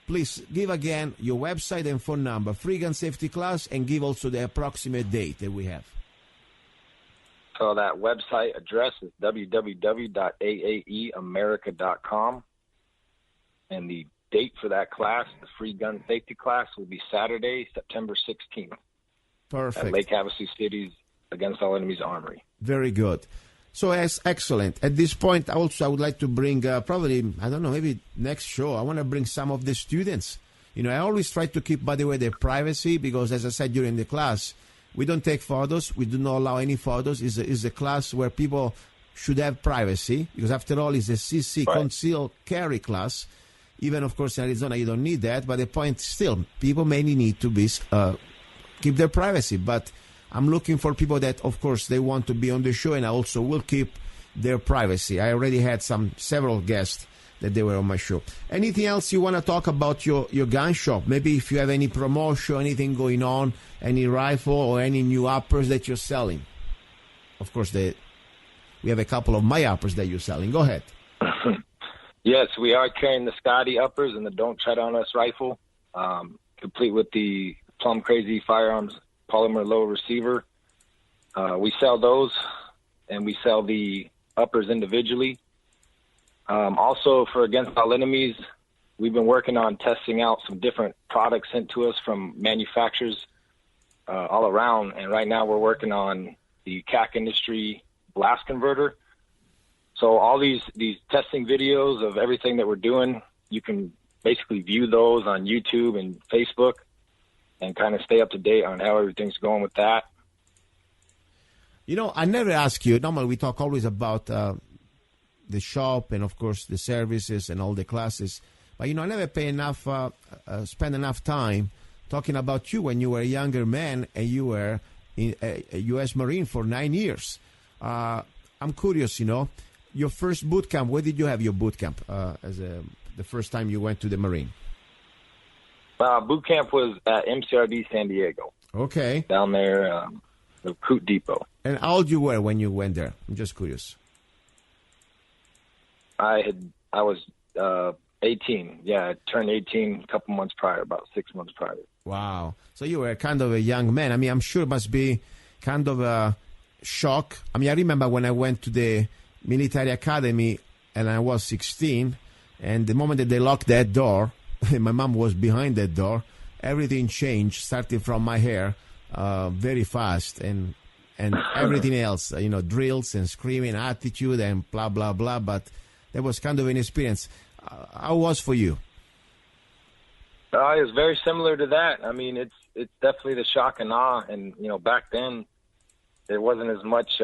please give again your website and phone number, free gun safety class, and give also the approximate date that we have. So that website address is www.aaeamerica.com, and the date for that class, the free gun safety class, will be Saturday, September 16th. Perfect. At Lake Havasu City's Against All Enemies Armory. Very good. So excellent. At this point, also I would like to bring probably, I don't know, maybe next show, I want to bring some of the students. You know, I always try to keep, by the way, their privacy because, as I said during the class, we don't take photos. We do not allow any photos. It's a class where people should have privacy because, after all, it's a CC, concealed carry class. Even, of course, in Arizona, you don't need that. But the point still, people may need to be keep their privacy. But I'm looking for people that, of course, they want to be on the show, and I also will keep their privacy. I already had several guests that they were on my show. Anything else you want to talk about your gun shop? Maybe if you have any promotion, anything going on, any rifle or any new uppers that you're selling. Of course, we have a couple of my uppers that you're selling. Go ahead. Yes, we are carrying the Scotty uppers and the Don't Tread on Us rifle, complete with the Plum Crazy Firearms polymer low receiver. We sell those, and we sell the uppers individually. Also, for Against All Enemies, we've been working on testing out some different products sent to us from manufacturers all around, and right now we're working on the CAC Industry blast converter. So all these testing videos of everything that we're doing, you can basically view those on YouTube and Facebook and kind of stay up to date on how everything's going with that. You know, I never ask you. Normally we talk always about the shop and, of course, the services and all the classes. But, you know, I never spend enough time talking about you when you were a younger man and you were a U.S. Marine for 9 years. I'm curious, you know, your first boot camp, where did you have your boot camp the first time you went to the Marine? Boot camp was at MCRD San Diego. Okay. Down there, the Recruit Depot. And how old you were when you went there? I'm just curious. I was 18. Yeah, I turned 18 a couple months prior, about 6 months prior. Wow. So you were kind of a young man. I mean, I'm sure it must be kind of a shock. I mean, I remember when I went to the military academy and I was 16, and the moment that they locked that door, my mom was behind that door, everything changed, starting from my hair very fast and everything else, you know, drills and screaming, attitude and blah, blah, blah. But that was kind of an experience. How was for you? It was very similar to that. I mean, it's definitely the shock and awe. And, you know, back then there wasn't as much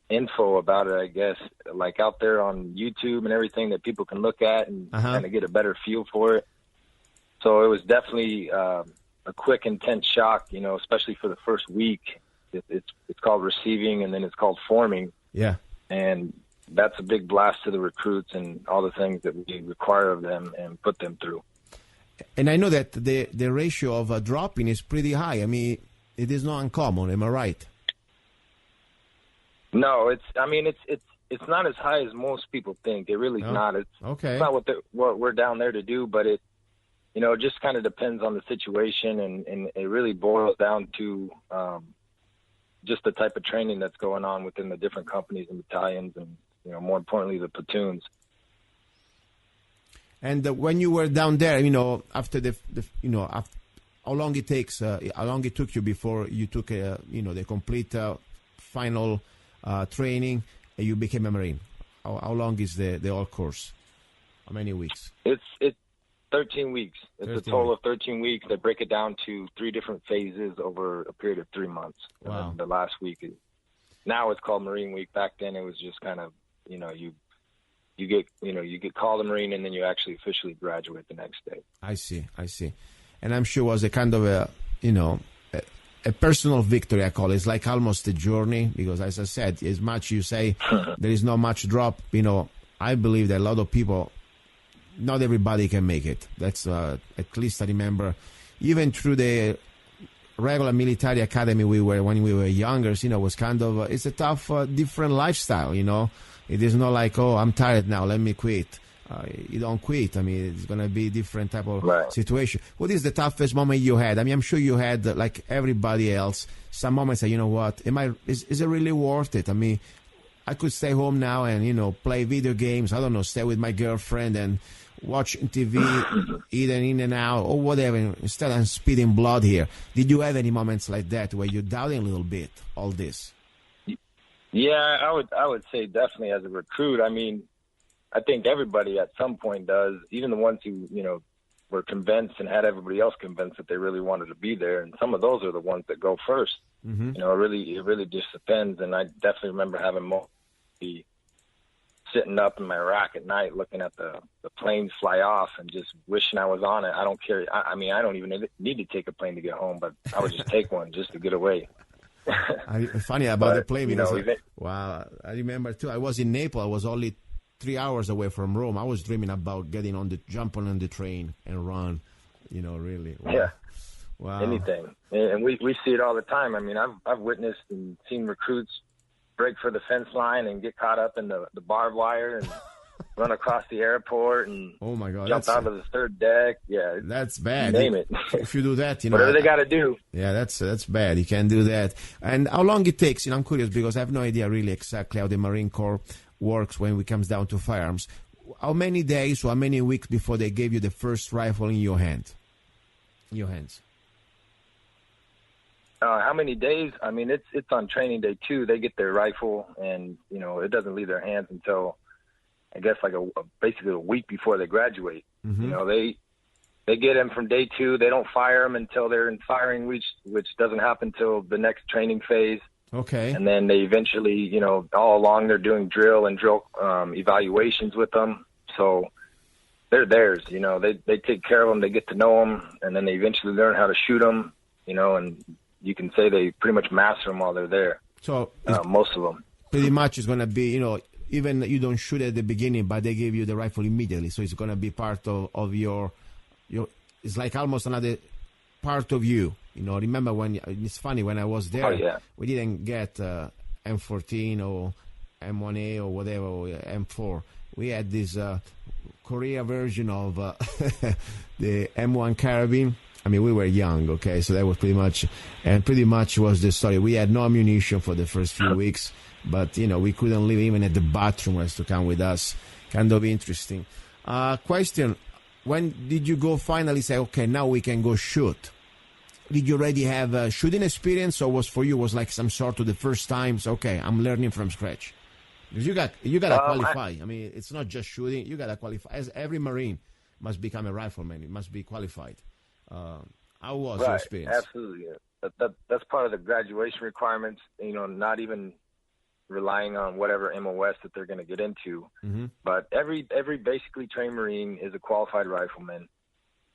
info about it, I guess, like out there on YouTube and everything that people can look at and kind of get a better feel for it. So it was definitely a quick, intense shock, you know, especially for the first week. It's called receiving, and then it's called forming. Yeah. And that's a big blast to the recruits and all the things that we require of them and put them through. And I know that the ratio of dropping is pretty high. I mean, it is not uncommon. Am I right? No, it's not as high as most people think. It really is not. It's not what we're down there to do, but it, you know, just kind of depends on the situation, and it really boils down to just the type of training that's going on within the different companies and battalions, and, you know, more importantly, the platoons. And when you were down there, you know, after how long it takes, how long it took you before you took, the complete final training and you became a Marine? How long is the whole course? How many weeks? It's 13 weeks. It's a total of 13 weeks. They break it down to 3 different phases over a period of 3 months. Wow. The last week now it's called Marine Week. Back then it was just kind of, you know, you get called a Marine and then you actually officially graduate the next day. I see. And I'm sure it was a kind of a personal victory, I call it. It's like almost a journey, because, as I said, as much you say there is not much drop, you know, I believe that a lot of people, not everybody can make it. That's at least I remember, even through the regular military academy when we were younger, you know, was kind of, it's a tough, different lifestyle, you know. It is not like, oh, I'm tired now, let me quit. You don't quit. I mean, it's going to be a different type of situation. What is the toughest moment you had? I mean, I'm sure you had, like everybody else, some moments that, you know what, is it really worth it? I mean, I could stay home now and, you know, play video games. I don't know, stay with my girlfriend and watch TV, eating in and out, or whatever. Instead, I'm spitting blood here. Did you have any moments like that where you're doubting a little bit all this? Yeah, I would say definitely as a recruit. I mean, I think everybody at some point does, even the ones who, were convinced and had everybody else convinced that they really wanted to be there. And some of those are the ones that go first. Mm-hmm. It really just depends. And I definitely remember having be sitting up in my rack at night looking at the planes fly off and just wishing I was on it. I don't care. I mean, I don't even need to take a plane to get home, but I would just take one just to get away. Funny about the plane. Wow, I remember too. I was in Naples. I was only 3 hours away from Rome. I was dreaming about jumping on the train and run. Really. Wow. Yeah. Wow. Anything, and we see it all the time. I mean, I've witnessed and seen recruits break for the fence line and get caught up in the barbed wire and run across the airport and oh my God, jump out of the third deck. Yeah, that's bad. Name it. If you do that, whatever they got to do. Yeah, that's bad. You can't do that. And how long it takes? I'm curious because I have no idea really exactly how the Marine Corps works when it comes down to firearms. How many days or how many weeks before they gave you the first rifle in your hands? How many days? I mean, it's on training day 2. They get their rifle, and it doesn't leave their hands until I guess like basically a week before they graduate. Mm-hmm. They get them from day 2. They don't fire them until they're in firing, which doesn't happen until the next training phase. Okay. And then they eventually, all along they're doing drill evaluations with them. So they're theirs. They take care of them. They get to know them, and then they eventually learn how to shoot them. And you can say they pretty much master them while they're there. So most of them. Pretty much it's going to be, even you don't shoot at the beginning, but they give you the rifle immediately. So it's going to be part of your, it's like almost another part of you. Remember it's funny, when I was there, we didn't get M14 or M1A or whatever, or M4. We had this Korea version of the M1 carabine. I mean, we were young, okay, so that was pretty much was the story. We had no ammunition for the first few weeks, but, we couldn't live even at the bathroom was to come with us. Kind of interesting. Question, when did you go finally say, okay, now we can go shoot? Did you already have a shooting experience, or was like some sort of the first time, so, okay, I'm learning from scratch? Because you got to qualify. I mean, it's not just shooting. You got to qualify. As every Marine must become a rifleman. It must be qualified. How was your experience? Absolutely. That's part of the graduation requirements, not even relying on whatever MOS that they're going to get into. Mm-hmm. But every basically trained Marine is a qualified rifleman.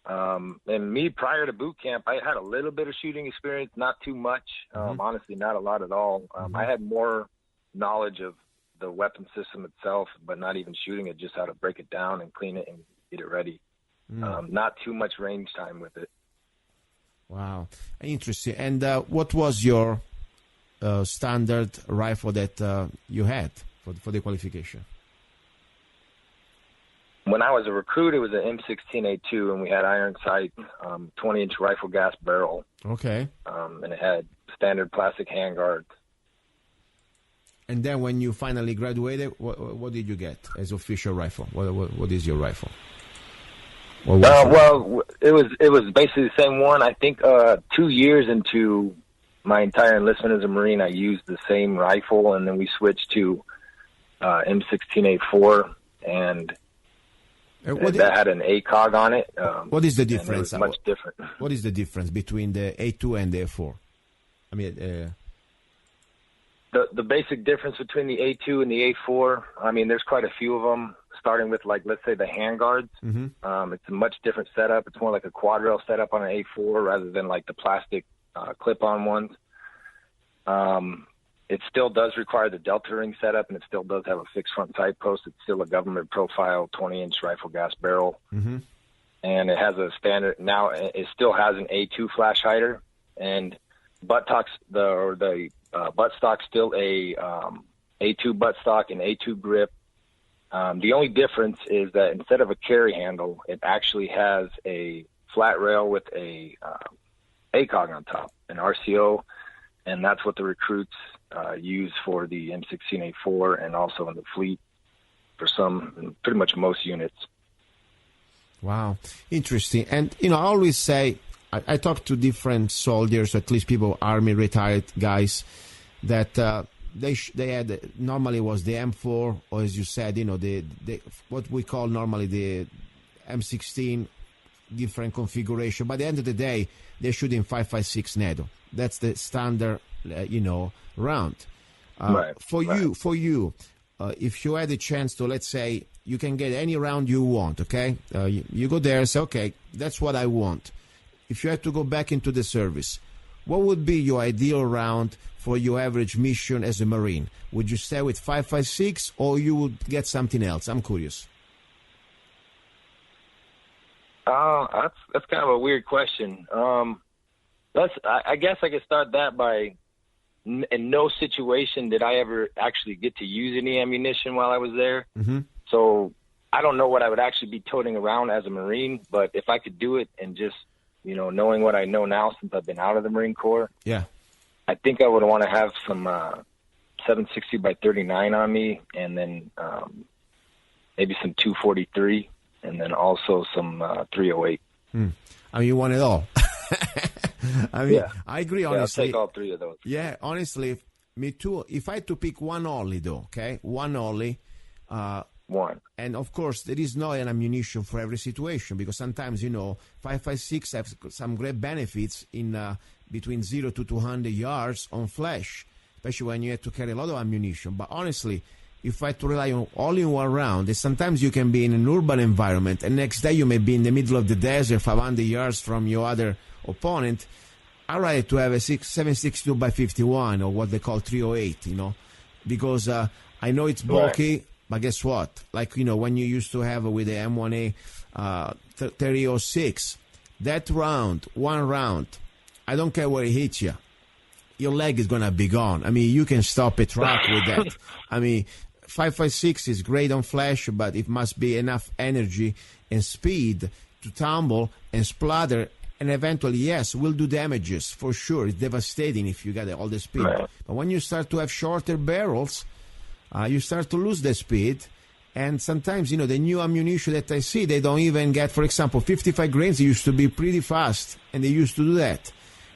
And me, prior to boot camp, I had a little bit of shooting experience, not too much. Honestly, not a lot at all. I had more knowledge of the weapon system itself, but not even shooting it, just how to break it down and clean it and get it ready. Not too much range time with it. Wow, interesting. And what was your standard rifle that you had for the qualification? When I was a recruit, it was an M16A2, and we had iron sight, 20-inch rifle gas barrel. Okay. And it had standard plastic handguards. And then when you finally graduated, what did you get as official rifle? What is your rifle? Well, it was basically the same one. I think 2 years into my entire enlistment as a Marine, I used the same rifle, and then we switched to M16A4, and that had an ACOG on it. What is the difference? It was much different. What is the difference between the A2 and the A4? I mean, the basic difference between the A2 and the A4, I mean, there's quite a few of them, starting with, like, let's say the handguards. Mm-hmm. It's a much different setup. It's more like a quad rail setup on an A4 rather than like the plastic clip-on ones. It still does require the delta ring setup, and it still does have a fixed front sight post. It's still a government profile 20-inch rifle gas barrel. Mm-hmm. And it has a standard, now it still has an A2 flash hider, and buttstock still a A2 buttstock and A2 grip. The only difference is that instead of a carry handle, it actually has a flat rail with a ACOG on top, an RCO, and that's what the recruits use for the M16A4 and also in the fleet for pretty much most units. Wow, interesting. And, I always say, I talk to different soldiers, at least people, Army retired guys, that they had normally was the M4, or as you said, the what we call normally the M16, different configuration. By the end of the day, they're shooting 5.56 NATO. That's the standard, round. Right. For you, if you had a chance to, let's say, you can get any round you want, okay? You go there and say, okay, that's what I want. If you had to go back into the service, what would be your ideal round for your average mission as a Marine? Would you stay with 5.56 or you would get something else? I'm curious. That's kind of a weird question. I guess I could start that by in no situation did I ever actually get to use any ammunition while I was there. Mm-hmm. So I don't know what I would actually be toting around as a Marine, but if I could do it and just, knowing what I know now since I've been out of the Marine Corps, yeah, I think I would want to have some 760 by 39 on me, and then maybe some 243, and then also some 308. I mean, you want it all. I mean, yeah. I agree, honestly. Yeah, I'll take all three of those. Yeah, honestly, me too. If I had to pick one only, though, okay? One only. One. And, of course, there is no an ammunition for every situation because sometimes, 5.56 have some great benefits in between 0 to 200 yards on flash, especially when you have to carry a lot of ammunition. But, honestly, if I had to rely on all in one round, sometimes you can be in an urban environment and next day you may be in the middle of the desert 500 yards from your other opponent. I rather to have a 7.62 by 51 or what they call 308, because I know it's bulky, right. But guess what? Like, when you used to have with the M1A 3006, that round, one round, I don't care where it hits you, your leg is going to be gone. I mean, you can stop a truck with that. I mean, 5.56 is great on flash, but it must be enough energy and speed to tumble and splatter. And eventually, yes, will do damages, for sure. It's devastating if you get all the speed. Right. But when you start to have shorter barrels, you start to lose the speed. And sometimes, the new ammunition that I see, they don't even get, for example, 55 grains used to be pretty fast, and they used to do that.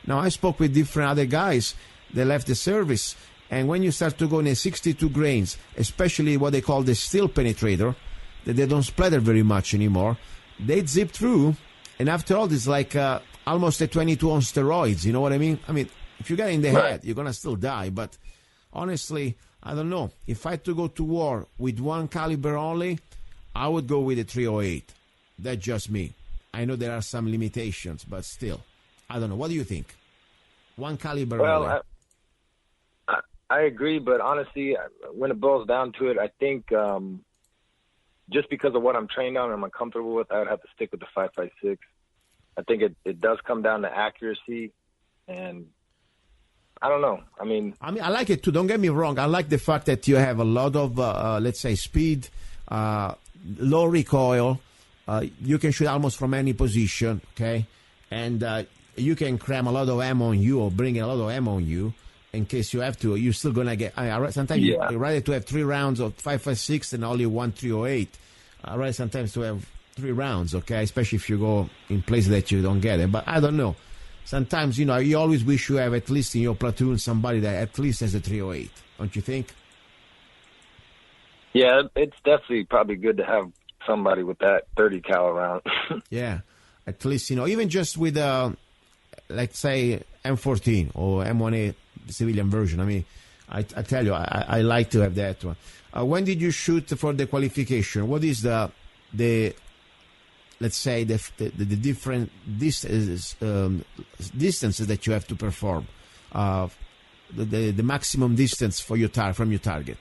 Now, I spoke with different other guys that left the service, and when you start to go in 62 grains, especially what they call the steel penetrator, that they don't splatter very much anymore, they zip through. And after all, it's like almost a 22 on steroids. You know what I mean? I mean, if you get in the head, you're going to still die. But honestly, I don't know. If I had to go to war with one caliber only, I would go with a 308. That's just me. I know there are some limitations, but still. I don't know. What do you think? One caliber only. Well, I agree, but honestly, when it boils down to it, I think just because of what I'm trained on and I'm comfortable with, I would have to stick with the 5.56. I think it does come down to accuracy, and I don't know. I mean, I like it too. Don't get me wrong. I like the fact that you have a lot of, let's say, speed, low recoil. You can shoot almost from any position, okay? And you can cram a lot of ammo on you or bring a lot of ammo on you in case you have to. You're still going to get... sometimes you'd rather to have 3 rounds of 5.56 than only 1 308. I'd rather sometimes to have 3 rounds, okay? Especially if you go in places that you don't get it. But I don't know. Sometimes, you always wish you have at least in your platoon somebody that at least has a 308. Don't you think? Yeah, it's definitely probably good to have somebody with that 30 cal round. Yeah, at least, even just with, let's say, M14 or M1A civilian version. I mean, I tell you, I like to have that one. When did you shoot for the qualification? What is the let's say, the different distances that you have to perform? The maximum distance for from your target?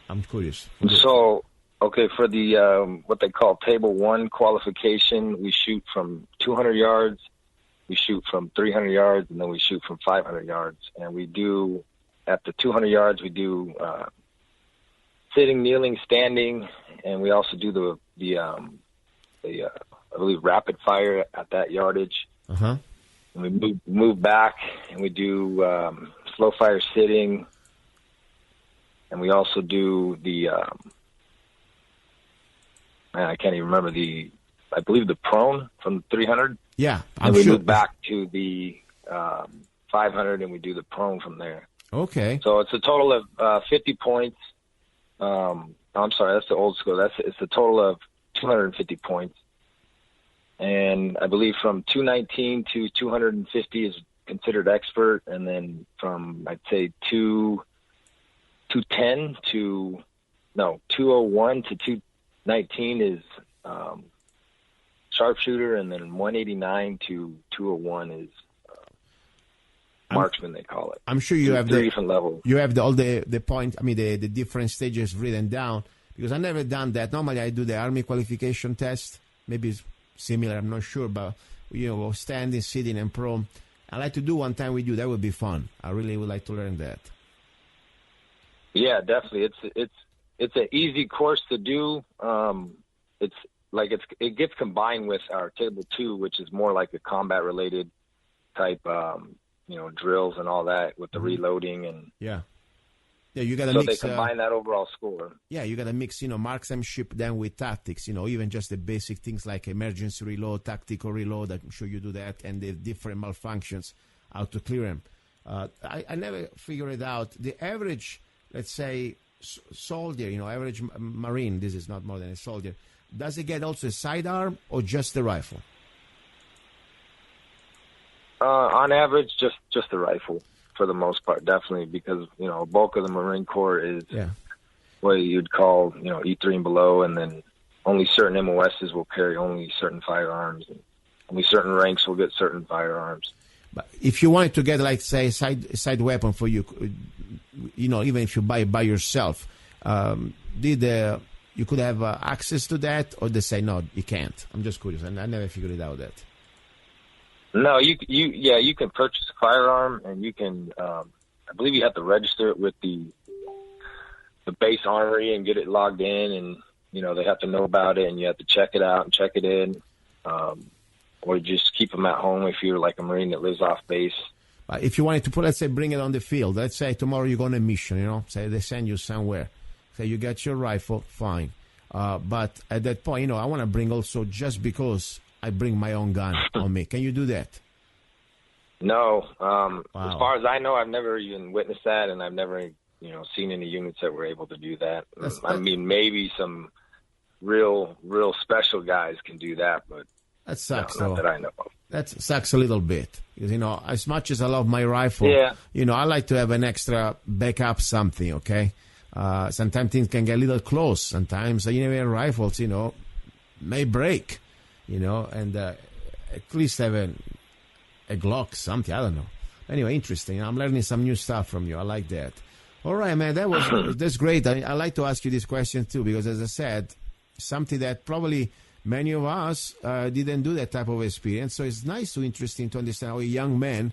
I'm curious. So, okay, for the what they call Table 1 qualification, we shoot from 200 yards, we shoot from 300 yards, and then we shoot from 500 yards. And we do, at the 200 yards, we do sitting, kneeling, standing, and we also do the I believe rapid fire at that yardage. Uh-huh. And we move back, and we do slow fire sitting, and we also do the I can't even remember I believe the prone from 300. Yeah, and we move back to the 500, and we do the prone from there. Okay. So it's a total of 50 points. I'm sorry, that's the old school. It's a total of 250 points. And I believe from 219 to 250 is considered expert, and then from, I'd say, 201 to 219 is sharpshooter, and then 189 to 201 is marksman, they call it. I'm sure you have three different levels. You have all the point. I mean, the different stages written down, because I've never done that. Normally, I do the Army qualification test. Maybe it's similar. I'm not sure, but standing, sitting, and prone. I'd like to do one time with you. That would be fun. I really would like to learn that. Yeah, definitely. It's an easy course to do. It gets combined with our Table 2, which is more like a combat related type, drills and all that with the reloading and you got to so mix. They combine that overall score. Yeah, you got to mix, marksmanship then with tactics. Even just the basic things like emergency reload, tactical reload. I'm sure you do that, and the different malfunctions, how to clear them. I never figured it out. The average, let's say, soldier, average Marine. This is not more than a soldier. Does it get also a sidearm or just the rifle? On average, just the rifle for the most part, definitely, because a bulk of the Marine Corps is what you'd call E3 and below, and then only certain MOSs will carry only certain firearms, and only certain ranks will get certain firearms. But if you wanted to get, like, say, a side weapon for you, even if you buy it by yourself, you could have access to that, or they say no, you can't? I'm just curious, and I never figured it out that. No, you can purchase a firearm, and you can. I believe you have to register it with the base armory and get it logged in, and they have to know about it, and you have to check it out and check it in, or just keep them at home if you're like a Marine that lives off base. If you wanted to let's say, bring it on the field. Let's say tomorrow you go on a mission. Say they send you somewhere. Say you get your rifle, fine. But at that point, I want to bring also just because I bring my own gun on me. Can you do that? No. Wow. As far as I know, I've never even witnessed that, and I've never, seen any units that were able to do that. I mean, maybe some real special guys can do that, but that sucks. Not that I know of. That sucks a little bit. Because, as much as I love my rifle, I like to have an extra backup something, okay? Sometimes things can get a little close. Sometimes, rifles, may break. And at least have a Glock, something, I don't know. Anyway, interesting. I'm learning some new stuff from you. I like that. All right, man, that's great. I like to ask you this question too, because as I said, something that probably many of us didn't do that type of experience. So it's nice to interesting to understand how a young man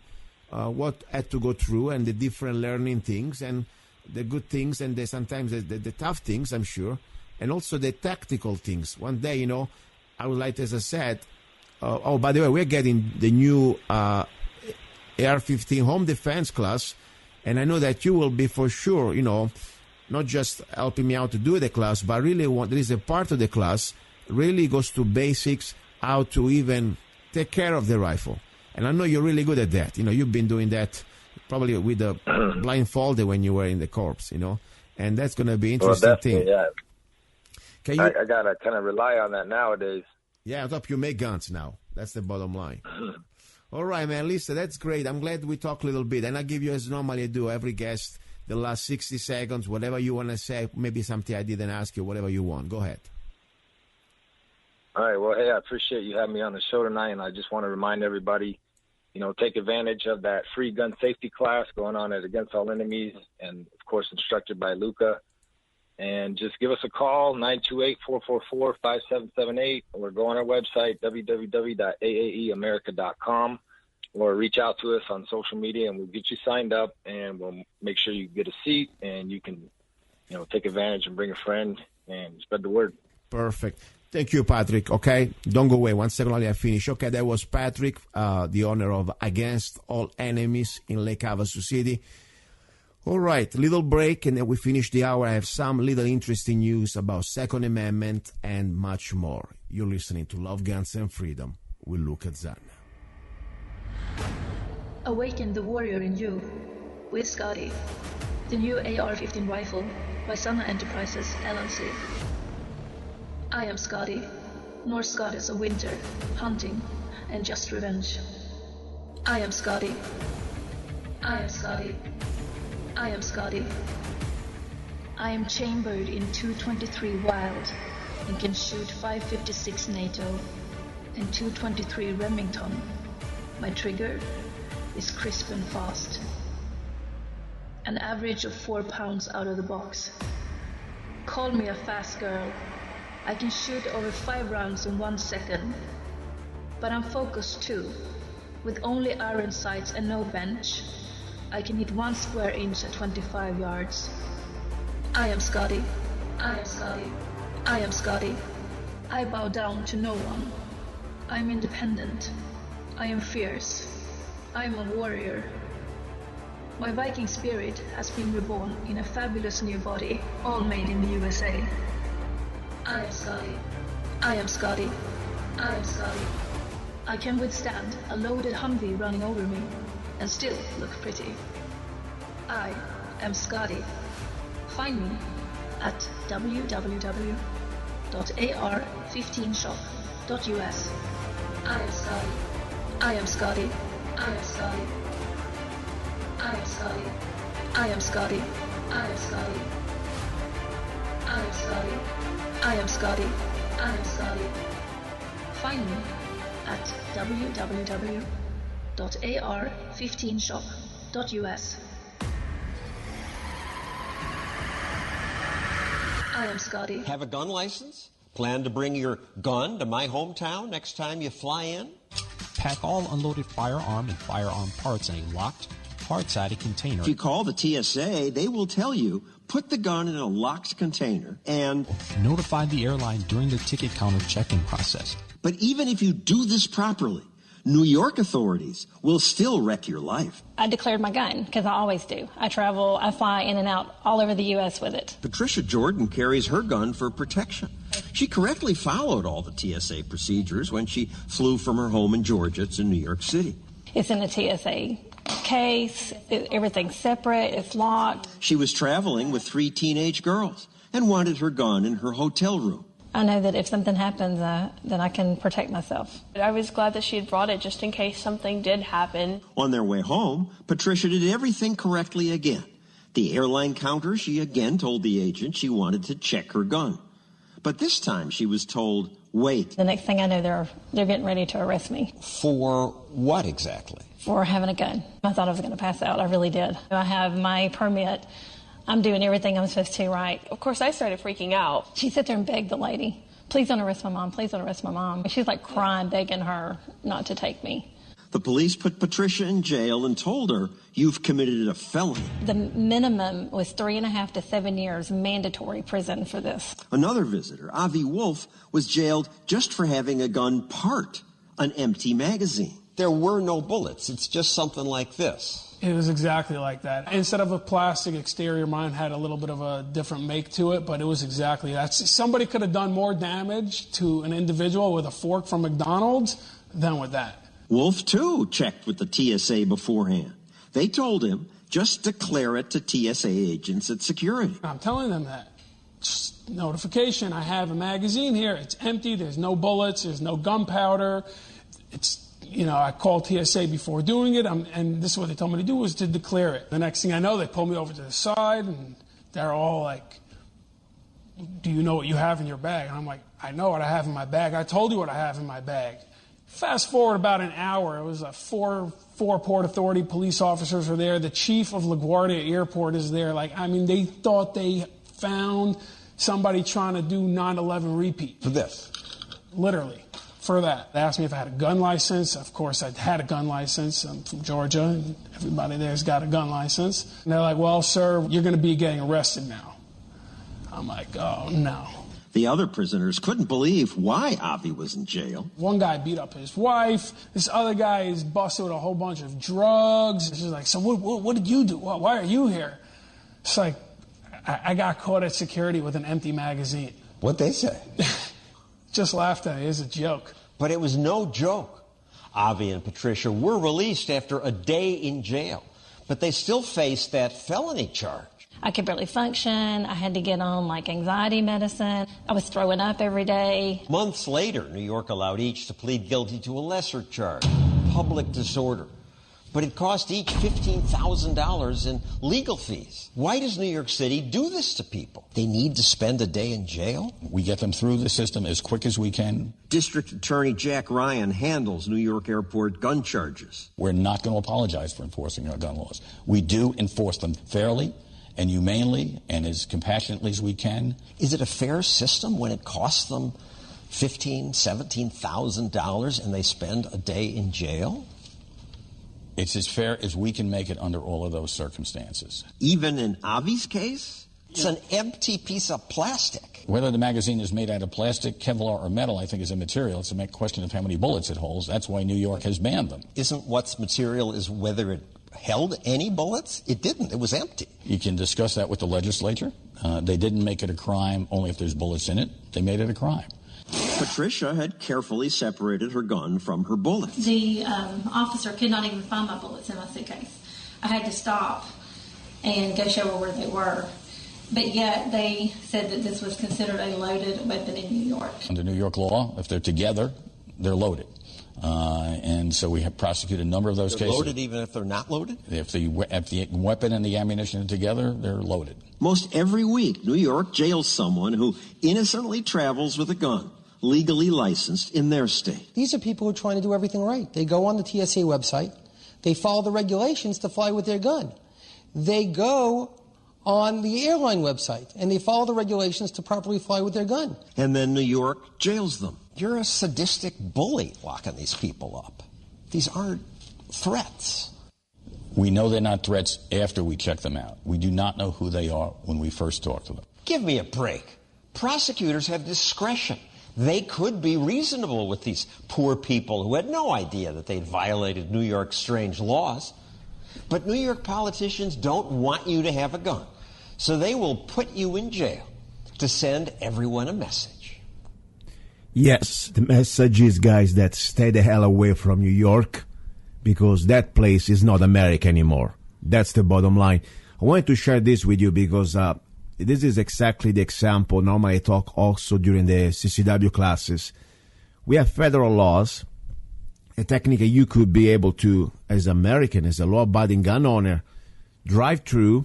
what had to go through and the different learning things and the good things and sometimes the tough things, I'm sure, and also the tactical things. One day, I would like, as I said, by the way, we're getting the new AR-15 home defense class, and I know that you will be for sure, not just helping me out to do the class, but really there is a part of the class really goes to basics, how to even take care of the rifle. And I know you're really good at that. You've been doing that probably with the blindfolded when you were in the corps, and that's going to be an interesting thing. Yeah. I got to kind of rely on that nowadays. Yeah, I hope you make guns now. That's the bottom line. All right, man. Lisa, that's great. I'm glad we talked a little bit. And I'll give you, as normally I do, every guest, the last 60 seconds, whatever you want to say, maybe something I didn't ask you, whatever you want. Go ahead. All right. Well, hey, I appreciate you having me on the show tonight. And I just want to remind everybody, take advantage of that free gun safety class going on at Against All Enemies and, of course, instructed by Luca. And just give us a call, 928-444-5778, or go on our website, www.aaeamerica.com, or reach out to us on social media, and we'll get you signed up, and we'll make sure you get a seat, and you can, take advantage and bring a friend and spread the word. Perfect. Thank you, Patrick. Okay, don't go away. 1 second only, I finish. Okay, that was Patrick, the owner of Against All Enemies in Lake Havasu City. All right, little break, and then we finish the hour. I have some little interesting news about Second Amendment and much more. You're listening to Love, Guns, and Freedom with luca-zanna. Awaken the warrior in you. with Scotty, the new AR-15 rifle by Zanna Enterprises, LLC. I am Scotty, Norse goddess of winter, hunting, and just revenge. I am Scotty. I am Scotty. I am Scotty. I am chambered in 223 Wild and can shoot 556 NATO and 223 Remington. My trigger is crisp and fast. An average of 4 pounds out of the box. Call me a fast girl. I can shoot over 5 rounds in 1 second. But I'm focused too. With only iron sights and no bench, I can hit 1 square inch at 25 yards. I am Scotty. I am Scotty. I am Scotty. I bow down to no one. I am independent. I am fierce. I am a warrior. My Viking spirit has been reborn in a fabulous new body, all made in the USA. I am Scotty. I am Scotty. I am Scotty. I can withstand a loaded Humvee running over me and still look pretty. I am Scotty. Find me at www.ar15shop.us. I am Scotty. I am Scotty. I am Scotty. I am Scotty. I am Scotty. I am Scotty. I am Scotty. I am Scotty. I am Scotty. Find me at www.ar15shop.us. I am Scotty. Have a gun license? Plan to bring your gun to my hometown next time you fly in? Pack all unloaded firearm and firearm parts in a locked, hard-sided container. If you call the TSA, they will tell you, put the gun in a locked container and notify the airline during the ticket counter check-in process. But even if you do this properly, New York authorities will still wreck your life. I declared my gun, because I always do. I fly in and out all over the U.S. with it. Patricia Jordan carries her gun for protection. She correctly followed all the TSA procedures when she flew from her home in Georgia to New York City. It's in a TSA case. Everything's separate. It's locked. She was traveling with 3 teenage girls and wanted her gun in her hotel room. I know that if something happens, then I can protect myself. I was glad that she had brought it just in case something did happen. On their way home, Patricia did everything correctly again. The airline counter, she again told the agent she wanted to check her gun. But this time she was told, wait. The next thing I know, they're getting ready to arrest me. For what exactly? For having a gun. I thought I was going to pass out. I really did. I have my permit. I'm doing everything I'm supposed to, right? Of course, I started freaking out. She sat there and begged the lady, please don't arrest my mom, please don't arrest my mom. She's like crying, begging her not to take me. The police put Patricia in jail and told her, you've committed a felony. The minimum was 3.5 to 7 years mandatory prison for this. Another visitor, Avi Wolf, was jailed just for having a gun part, an empty magazine. There were no bullets. It's just something like this. It was exactly like that. Instead of a plastic exterior, mine had a little bit of a different make to it, but it was exactly that. Somebody could have done more damage to an individual with a fork from McDonald's than with that. Wolf, too, checked with the TSA beforehand. They told him, just declare it to TSA agents at security. I'm telling them that. Just notification, I have a magazine here. It's empty. There's no bullets. There's no gunpowder. I called TSA before doing it, and this is what they told me to do, was to declare it. The next thing I know, they pulled me over to the side, and they're all like, do you know what you have in your bag? And I'm like, I know what I have in my bag. I told you what I have in my bag. Fast forward about an hour, it was four Port Authority police officers were there. The chief of LaGuardia Airport is there. They thought they found somebody trying to do 9/11 repeat. For this? Literally. For that. They asked me if I had a gun license. Of course, I had a gun license. I'm from Georgia, and everybody there's got a gun license. And they're like, well, sir, you're going to be getting arrested now. I'm like, oh, no. The other prisoners couldn't believe why Avi was in jail. One guy beat up his wife. This other guy is busted with a whole bunch of drugs. It's just like, so what did you do? Why are you here? It's like, I got caught at security with an empty magazine. What'd they say? Just laughed at it. It's a joke. But it was no joke. Avi and Patricia were released after a day in jail. but they still face that felony charge. I could barely function. I had to get on like anxiety medicine. I was throwing up every day. Months later, New York allowed each to plead guilty to a lesser charge, public disorder. But it cost each $15,000 in legal fees. Why does New York City do this to people? They need to spend a day in jail? We get them through the system as quick as we can. District Attorney Jack Ryan handles New York Airport gun charges. We're not going to apologize for enforcing our gun laws. We do enforce them fairly and humanely and as compassionately as we can. Is it a fair system when it costs them $15,000, $17,000 and they spend a day in jail? It's as fair as we can make it under all of those circumstances. Even in Avi's case? It's an empty piece of plastic. Whether the magazine is made out of plastic, Kevlar, or metal, I think is immaterial. It's a question of how many bullets it holds. That's why New York has banned them. Isn't what's material is whether it held any bullets? It didn't. It was empty. You can discuss that with the legislature. They didn't make it a crime only if there's bullets in it. They made it a crime. Patricia had carefully separated her gun from her bullets. The officer could not even find my bullets in my suitcase. I had to stop and go show her where they were. But yet they said that this was considered a loaded weapon in New York. Under New York law, if they're together, they're loaded. And so we have prosecuted a number of those cases. Loaded even if they're not loaded? If the weapon and the ammunition are together, they're loaded. Most every week, New York jails someone who innocently travels with a gun, legally licensed in their state. These are people who are trying to do everything right. They go on the TSA website. They follow the regulations to fly with their gun. They go on the airline website, and they follow the regulations to properly fly with their gun. And then New York jails them. You're a sadistic bully locking these people up. These aren't threats. We know they're not threats after we check them out. We do not know who they are when we first talk to them. Give me a break. Prosecutors have discretion. They could be reasonable with these poor people who had no idea that they'd violated New York's strange laws. But New York politicians don't want you to have a gun, so they will put you in jail to send everyone a message. Yes, the message is, guys, that stay the hell away from New York, because that place is not America anymore. That's the bottom line. I wanted to share this with you because this is exactly the example. Normally I talk also during the CCW classes. We have federal laws. And technically you could be able to, as American, as a law-abiding gun owner, drive through,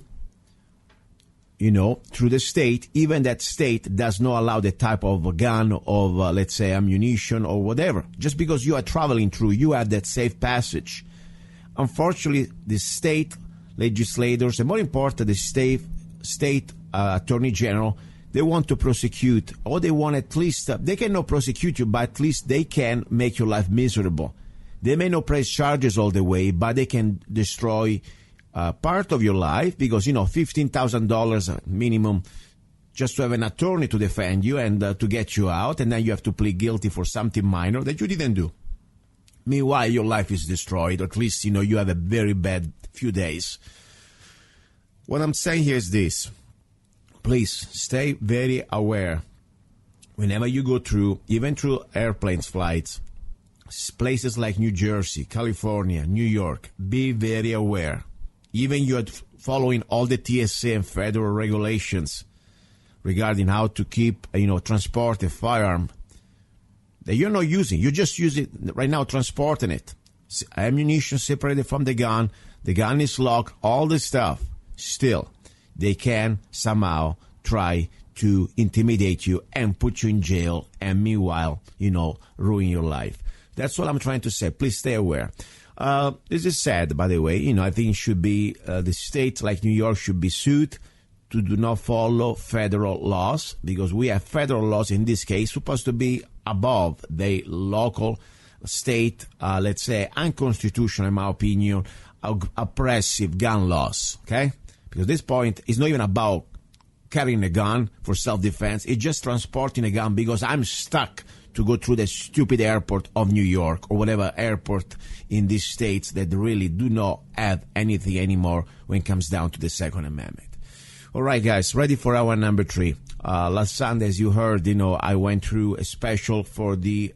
through the state. Even that state does not allow the type of a gun, of, let's say, ammunition or whatever. Just because you are traveling through, you have that safe passage. Unfortunately, the state legislators, and more important, the state attorney general, they want to prosecute, or they want at least, they cannot prosecute you, but at least they can make your life miserable. They may not press charges all the way, but they can destroy part of your life because, $15,000 minimum just to have an attorney to defend you and to get you out, and then you have to plead guilty for something minor that you didn't do. Meanwhile, your life is destroyed, or at least, you have a very bad few days. What I'm saying here is this. Please stay very aware whenever you go through, even through airplanes flights, places like New Jersey, California, New York. Be very aware. Even you're following all the TSA and federal regulations regarding how to keep, transport a firearm that you're not using. You just use it right now, transporting it. Ammunition separated from the gun is locked, all this stuff. Still, they can somehow try to intimidate you and put you in jail and meanwhile, ruin your life. That's what I'm trying to say. Please stay aware. This is sad, by the way. I think it should be, the state like New York should be sued to do not follow federal laws, because we have federal laws in this case supposed to be above the local, state, let's say, unconstitutional, in my opinion, oppressive gun laws, okay? Because this point is not even about carrying a gun for self-defense. It's just transporting a gun because I'm stuck to go through the stupid airport of New York or whatever airport in these states that really do not have anything anymore when it comes down to the Second Amendment. All right, guys, ready for our number 3. Last Sunday, as you heard, I went through a special for the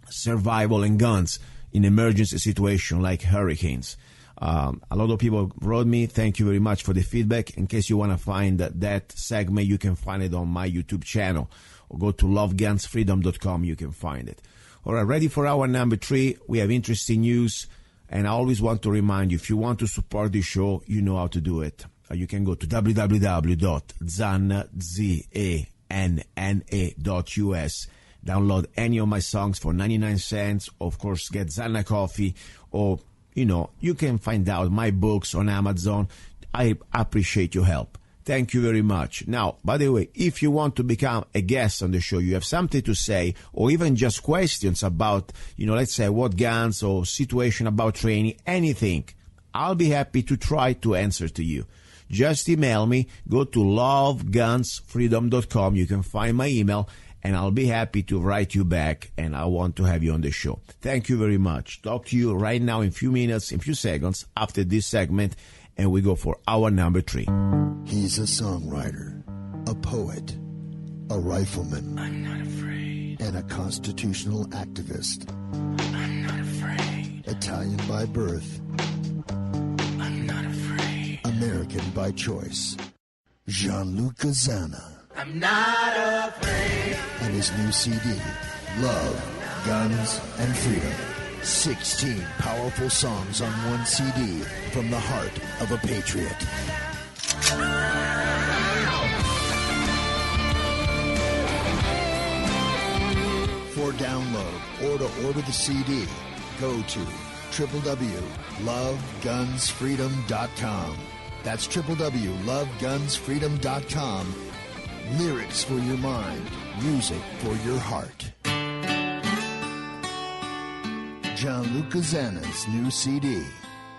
survival and guns in emergency situation like hurricanes. A lot of people wrote me. Thank you very much for the feedback. In case you want to find that segment, you can find it on my YouTube channel, or go to lovegunsfreedom.com. You can find it. All right, ready for our number 3. We have interesting news, and I always want to remind you, if you want to support the show, you know how to do it. You can go to www.zanna.us. Download any of my songs for 99 cents. Of course, get Zanna coffee, or, you can find out my books on Amazon. I appreciate your help. Thank you very much. Now, by the way, if you want to become a guest on the show, you have something to say, or even just questions about, let's say what guns or situation about training, anything, I'll be happy to try to answer to you. Just email me, go to lovegunsfreedom.com. You can find my email, and I'll be happy to write you back, and I want to have you on the show. Thank you very much. Talk to you right now in a few minutes, in a few seconds after this segment, and we go for our number 3. He's a songwriter, a poet, a rifleman. I'm not afraid. And a constitutional activist. I'm not afraid. Italian by birth. I'm not afraid. American by choice. Gianluca Zanna. I'm not afraid. And his new CD, Love, Guns, and Freedom. 16 powerful songs on one CD from the heart of a patriot. For download or to order the CD, go to www.lovegunsfreedom.com. That's www.lovegunsfreedom.com. Lyrics for your mind, music for your heart. Gianluca Zanna's new CD,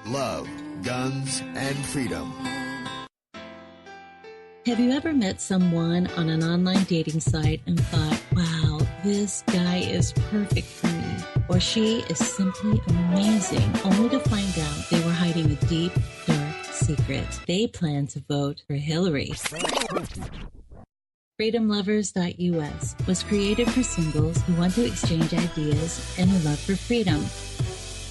Love, Guns, and Freedom. Have you ever met someone on an online dating site and thought, wow, this guy is perfect for me, or she is simply amazing, only to find out they were hiding a deep, dark secret? They plan to vote for Hillary. FreedomLovers.us was created for singles who want to exchange ideas and who love for freedom.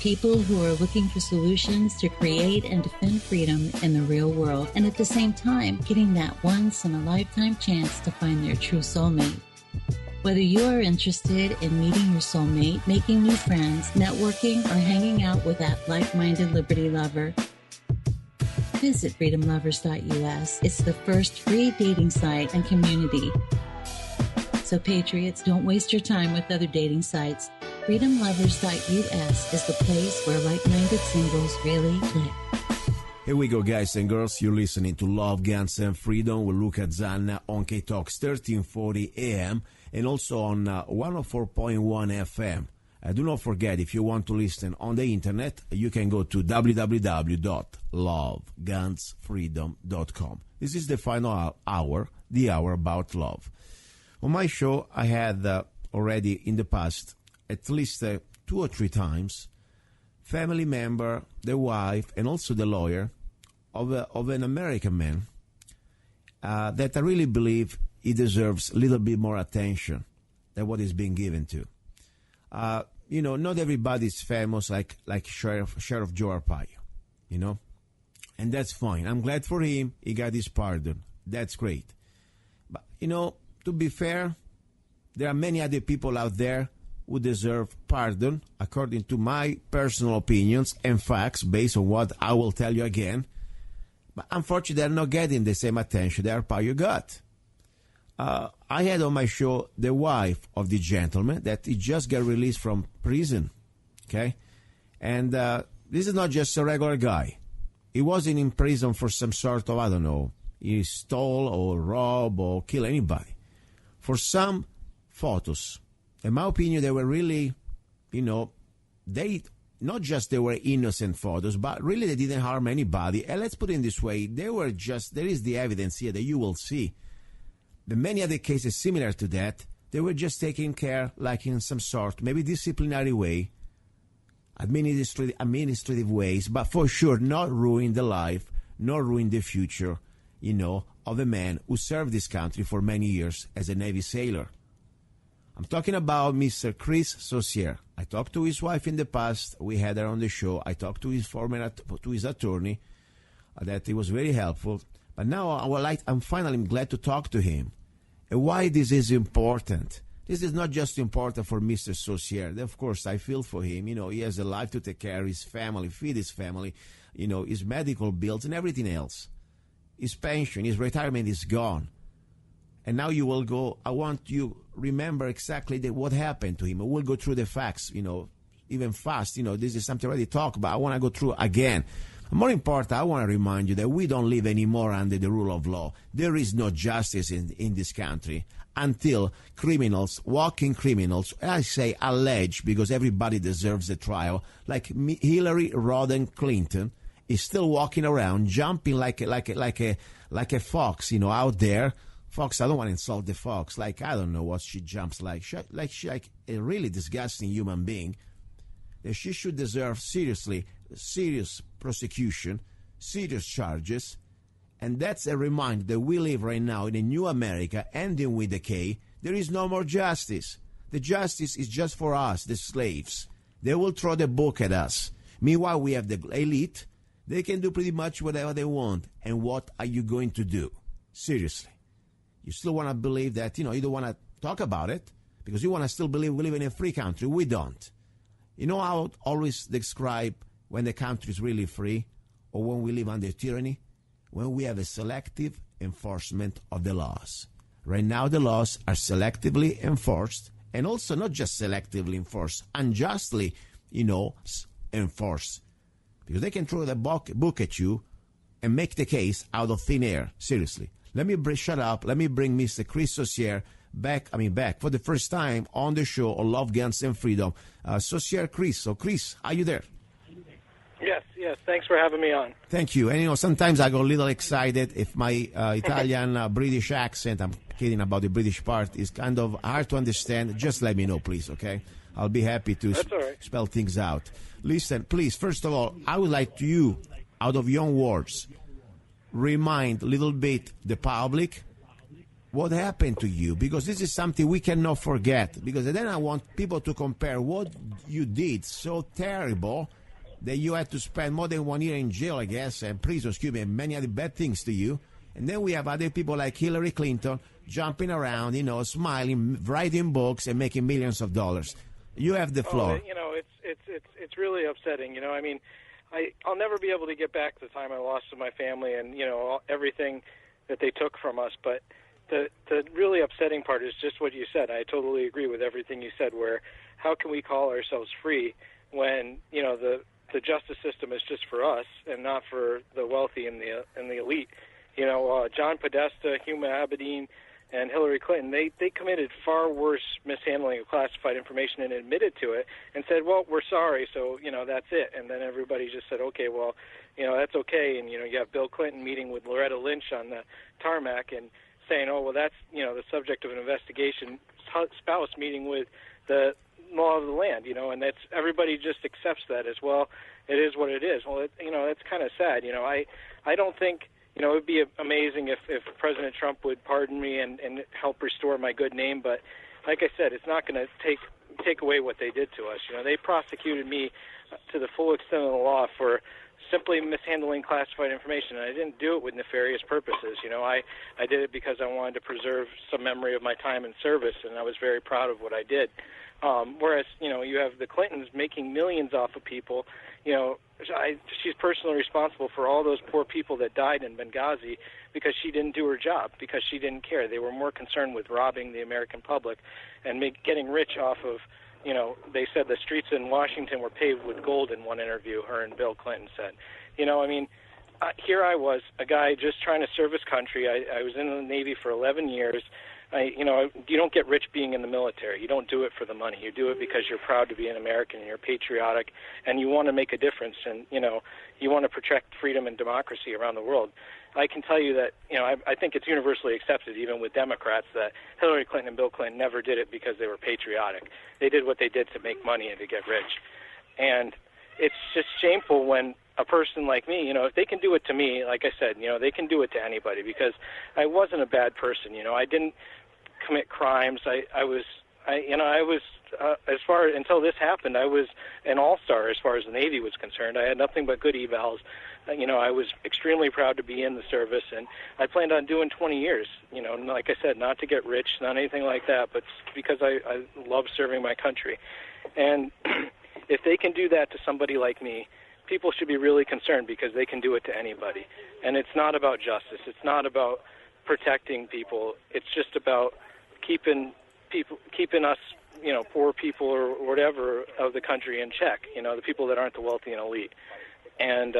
People who are looking for solutions to create and defend freedom in the real world, and at the same time, getting that once-in-a-lifetime chance to find their true soulmate. Whether you are interested in meeting your soulmate, making new friends, networking, or hanging out with that like-minded liberty lover, visit freedomlovers.us. It's the first free dating site and community. So patriots, don't waste your time with other dating sites. freedomlovers.us is the place where like-minded singles really click. Here we go, guys and girls. You're listening to Love, Guns, and Freedom with luca-zanna on KTOX 1340 AM and also on 104.1 FM. Do not forget, if you want to listen on the internet, you can go to www.lovegunsfreedom.com. This is the final hour, the hour about love. On my show, I had already in the past, at least 2 or 3 times, family member, the wife, and also the lawyer of an American man that I really believe he deserves a little bit more attention than what is being given to. Not everybody's famous like Sheriff Joe Arpaio, and that's fine. I'm glad for him. He got his pardon. That's great. But, to be fair, there are many other people out there who deserve pardon, according to my personal opinions and facts, based on what I will tell you again. But unfortunately, they're not getting the same attention that Arpaio got. I had on my show the wife of the gentleman that he just got released from prison, okay? And this is not just a regular guy. He wasn't in prison for some sort of, I don't know, he stole or robbed or killed anybody. For some photos, in my opinion, they were really, they were innocent photos, but really they didn't harm anybody. And let's put it in this way, there is the evidence here that you will see. The many other cases similar to that, they were just taken care like in some sort, maybe disciplinary way, administrative ways, but for sure not ruin the life, not ruin the future, of a man who served this country for many years as a Navy sailor. I'm talking about Mr. Kris Saucier. I talked to his wife in the past. We had her on the show. I talked to his attorney. That he was very helpful. But now I'm finally glad to talk to him. And why this is important? This is not just important for Mr. Saucier. Of course, I feel for him. He has a life to take care of, his family, feed his family, his medical bills and everything else. His pension, his retirement is gone. And now you will go, I want you remember exactly what happened to him. We'll go through the facts, even fast. This is something I already talked about. I want to go through again. More important, I want to remind you that we don't live anymore under the rule of law. There is no justice in this country until criminals, walking criminals, I say alleged because everybody deserves a trial, like Hillary Rodham Clinton is still walking around, jumping like a fox, out there. Fox, I don't want to insult the fox. I don't know what she jumps like. She's like a really disgusting human being. That she should deserve serious prosecution, serious charges, and that's a reminder that we live right now in a new America, ending with decay. There is no more justice. The justice is just for us, the slaves. They will throw the book at us. Meanwhile, we have the elite. They can do pretty much whatever they want. And what are you going to do? Seriously. You still want to believe that, you don't want to talk about it because you want to still believe we live in a free country. We don't. You know how I always describe when the country is really free or when we live under tyranny? When we have a selective enforcement of the laws. Right now the laws are selectively enforced, and also not just selectively enforced, unjustly, enforced. Because they can throw the book at you and make the case out of thin air. Seriously. Shut up. Let me bring Mr. Kris Saucier back for the first time on the show on Love, Guns, and Freedom. Saucier, Kris. So, Kris, are you there? Yes. Thanks for having me on. Thank you. And, sometimes I go a little excited if my Italian, British accent, I'm kidding about the British part, is kind of hard to understand. Just let me know, please, okay? I'll be happy to spell things out. Listen, please, first of all, I would like you, out of your own words, remind a little bit the public what happened to you, because this is something we cannot forget, because then I want people to compare what you did so terrible that you had to spend more than 1 year in jail, I guess, and prison, and many other bad things to you. And then we have other people like Hillary Clinton jumping around, smiling, writing books, and making millions of dollars. You have the floor. It's really upsetting. I'll never be able to get back the time I lost to my family and everything that they took from us. But the really upsetting part is just what you said. I totally agree with everything you said. Where how can we call ourselves free when the justice system is just for us and not for the wealthy and the elite? John Podesta, Huma Abedin, and Hillary Clinton, they committed far worse mishandling of classified information and admitted to it and said, well, we're sorry, so, that's it. And then everybody just said, okay, well, that's okay. And, you have Bill Clinton meeting with Loretta Lynch on the tarmac and saying, oh, well, that's, the subject of an investigation, spouse meeting with the law of the land, and that's everybody just accepts that as well. It is what it is. Well, it's kind of sad. I don't think, it would be amazing if President Trump would pardon me and help restore my good name. But like I said, it's not going to take away what they did to us. They prosecuted me to the full extent of the law for simply mishandling classified information. And I didn't do it with nefarious purposes. I did it because I wanted to preserve some memory of my time in service, and I was very proud of what I did. Whereas, you have the Clintons making millions off of people. She's personally responsible for all those poor people that died in Benghazi because she didn't do her job, because she didn't care. They were more concerned with robbing the American public and getting rich off of, they said the streets in Washington were paved with gold in one interview, her and Bill Clinton said. Here I was, a guy just trying to serve his country. I was in the Navy for 11 years. You don't get rich being in the military. You don't do it for the money. You do it because you're proud to be an American and you're patriotic and you want to make a difference and, you want to protect freedom and democracy around the world. I can tell you that, I think it's universally accepted, even with Democrats, that Hillary Clinton and Bill Clinton never did it because they were patriotic. They did what they did to make money and to get rich. And it's just shameful when a person like me, if they can do it to me, like I said, they can do it to anybody, because I wasn't a bad person. I didn't commit crimes. I was until this happened, I was an all-star as far as the Navy was concerned. I had nothing but good evals. I was extremely proud to be in the service, and I planned on doing 20 years. And like I said, not to get rich, not anything like that, but because I love serving my country. And if they can do that to somebody like me, people should be really concerned, because they can do it to anybody. And it's not about justice. It's not about protecting people. It's just about keeping us, poor people or whatever of the country in check. The people that aren't the wealthy and elite. And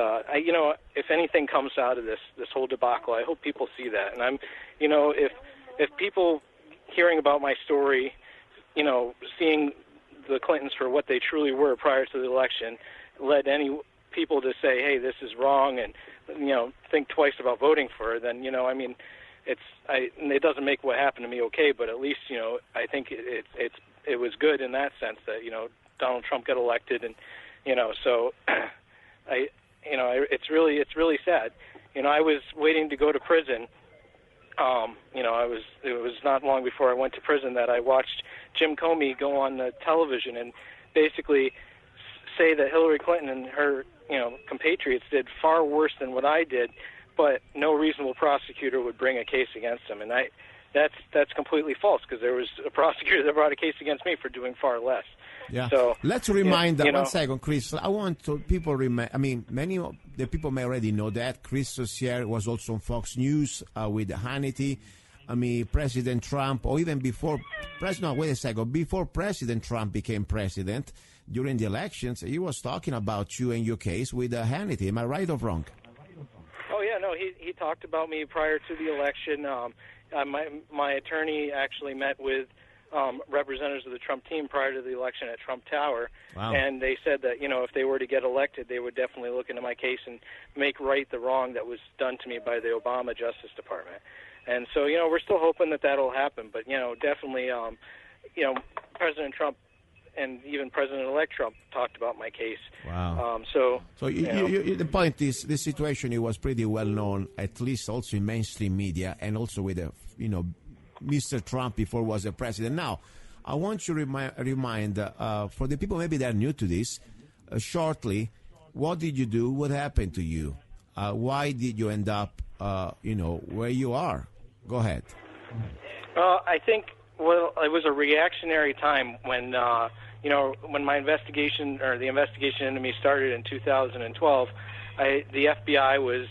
if anything comes out of this whole debacle, I hope people see that. And I'm, if people hearing about my story, seeing the Clintons for what they truly were prior to the election, led any people to say, hey, this is wrong, and think twice about voting for her, then it doesn't make what happened to me okay, but at least I think it was good in that sense that Donald Trump got elected, and so it's really sad. I was waiting to go to prison. It was not long before I went to prison that I watched Jim Comey go on the television and basically say that Hillary Clinton and her, compatriots did far worse than what I did, but no reasonable prosecutor would bring a case against them. And that's completely false, because there was a prosecutor that brought a case against me for doing far less. Yeah. So let's remind 1 second, Kris. I want to people remember. Many of the people may already know that Kris Saucier was also on Fox News with Hannity. President Trump, or even before before President Trump became president, during the elections, he was talking about you and your case with Hannity. Am I right or wrong? Oh yeah, no. He talked about me prior to the election. My attorney actually met with representatives of the Trump team prior to the election at Trump Tower. Wow. And they said that, if they were to get elected, they would definitely look into my case and make right the wrong that was done to me by the Obama Justice Department. And so, we're still hoping that that'll happen. But, definitely, President Trump and even President-elect Trump talked about my case. Wow. So the point is, the situation, it was pretty well known, at least also in mainstream media, and also with Mr. Trump before he was a president. Now, I want you to remind for the people maybe that are new to this, shortly, what did you do? What happened to you? Why did you end up, where you are? Go ahead. I think, it was a reactionary time when, when my investigation, or the investigation into me, started in 2012. The FBI was,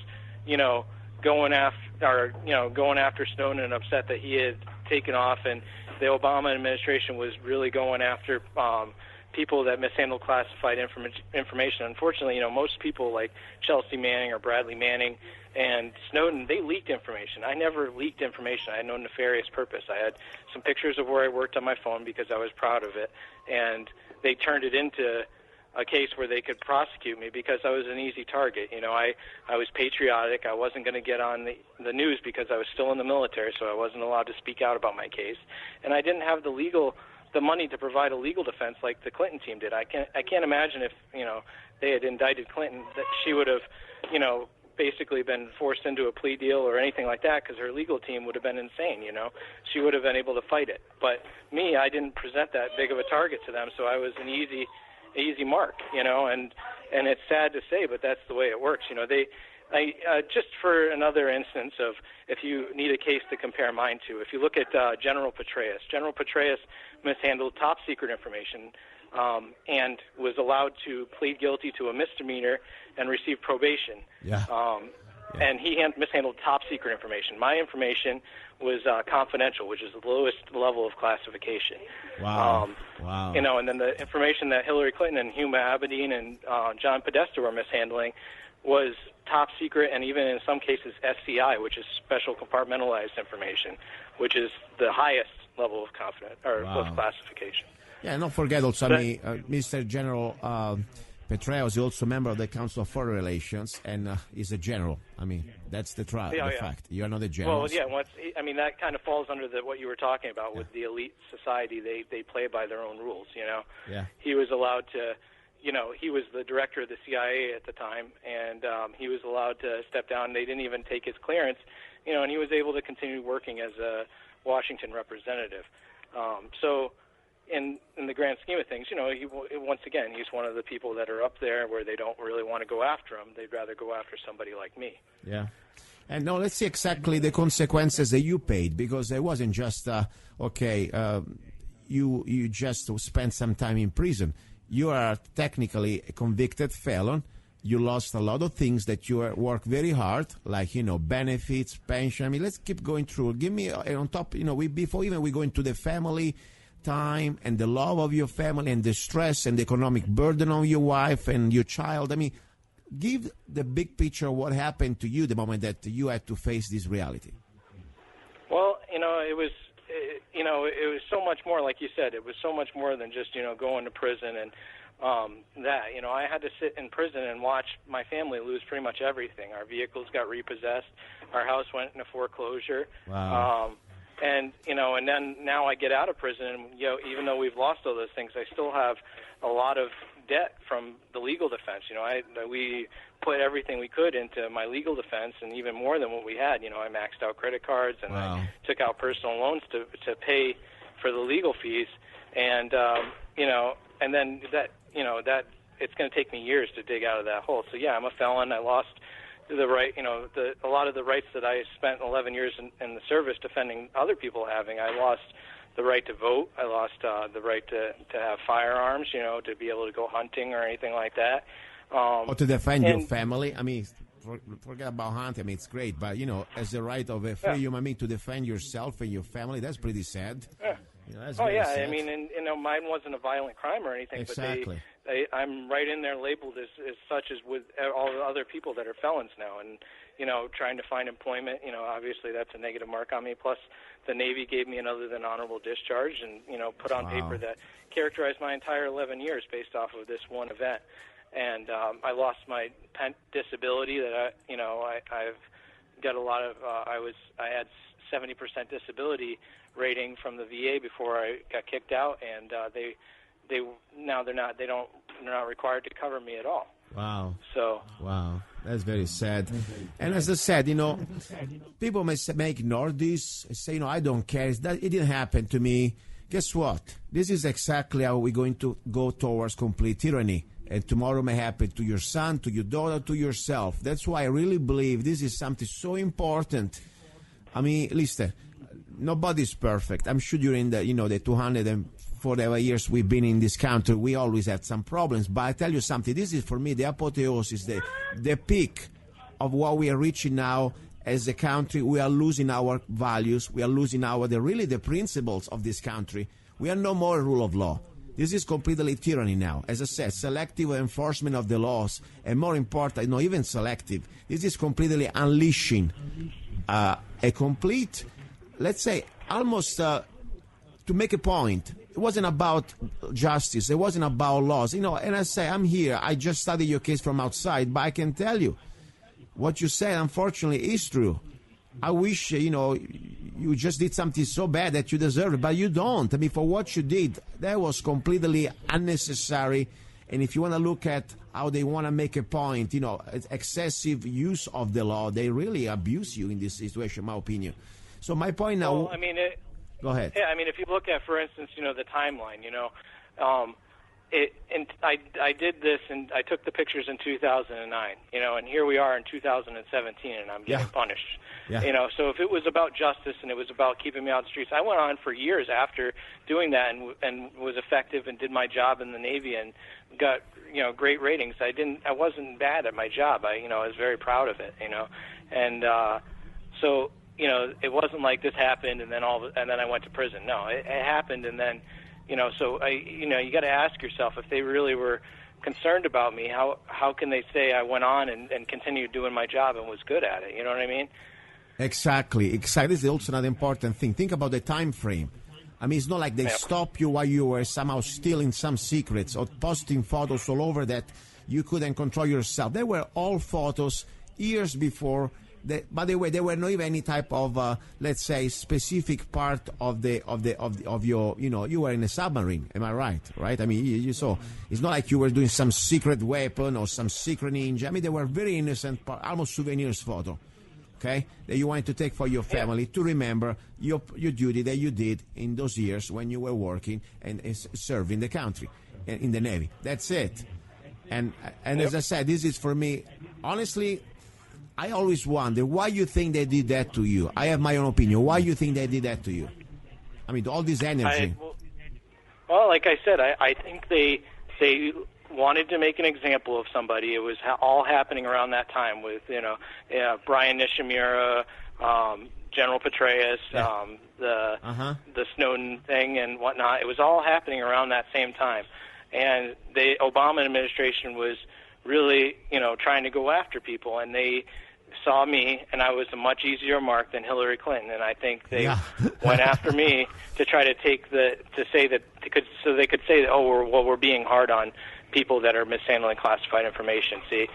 going after Snowden, and upset that he had taken off, and the Obama administration was really going after people that mishandled classified information. Unfortunately, most people like Chelsea Manning or Bradley Manning and Snowden, they leaked information. I never leaked information. I had no nefarious purpose. I had some pictures of where I worked on my phone because I was proud of it, and they turned it into a case where they could prosecute me because I was an easy target. I was patriotic. I wasn't going to get on the news because I was still in the military, so I wasn't allowed to speak out about my case. And I didn't have the money to provide a legal defense like the Clinton team did. I can't imagine if, they had indicted Clinton, that she would have, basically been forced into a plea deal or anything like that, because her legal team would have been insane. She would have been able to fight it. But me, I didn't present that big of a target to them, so I was an easy mark, and it's sad to say, but that's the way it works. Just for another instance of, if you need a case to compare mine to, if you look at General Petraeus mishandled top secret information and was allowed to plead guilty to a misdemeanor and receive probation. Yeah. And he mishandled top secret information. My information was confidential, which is the lowest level of classification. Wow. Wow. And then the information that Hillary Clinton and Huma Abedin and John Podesta were mishandling was top secret, and even in some cases SCI, which is special compartmentalized information, which is the highest level of of classification. Yeah, and don't forget also, Mr. General Petraeus is also a member of the Council of Foreign Relations, and he's a general. That's the fact. You're not a general. Well, yeah, that kind of falls under what you were talking about with the elite society. They play by their own rules, Yeah. He was allowed to, he was the director of the CIA at the time, and he was allowed to step down. They didn't even take his clearance, and he was able to continue working as a Washington representative. So, in the grand scheme of things, once again, he's one of the people that are up there where they don't really want to go after him. They'd rather go after somebody like me. Yeah. And now let's see exactly the consequences that you paid, because it wasn't just, you just spent some time in prison. You are technically a convicted felon. You lost a lot of things that you worked very hard, like, benefits, pension. I mean, let's keep going through. Give me, on top, before even we go into the family time and the love of your family and the stress and the economic burden on your wife and your child. I mean, give the big picture of what happened to you the moment that you had to face this reality. Well, it was so much more, like you said. It was so much more than just, going to prison and that. I had to sit in prison and watch my family lose pretty much everything. Our vehicles got repossessed. Our house went into foreclosure. Wow. And then now I get out of prison, and, even though we've lost all those things, I still have a lot of debt from the legal defense. We put everything we could into my legal defense, and even more than what we had. I maxed out credit cards, and wow. I took out personal loans to pay for the legal fees, and and then that it's going to take me years to dig out of that hole. So yeah, I'm a felon. I lost the right, a lot of the rights that I spent 11 years in the service defending other people having. I lost the right to vote. I lost the right to have firearms, to be able to go hunting or anything like that. Or to defend your family. I mean, forget about hunting. I mean, it's great, but as the right of a free human being to defend yourself and your family, that's pretty sad. Yeah. That's sad. I mean, and mine wasn't a violent crime or anything, exactly. But I'm right in there labeled as such as with all the other people that are felons now, and trying to find employment. Obviously that's a negative mark on me. Plus, the Navy gave me an other than honorable discharge, and put on paper that characterized my entire 11 years based off of this one event. And I lost my disability that I've got a lot of. I had 70% disability rating from the VA before I got kicked out, and they're not required to cover me at all. Wow. So. Wow, that's very sad. And as I said, people may ignore this, say, I don't care. It didn't happen to me. Guess what? This is exactly how we're going to go towards complete tyranny. And tomorrow may happen to your son, to your daughter, to yourself. That's why I really believe this is something so important. I mean, listen, nobody's perfect. I'm sure during the 240 years we've been in this country, we always had some problems. But I tell you something, this is for me the apotheosis, the peak of what we are reaching now as a country. We are losing our values. We are losing the principles of this country. We are no more a rule of law. This is completely tyranny now. As I said, selective enforcement of the laws, and more important, even selective. This is completely unleashing a complete, let's say, almost to make a point. It wasn't about justice. It wasn't about laws. And I say, I'm here. I just studied your case from outside, but I can tell you what you said, unfortunately, is true. I wish, you just did something so bad that you deserve it, but you don't. I mean, for what you did, that was completely unnecessary. And if you want to look at how they want to make a point, excessive use of the law, they really abuse you in this situation, in my opinion. So my point now... Well, go ahead. Yeah, I mean, if you look at, for instance, the timeline, I did this, and I took the pictures in 2009, and here we are in 2017, and I'm getting punished. Yeah. So if it was about justice and it was about keeping me out of the streets, I went on for years after doing that and was effective and did my job in the Navy and got, great ratings. I wasn't bad at my job. I was very proud of it, and so, it wasn't like this happened and then I went to prison. No, it happened, and then, so you got to ask yourself, if they really were concerned about me, how can they say I went on and continued doing my job and was good at it? You know what I mean? Exactly. This is also another important thing. Think about the time frame. I mean, it's not like they stopped you while you were somehow stealing some secrets or posting photos all over that you couldn't control yourself. They were all photos years before. By the way, there were not even any type of, let's say, specific part of your, you were in a submarine. Am I right? Right? I mean, you saw. It's not like you were doing some secret weapon or some secret ninja. I mean, they were very innocent, almost souvenirs photo. okay, that you wanted to take for your family to remember your duty that you did in those years when you were working and serving the country in the Navy. That's it. And as I said, this is for me, honestly, I always wonder why you think they did that to you. I have my own opinion. Why you think they did that to you? I mean, all this energy. Well, like I said, I think they wanted to make an example of somebody. It was all happening around that time with, Brian Nishimura, General Petraeus, the Snowden thing and whatnot. It was all happening around that same time. And the Obama administration was really, trying to go after people, and they saw me, and I was a much easier mark than Hillary Clinton, and I think they went after me to try to say that they could say that, we're being hard on people that are mishandling classified information. See,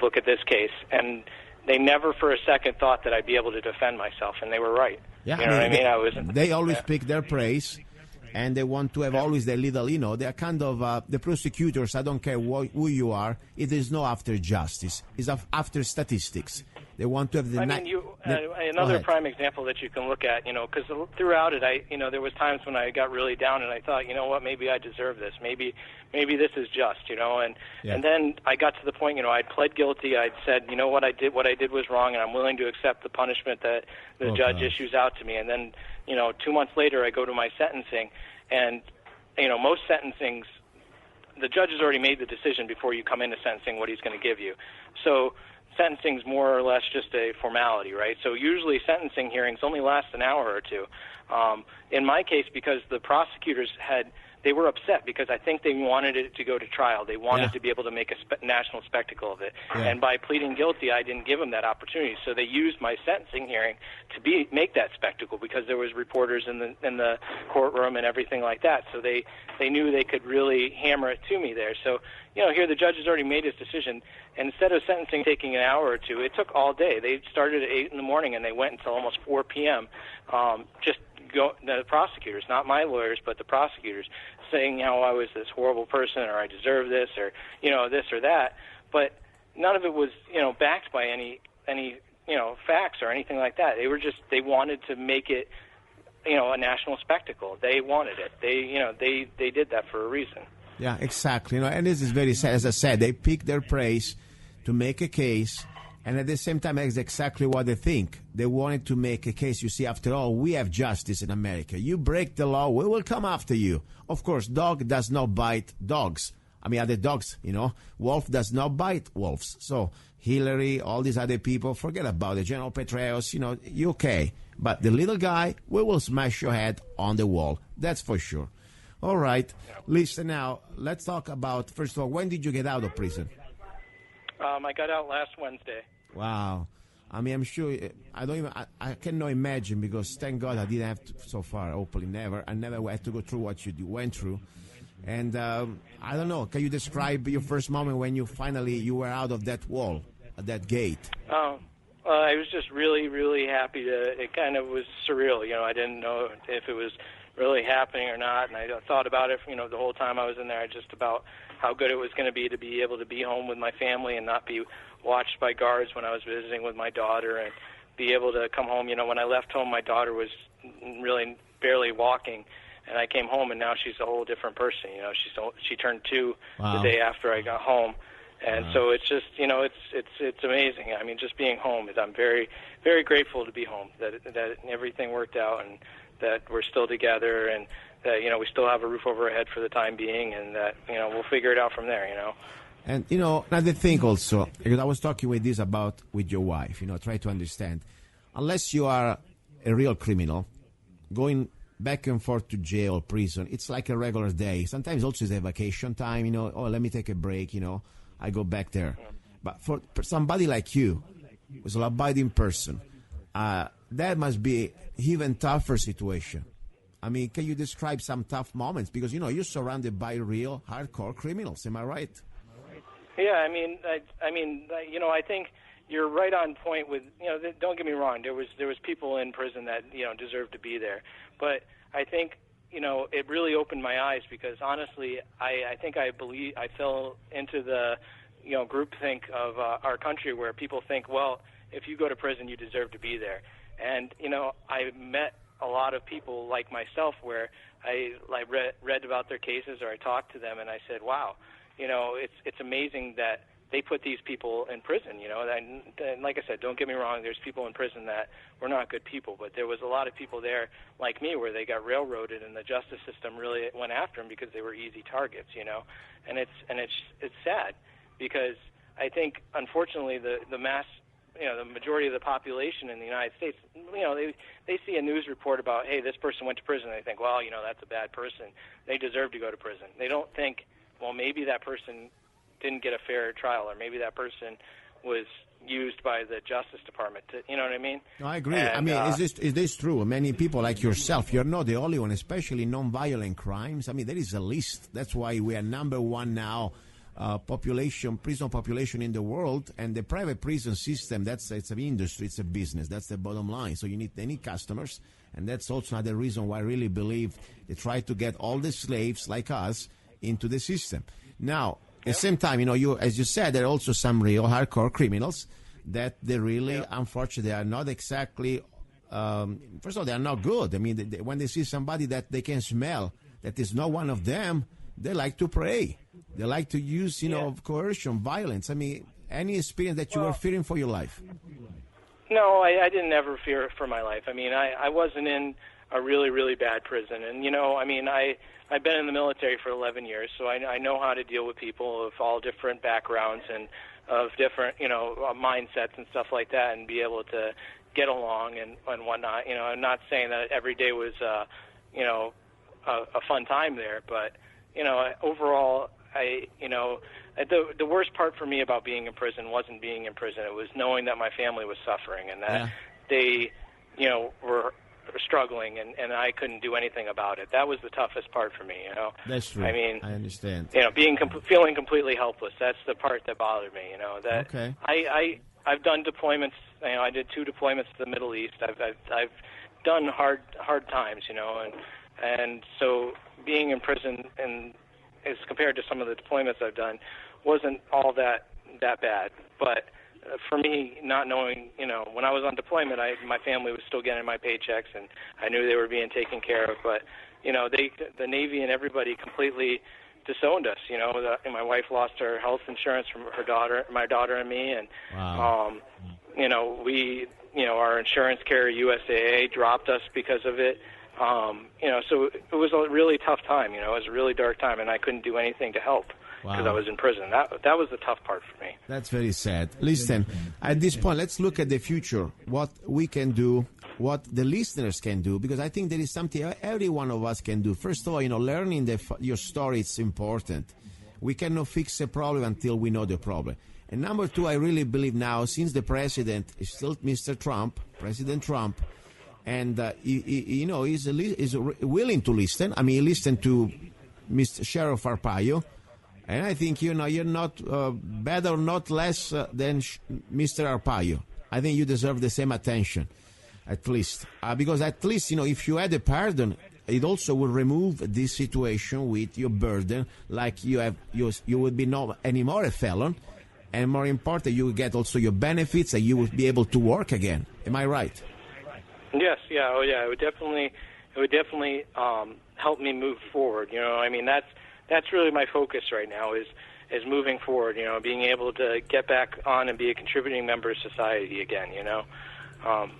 look at this case, and they never for a second thought that I'd be able to defend myself, and they were right. Yeah, you know what I mean? They always pick their praise. And they want to have always their little, they're kind of, the prosecutors, I don't care who you are, it is not after justice, it's after statistics. They want to have the... another prime example that you can look at, because throughout it, there was times when I got really down and I thought, maybe I deserve this, maybe this is just, and then I got to the point, I'd pled guilty, I'd said, what I did was wrong, and I'm willing to accept the punishment that the judge issues out to me, and then, 2 months later, I go to my sentencing, and, most sentencings, the judge has already made the decision before you come into sentencing what he's going to give you. So sentencing's more or less just a formality, right? So usually sentencing hearings only last an hour or two. In my case, because the prosecutors they were upset because I think they wanted it to go to trial. They wanted to be able to make a national spectacle of it. Yeah. And by pleading guilty, I didn't give them that opportunity. So they used my sentencing hearing to make that spectacle because there was reporters in the courtroom and everything like that. So they knew they could really hammer it to me there. So, here the judge has already made his decision. And instead of sentencing taking an hour or two, it took all day. They started at 8 in the morning and they went until almost 4 p.m. The prosecutors, not my lawyers, but the prosecutors, saying how I was this horrible person or I deserve this or, this or that. But none of it was, backed by any facts or anything like that. They wanted to make it, a national spectacle. They wanted it. They did that for a reason. Yeah, exactly. And this is very sad. As I said, they pick their praise to make a case. And at the same time, that's exactly what they think. They wanted to make a case. You see, after all, we have justice in America. You break the law, we will come after you. Of course, dog does not bite dogs. I mean, other dogs, Wolf does not bite wolves. So Hillary, all these other people, forget about it. General Petraeus, you okay. But the little guy, we will smash your head on the wall. That's for sure. All right. Listen now, let's talk about, first of all, when did you get out of prison? I got out last Wednesday. Wow. I mean, I'm sure, I cannot imagine because thank God I didn't have to, so far, hopefully never. I never had to go through what you went through. And I don't know, can you describe your first moment when you were out of that wall, that gate? I was just really, really happy it kind of was surreal. I didn't know if it was really happening or not. And I thought about it, the whole time I was in there, just about how good it was going to be able to be home with my family and not be watched by guards when I was visiting with my daughter and be able to come home. When I left home, my daughter was really barely walking, and I came home, and now she's a whole different person. She turned 2 the day after I got home, and so it's just it's amazing. I mean, just being home I'm very, very grateful to be home. That everything worked out, and that we're still together, and that we still have a roof over our head for the time being, and that we'll figure it out from there. And another thing also, because I was talking with your wife, try to understand. Unless you are a real criminal, going back and forth to jail, prison, it's like a regular day. Sometimes also it's a vacation time, let me take a break, I go back there. But for somebody like you, who's an abiding person, that must be even tougher situation. I mean, can you describe some tough moments? Because, you're surrounded by real hardcore criminals. Am I right? Yeah, I mean, I think you're right on point with, don't get me wrong. There was people in prison that, deserved to be there. But I think, it really opened my eyes because honestly, I think I fell into the, groupthink of our country where people think, well, if you go to prison, you deserve to be there. And, you know, I met a lot of people like myself where I read about their cases or I talked to them and I said, wow, you know, it's amazing that they put these people in prison, you know. And like I said, don't get me wrong, there's people in prison that were not good people, but there was a lot of people there like me where they got railroaded and the justice system really went after them because they were easy targets, you know. And it's sad because I think, unfortunately, the mass, you know, the majority of the population in the United States, you know, they see a news report about, hey, this person went to prison, and they think, well, you know, that's a bad person. They deserve to go to prison. They don't think, well, maybe that person didn't get a fair trial, or maybe that person was used by the Justice Department to, you know what I mean? No, I agree. And, I mean, is this true? Many people like yourself, you're not the only one, especially non-violent crimes. I mean, there is a list. That's why we are number one now, prison population in the world, and the private prison system, it's an industry, it's a business. That's the bottom line. So you need customers, and that's also another reason why I really believe they try to get all the slaves like us into the system. Now, at the same time, you know, as you said, there are also some real hardcore criminals that they really, unfortunately, are not exactly, first of all, they are not good. I mean, when they see somebody that they can smell that is not one of them, they like to prey. They like to use, you know, coercion, violence. I mean, any experience that you were fearing for your life? No, I didn't ever fear for my life. I mean, I wasn't in a really, really bad prison. And, you know, I mean, I've been in the military for 11 years, so I know how to deal with people of all different backgrounds and of different, you know, mindsets and stuff like that, and be able to get along and whatnot. You know, I'm not saying that every day was, you know, a fun time there, but, you know, overall, the worst part for me about being in prison wasn't being in prison. It was knowing that my family was suffering and that they, you know, were struggling, and I couldn't do anything about it. That was the toughest part for me, you know. That's true. I mean, I understand. You know, feeling completely helpless. That's the part that bothered me, you know. That okay. I've done deployments. You know, I did 2 deployments to the Middle East. I've done hard times, you know, and so being in prison, and as compared to some of the deployments I've done, wasn't all that bad. But for me, not knowing, you know, when I was on deployment, my family was still getting my paychecks, and I knew they were being taken care of. But, you know, the Navy and everybody completely disowned us. You know, my wife lost her health insurance from my daughter and me, and you know, our insurance carrier USAA dropped us because of it. You know, so it was a really tough time. You know, it was a really dark time, and I couldn't do anything to help because I was in prison. That was the tough part for me. That's very sad. Listen, at this point, let's look at the future, what we can do, what the listeners can do, because I think there is something every one of us can do. First of all, you know, learning your story is important. We cannot fix a problem until we know the problem. And number 2, I really believe now, since the president is still Mr. Trump, President Trump, and you know, he's willing to listen. I mean, he listened to Mr. Sheriff Arpaio, and I think, you know, you're not better, not less than Mr. Arpaio. I think you deserve the same attention, at least, because at least, you know, if you had a pardon, it also will remove this situation with your burden, like you would be not anymore a felon, and more important, you will get also your benefits, and you will be able to work again. Am I right? Yes, yeah, oh yeah, it would definitely help me move forward. You know, I mean, that's really my focus right now is moving forward. You know, being able to get back on and be a contributing member of society again. You know,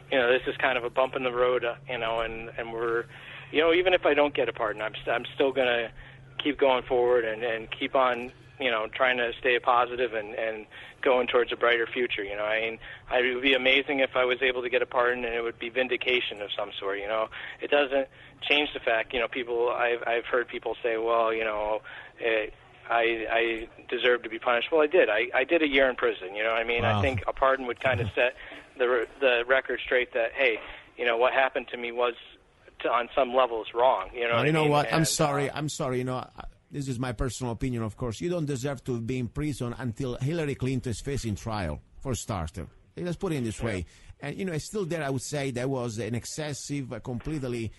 this is kind of a bump in the road. You know, and we're, you know, even if I don't get a pardon, I'm still gonna keep going forward and keep on, you know, trying to stay positive and going towards a brighter future. You know, I mean, it would be amazing if I was able to get a pardon, and it would be vindication of some sort. You know, it doesn't change the fact, you know, I've heard people say, well, you know, I deserve to be punished. Well, I did. I did a year in prison. You know what I mean? Wow. I think a pardon would kind of set the record straight that, hey, you know, what happened to me was on some levels wrong. You know. You know what? What? I'm sorry. You know. This is my personal opinion, of course. You don't deserve to be in prison until Hillary Clinton is facing trial, for starter. Let's put it in this way. And, you know, still there, I would say there was an excessive, completely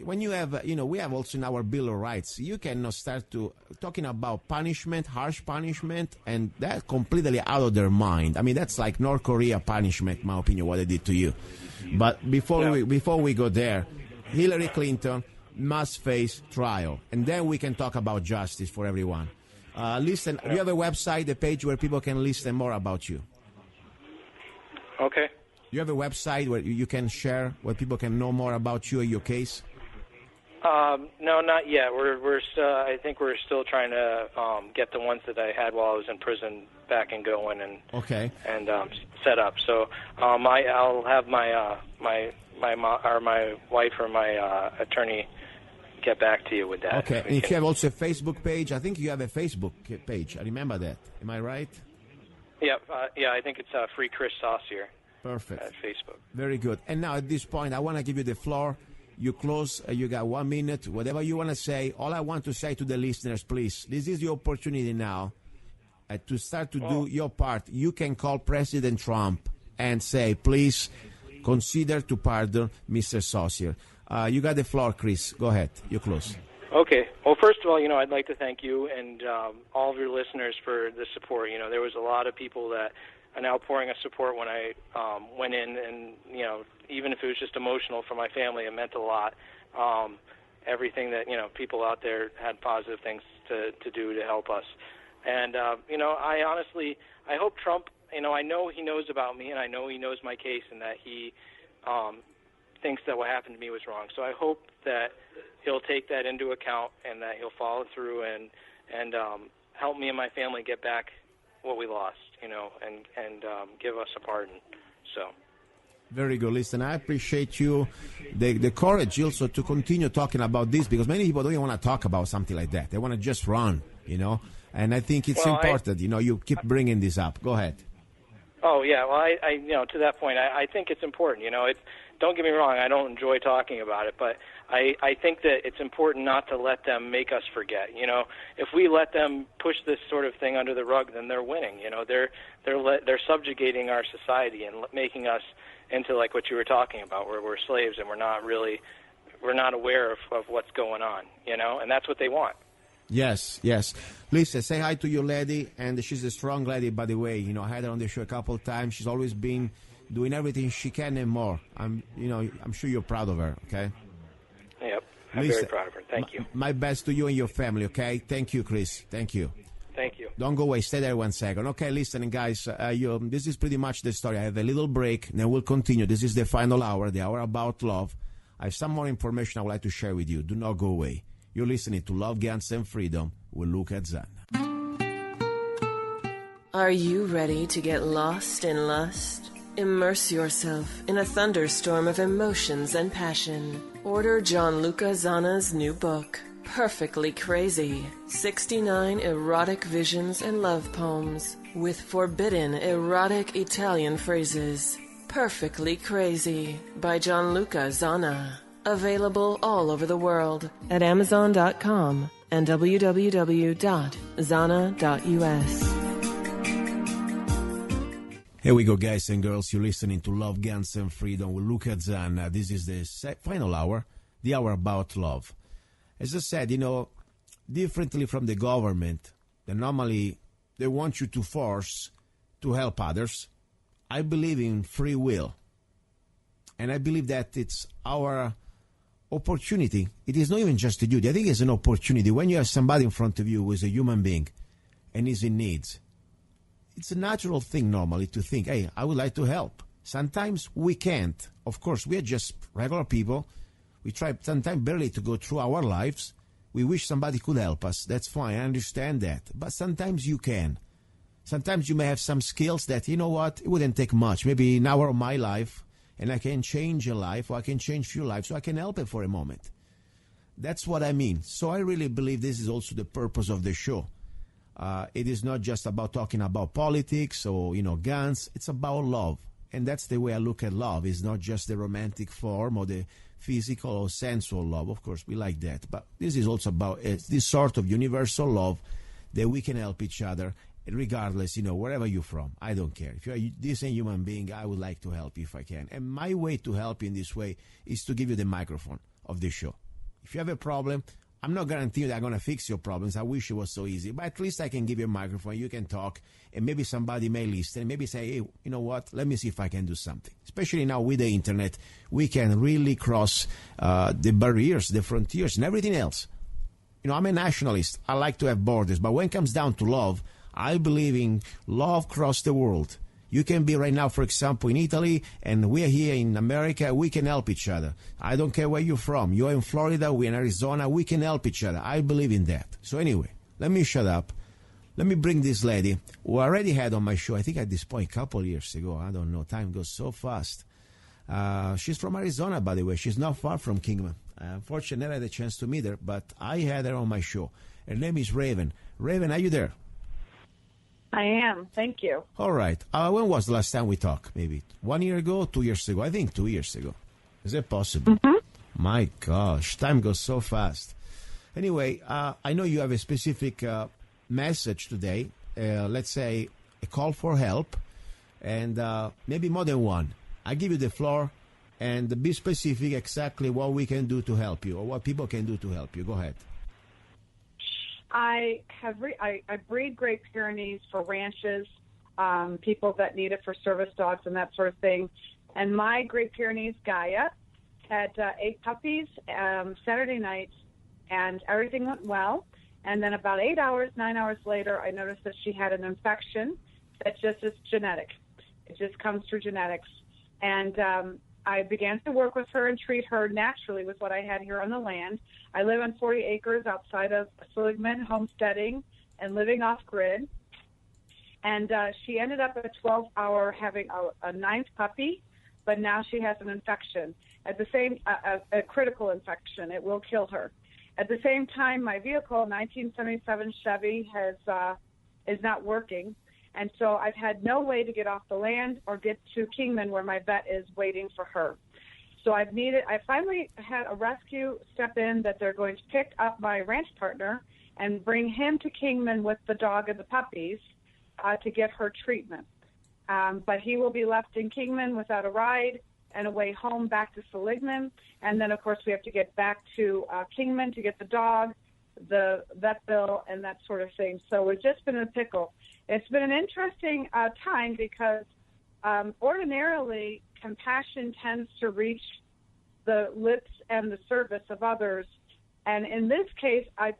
when you have, we have also in our Bill of Rights, you cannot start to talking about punishment, harsh punishment, and that's completely out of their mind. I mean, that's like North Korea punishment, in my opinion, what they did to you. But before we go there, Hillary Clinton must face trial, and then we can talk about justice for everyone. Listen, you have a website, a page where people can listen more about you. Okay. You have a website where you can share, where people can know more about you and your case? No, not yet. We're I think we're still trying to get the ones that I had while I was in prison back and going and set up. So I'll have my wife or my attorney get back to you with that. Okay. And if you have also a Facebook page, I think you have a Facebook page. I remember that. Am I right? Yeah. I think it's Free Kris Saucier. Perfect. At Facebook. Very good. And now at this point, I want to give you the floor. You close. You got 1 minute. Whatever you want to say. All I want to say to the listeners, please, this is your opportunity now to start to do your part. You can call President Trump and say, please consider to pardon Mr. Saucier. You got the floor, Kris. Go ahead. You close. Okay. Well, first of all, I'd like to thank you and all of your listeners for the support. There was a lot of people that an outpouring of support when I went in, and even if it was just emotional for my family, it meant a lot. Everything that people out there had positive things to do to help us, and I honestly hope Trump. I know he knows about me, and I know he knows my case, and that he thinks that what happened to me was wrong. So I hope that he'll take that into account and that he'll follow through and help me and my family get back what we lost, and give us a pardon. So. Very good. Listen, I appreciate you, the courage also to continue talking about this, because many people don't even want to talk about something like that. They want to just run, and I think it's important, you keep bringing this up. Go ahead. Oh, yeah. Well, I to that point, I think it's important. Don't get me wrong, I don't enjoy talking about it, but I think that it's important not to let them make us forget. If we let them push this sort of thing under the rug, then they're winning. They're subjugating our society and making us into like what you were talking about, where we're slaves and we're not aware of what's going on. And that's what they want. Yes. Lisa, say hi to your lady, and she's a strong lady, by the way. I had her on the show a couple of times. She's always been doing everything she can and more. I'm sure you're proud of her, okay? Yep, I'm very proud of her. Thank you. My best to you and your family, okay? Thank you, Kris. Thank you. Thank you. Don't go away. Stay there 1 second. Okay, listen, guys, this is pretty much the story. I have a little break, then we'll continue. This is the final hour, the hour about love. I have some more information I would like to share with you. Do not go away. You're listening to Love, Guns, and Freedom with luca-zanna. Are you ready to get lost in lust? Immerse yourself in a thunderstorm of emotions and passion. Order John luca-zanna's new book, Perfectly Crazy, 69 erotic visions and love poems with forbidden erotic Italian phrases. Perfectly Crazy by John luca-zanna. Available all over the world at Amazon.com and www.zanna.us. Here we go, guys and girls. You're listening to Love, Guns, and Freedom with luca-zanna. This is the final hour, the hour about love. As I said, differently from the government, that normally they want you to force to help others, I believe in free will. And I believe that it's our opportunity. It is not even just a duty. I think it's an opportunity. When you have somebody in front of you who is a human being and is in needs, it's a natural thing normally to think, hey, I would like to help. Sometimes we can't. Of course, we are just regular people. We try sometimes barely to go through our lives. We wish somebody could help us. That's fine. I understand that. But sometimes you can. Sometimes you may have some skills that, it wouldn't take much. Maybe an hour of my life, and I can change a life, or I can change few lives, so I can help it for a moment. That's what I mean. So I really believe this is also the purpose of the show. It is not just about talking about politics or, guns. It's about love. And that's the way I look at love. It's not just the romantic form or the physical or sensual love. Of course, we like that. But this is also about this sort of universal love that we can help each other regardless, wherever you're from. I don't care. If you're a decent human being, I would like to help you if I can. And my way to help you in this way is to give you the microphone of this show. If you have a problem, I'm not guaranteeing that I'm going to fix your problems. I wish it was so easy. But at least I can give you a microphone. You can talk. And maybe somebody may listen. And maybe say, hey, you know what? Let me see if I can do something. Especially now with the internet, we can really cross the barriers, the frontiers, and everything else. You know, I'm a nationalist. I like to have borders. But when it comes down to love, I believe in love across the world. You can be right now, for example, in Italy, and we're here in America. We can help each other. I don't care where you're from. You're in Florida, we're in Arizona. We can help each other. I believe in that. So anyway, let me shut up. Let me bring this lady who I already had on my show, I think at this point, a couple of years ago. I don't know. Time goes so fast. She's from Arizona, by the way. She's not far from Kingman. Unfortunately, I never had a chance to meet her, but I had her on my show. Her name is Raven. Raven, are you there? I am. Thank you. All right. When was the last time we talked? Maybe 1 year ago, 2 years ago? I think 2 years ago. Is it possible? Mm-hmm. My gosh, time goes so fast. Anyway, I know you have a specific message today. Let's say a call for help, and maybe more than one. I give you the floor, and be specific exactly what we can do to help you, or what people can do to help you. Go ahead. I breed Great Pyrenees for ranches, people that need it for service dogs and that sort of thing. And my Great Pyrenees, Gaia, had 8 puppies Saturday night, and everything went well. And then about 9 hours later, I noticed that she had an infection that just is genetic. It just comes through genetics. And I began to work with her and treat her naturally with what I had here on the land. I live on 40 acres outside of Seligman, homesteading and living off grid. And she ended up at 12-hour having a 9th puppy, but now she has an infection. At the same, a critical infection. It will kill her. At the same time, my vehicle, 1977 Chevy, is not working. And so I've had no way to get off the land or get to Kingman where my vet is waiting for her. So I finally had a rescue step in that they're going to pick up my ranch partner and bring him to Kingman with the dog and the puppies to get her treatment. But he will be left in Kingman without a ride and a way home back to Seligman. And then, of course, we have to get back to Kingman to get the dog, the vet bill, and that sort of thing. So we've just been in a pickle. It's been an interesting time because ordinarily compassion tends to reach the lips and the service of others. And in this case, I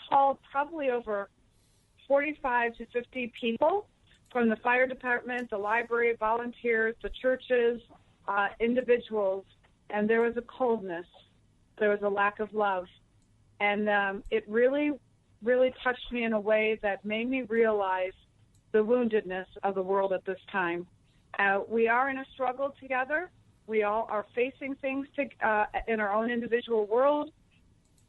called probably over 45 to 50 people from the fire department, the library, volunteers, the churches, individuals, and there was a coldness. There was a lack of love. And it really, really touched me in a way that made me realize the woundedness of the world at this time. We are in a struggle together. We all are facing things in our own individual world,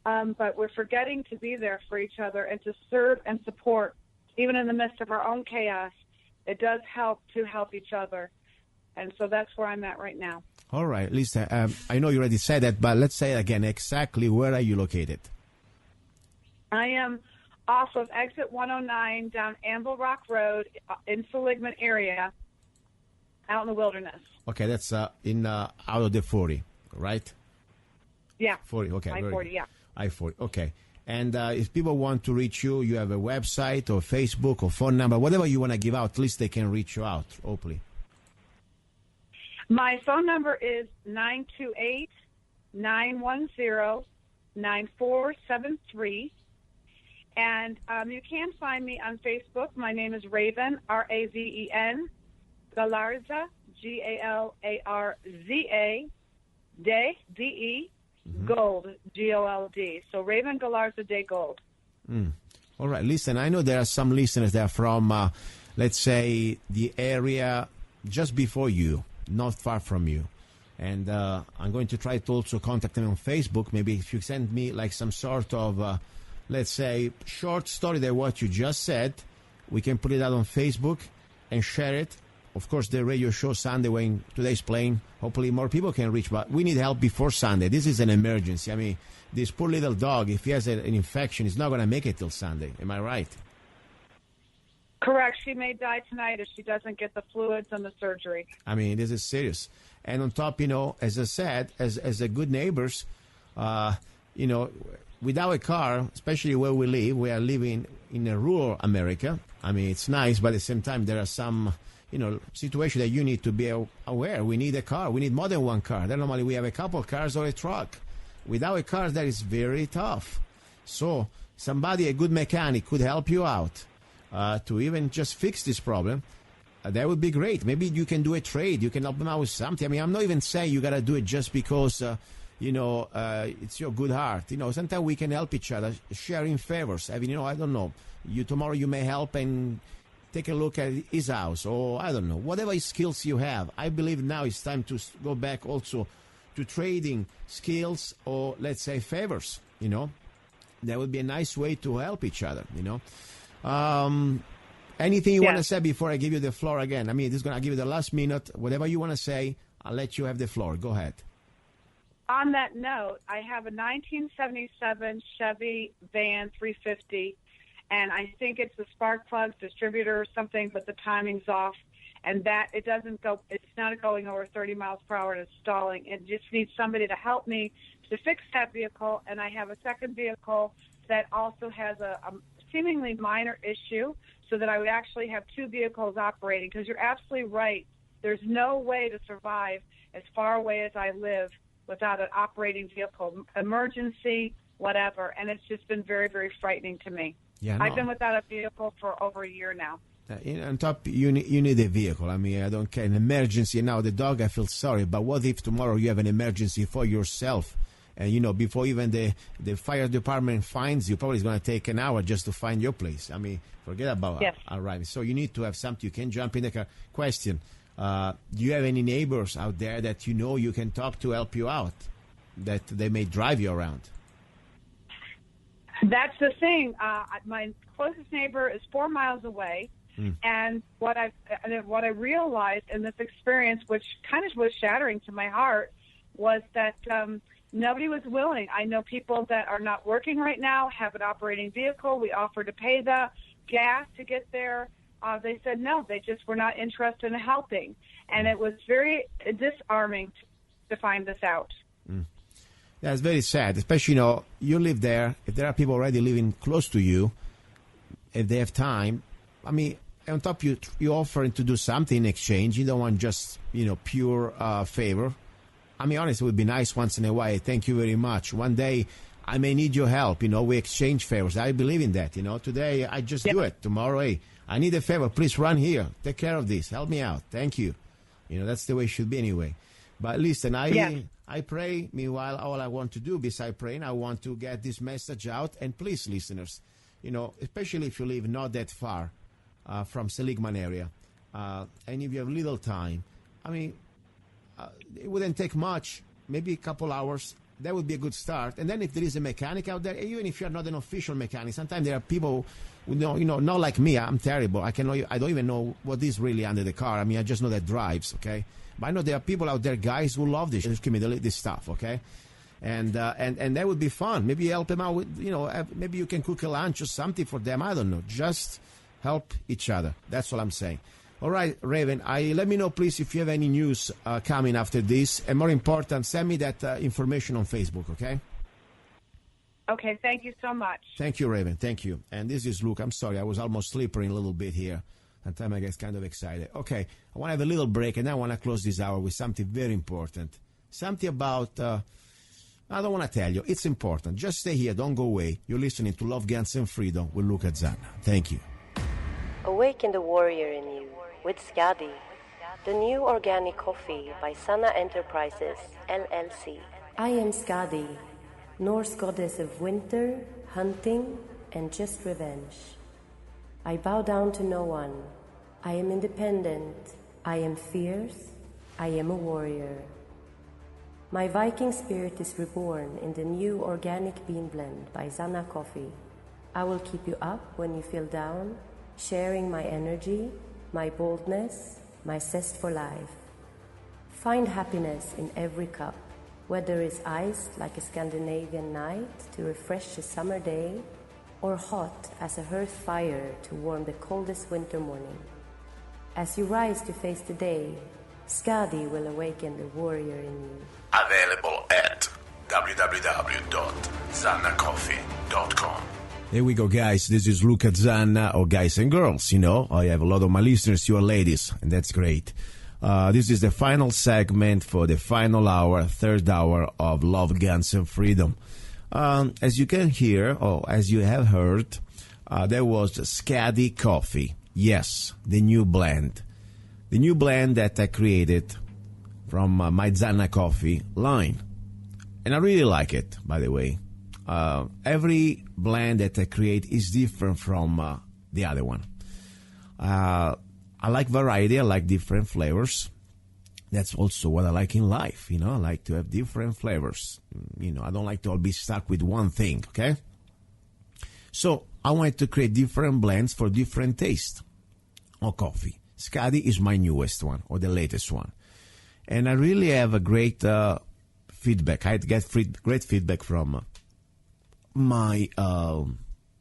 but we're forgetting to be there for each other and to serve and support, even in the midst of our own chaos. It does help to help each other. And so that's where I'm at right now. All right, Lisa, I know you already said that, but let's say it again. Exactly where are you located? I am off of exit 109 down Amble Rock Road in Seligman area, out in the wilderness. Okay, that's out of the 40, right? Yeah. 40, okay. I-40, yeah. I-40, okay. And if people want to reach you, you have a website or Facebook or phone number, whatever you want to give out, at least they can reach you out, hopefully. My phone number is 928-910-9473. And you can find me on Facebook. My name is Raven, R-A-V-E-N, Galarza, G-A-L-A-R-Z-A, D-E, Gold, G-O-L-D. So Raven Galarza de Gold. All right. Listen, I know there are some listeners that are from, let's say, the area just before you, not far from you. And I'm going to try to also contact them on Facebook. Maybe if you send me like some sort of, let's say, short story that what you just said, we can put it out on Facebook and share it. Of course, the radio show Sunday when today's playing, hopefully more people can reach, but we need help before Sunday. This is an emergency. I mean, this poor little dog, if he has an infection, he's not going to make it till Sunday. Am I right? Correct. She may die tonight if she doesn't get the fluids and the surgery. I mean, this is serious. And on top, as I said, as a good neighbors, without a car, especially where we are living in a rural America. I mean, it's nice, but at the same time, there are some, situations that you need to be aware. We need a car. We need more than one car. Then normally we have a couple of cars or a truck. Without a car, that is very tough. So a good mechanic could help you out to even just fix this problem. That would be great. Maybe you can do a trade. You can help them out with something. I mean, I'm not even saying you got to do it just because, it's your good heart. Sometimes we can help each other, sharing favors. I mean, I don't know. Tomorrow you may help and take a look at his house, or I don't know, whatever skills you have. I believe now it's time to go back also to trading skills or, let's say, favors. That would be a nice way to help each other. Anything you want to say before I give you the floor again? I mean, this is going to give you the last minute. Whatever you want to say, I'll let you have the floor. Go ahead. On that note, I have a 1977 Chevy Van 350, and I think it's the spark plug distributor or something, but the timing's off, and that it's not going over 30 miles per hour and it's stalling. It just needs somebody to help me to fix that vehicle, and I have a second vehicle that also has a seemingly minor issue, so that I would actually have two vehicles operating, because you're absolutely right. There's no way to survive as far away as I live without an operating vehicle, emergency, whatever, and it's just been very, very frightening to me. Yeah, no. I've been without a vehicle for over a year now. On top, you need a vehicle. I mean, I don't care. An emergency. Now, the dog, I feel sorry, but what if tomorrow you have an emergency for yourself? And, before even the fire department finds you, probably it's going to take an hour just to find your place. I mean, forget about arriving. So you need to have something. You can jump in the car. Question, do you have any neighbors out there that you can talk to help you out, that they may drive you around? That's the thing. My closest neighbor is 4 miles away. And what I realized in this experience, which kind of was shattering to my heart, was that nobody was willing. I know people that are not working right now, have an operating vehicle. We offered to pay the gas to get there. They said no, they just were not interested in helping. And it was very disarming to find this out. Yeah, it's very sad, especially, you live there. If there are people already living close to you, if they have time, I mean, on top you offering to do something in exchange. You don't want just, pure favor. I mean, honestly, it would be nice once in a while. Thank you very much. One day I may need your help. We exchange favors. I believe in that. Today I just do it. Tomorrow, hey, I need a favor. Please run here. Take care of this. Help me out. Thank you. That's the way it should be anyway. But listen, I pray. Meanwhile, all I want to do besides praying, I want to get this message out. And please, listeners, especially if you live not that far from Seligman area, and if you have little time, I mean, it wouldn't take much, maybe a couple hours. That would be a good start. And then if there is a mechanic out there, even if you're not an official mechanic, sometimes there are people who not like me. I'm terrible. I don't even know what is really under the car. I mean, I just know that drives, okay? But I know there are people out there, guys, who love this stuff, okay? And that would be fun. Maybe you help them out with, maybe you can cook a lunch or something for them. I don't know. Just help each other. That's all I'm saying. All right, Raven, let me know, please, if you have any news coming after this. And more important, send me that information on Facebook, okay? Okay, thank you so much. Thank you, Raven. Thank you. And this is Luke. I'm sorry, I was almost sleeping a little bit here. Sometimes I get kind of excited. Okay, I want to have a little break, and then I want to close this hour with something very important. Something about, I don't want to tell you. It's important. Just stay here. Don't go away. You're listening to Love, Guns, and Freedom with luca-zanna. Thank you. Awaken the warrior in you with Skadi, the new organic coffee by Sanna Enterprises, LLC. I am Skadi, Norse goddess of winter, hunting, and just revenge. I bow down to no one. I am independent. I am fierce. I am a warrior. My Viking spirit is reborn in the new organic bean blend by Zanna Coffee. I will keep you up when you feel down, sharing my energy, my boldness, my zest for life. Find happiness in every cup, whether it's iced like a Scandinavian night to refresh a summer day, or hot as a hearth fire to warm the coldest winter morning. As you rise to face the day, Skadi will awaken the warrior in you. Available at www.zannacoffee.com. Here we go, guys. This is luca-zanna, or guys and girls. I have a lot of my listeners, you are ladies, and that's great. This is the final segment for the final hour, third hour of Love, Guns, and Freedom. As you can hear, or as you have heard, there was Skadi Coffee. Yes, the new blend. The new blend that I created from my Zanna Coffee line. And I really like it, by the way. Every blend that I create is different from the other one. I like variety. I like different flavors. That's also what I like in life. I like to have different flavors. I don't like to all be stuck with one thing, okay? So I wanted to create different blends for different tastes of coffee. Skadi is my newest one, or the latest one. And I really have a great feedback. I get great feedback from my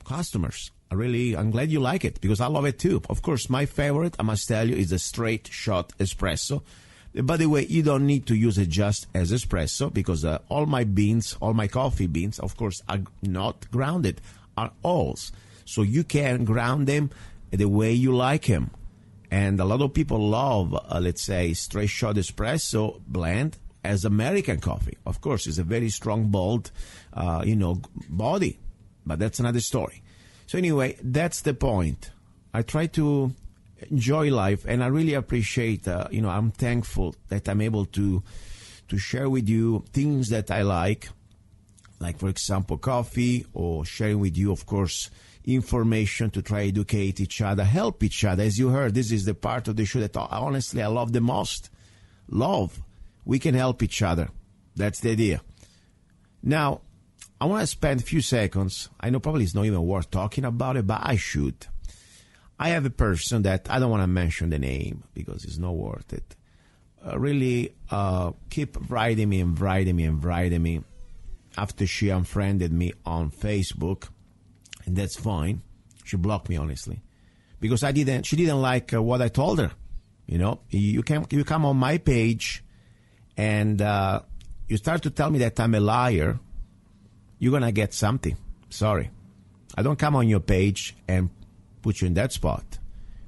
customers. I'm glad you like it, because I love it too. Of course, my favorite, I must tell you, is the straight shot espresso. By the way, you don't need to use it just as espresso, because all my coffee beans, of course, are not grounded, are alls. So you can ground them the way you like them. And a lot of people love, let's say, straight shot espresso blend as American coffee. Of course, it's a very strong, bold, body. But that's another story. So anyway, that's the point. I try to enjoy life, and I really appreciate, I'm thankful that I'm able to share with you things that I like, for example, coffee, or sharing with you, of course, information to try to educate each other, help each other. As you heard, this is the part of the show that honestly I love the most. Love. We can help each other. That's the idea. Now, I want to spend a few seconds. I know probably it's not even worth talking about it, but I should. I have a person that I don't want to mention the name because it's not worth it. Really keep writing me after she unfriended me on Facebook. And that's fine. She blocked me, honestly, because she didn't like what I told her. You come on my page and you start to tell me that I'm a liar. You're gonna get something. Sorry, I don't come on your page and put you in that spot.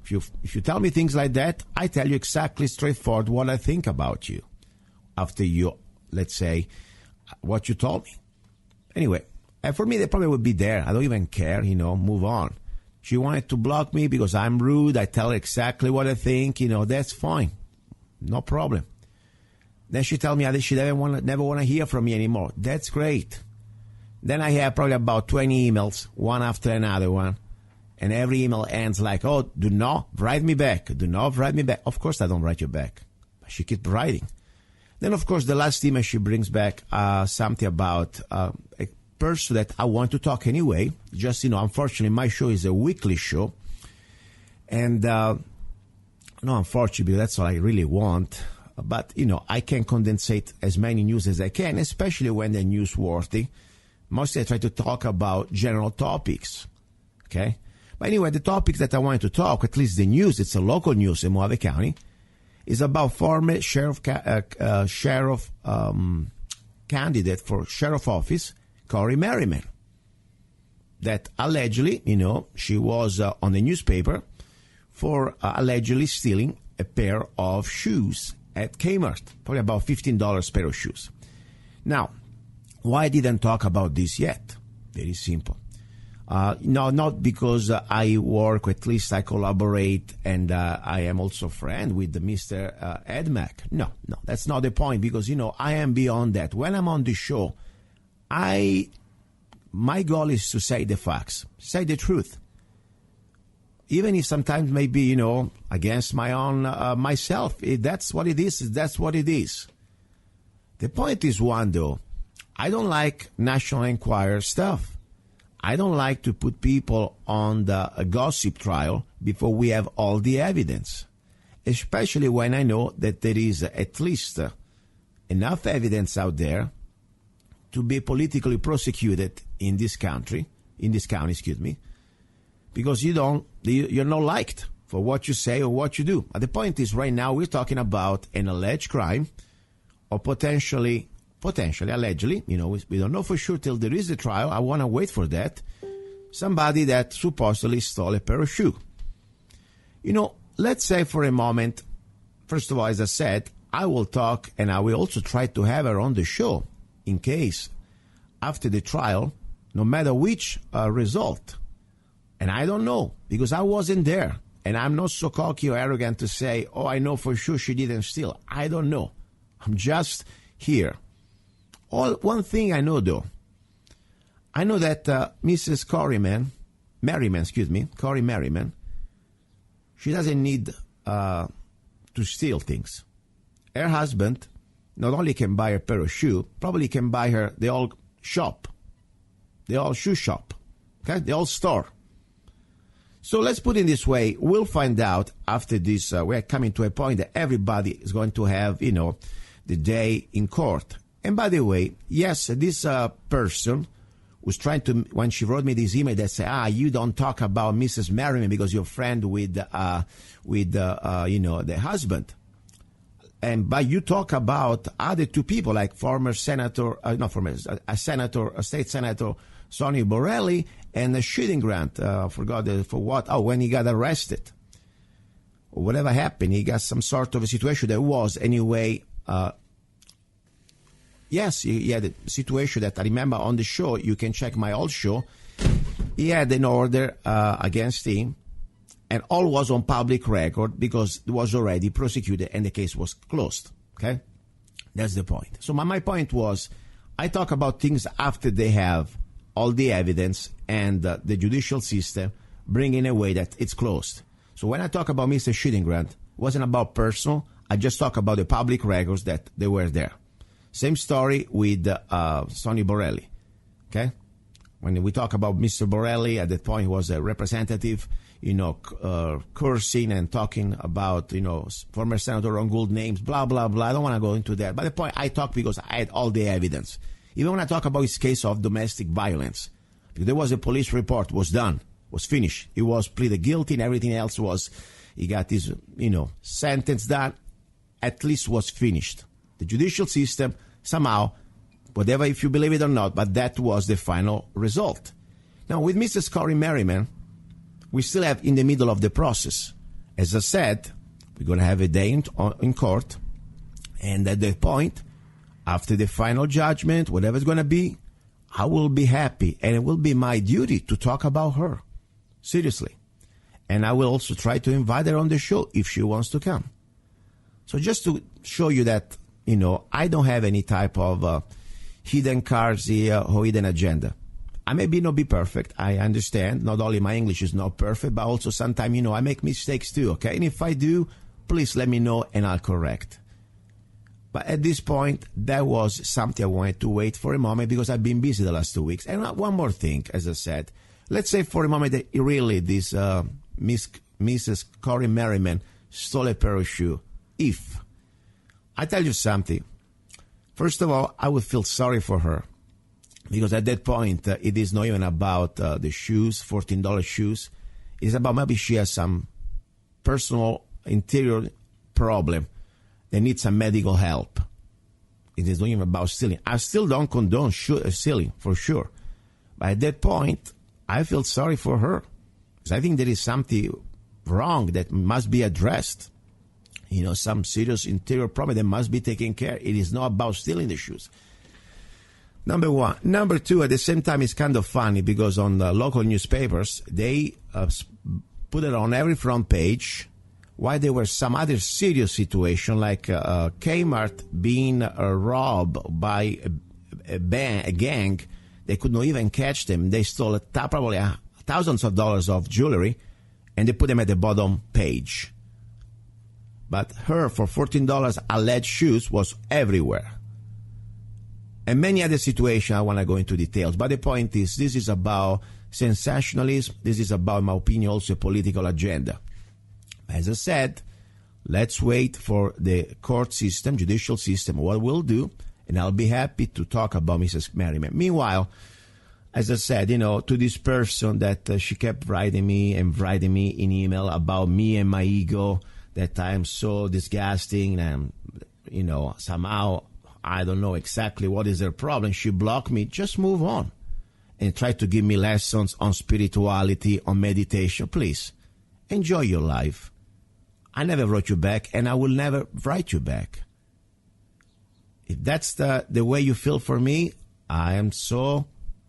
If you tell me things like that, I tell you exactly straightforward what I think about you after you, let's say, what you told me. Anyway. And for me, they probably would be there. I don't even care, move on. She wanted to block me because I'm rude. I tell her exactly what I think, that's fine. No problem. Then she tell me she never want to hear from me anymore. That's great. Then I have probably about 20 emails, one after another one. And every email ends like, oh, do not write me back. Do not write me back. Of course I don't write you back. But she keeps writing. Then, of course, the last email she brings back something about a person that I want to talk anyway. Just, unfortunately, my show is a weekly show. And, no, unfortunately, that's all I really want. But, I can condensate as many news as I can, especially when they're newsworthy. Mostly I try to talk about general topics. Okay? But anyway, the topics that I wanted to talk, at least the news, it's a local news in Mojave County, is about former sheriff candidate for sheriff office, Corey Merriman, that allegedly, she was on the newspaper for allegedly stealing a pair of shoes at Kmart, probably about $15 pair of shoes. Now, why I didn't talk about this yet? Very simple. No, not because I work, or at least I collaborate, and I am also friend with Mr. Ed Mack. No, that's not the point, because, I am beyond that. When I'm on the show, my goal is to say the facts, say the truth. Even if sometimes maybe, against my own, myself, that's what it is, that's what it is. The point is one, though. I don't like National Enquirer stuff. I don't like to put people on a gossip trial before we have all the evidence, especially when I know that there is at least enough evidence out there to be politically prosecuted in this county, because you're not liked for what you say or what you do. But the point is, right now we're talking about an alleged crime or potentially potentially, allegedly, we don't know for sure till there is a trial. I want to wait for that. Somebody that supposedly stole a pair of shoes. Let's say for a moment, first of all, as I said, I will talk and I will also try to have her on the show in case after the trial, no matter which result, and I don't know because I wasn't there and I'm not so cocky or arrogant to say, oh, I know for sure she didn't steal. I don't know. I'm just here. One thing I know, though, I know that Mrs. Corey Merriman, she doesn't need to steal things. Her husband not only can buy her a pair of shoes, probably can buy her the old shop, the old shoe shop, okay, the old store. So let's put it this way. We'll find out after this. We're coming to a point that everybody is going to have, the day in court. And by the way, yes, this person was trying to, when she wrote me this email that said, you don't talk about Mrs. Merriman because you're friend with the husband. But you talk about other two people like a state senator, Sonny Borelli, and a shooting grant, forgot for what? Oh, when he got arrested. Or whatever happened, he got some sort of a situation that was anyway. Yes, he had a situation that I remember on the show. You can check my old show. He had an order against him, and all was on public record because it was already prosecuted and the case was closed. Okay? That's the point. So my point was, I talk about things after they have all the evidence and the judicial system bring in a way that it's closed. So when I talk about Mr. Shooting Grant, it wasn't about personal. I just talk about the public records that they were there. Same story with Sonny Borelli, okay? When we talk about Mr. Borelli, at that point he was a representative, cursing and talking about, former Senator Ron Gould names, blah, blah, blah. I don't want to go into that. But the point, I talk because I had all the evidence. Even when I talk about his case of domestic violence, because there was a police report, was done, was finished. He was pleaded guilty and everything else was, he got his, sentence done, at least was finished. The judicial system, somehow, whatever, if you believe it or not, but that was the final result. Now, with Mrs. Corey Merriman, we still have in the middle of the process. As I said, we're going to have a day in court, and at that point, after the final judgment, whatever it's going to be, I will be happy, and it will be my duty to talk about her, seriously. And I will also try to invite her on the show if she wants to come. So just to show you that, I don't have any type of hidden cards here or hidden agenda. I may not be perfect. I understand. Not only my English is not perfect, but also sometimes, I make mistakes too, okay? And if I do, please let me know and I'll correct. But at this point, that was something I wanted to wait for a moment because I've been busy the last 2 weeks. And one more thing, as I said. Let's say for a moment that really this Mrs. Corey Merriman stole a pair of shoes. If I tell you something, first of all, I would feel sorry for her because at that point, it is not even about the shoes, $14 shoes. It's about maybe she has some personal interior problem. They need some medical help. It is not even about stealing. I still don't condone stealing, for sure. But at that point, I feel sorry for her because I think there is something wrong that must be addressed. Some serious interior problem that must be taken care of. It is not about stealing the shoes. Number one. Number two, at the same time, it's kind of funny because on the local newspapers, they put it on every front page why there were some other serious situation like Kmart being robbed by a gang. They could not even catch them. They stole probably thousands of dollars of jewelry, and they put them at the bottom page. But her, for $14, alleged shoes was everywhere. And many other situations, I want to go into details. But the point is, this is about sensationalism. This is about, in my opinion, also a political agenda. As I said, let's wait for the court system, judicial system, what we'll do, and I'll be happy to talk about Mrs. Merriman. Meanwhile, as I said, to this person that she kept writing me in email about me and my ego, that I am so disgusting and, somehow I don't know exactly what is her problem. She blocked me. Just move on and try to give me lessons on spirituality, on meditation. Please, enjoy your life. I never wrote you back, and I will never write you back. If that's the way you feel for me, I'm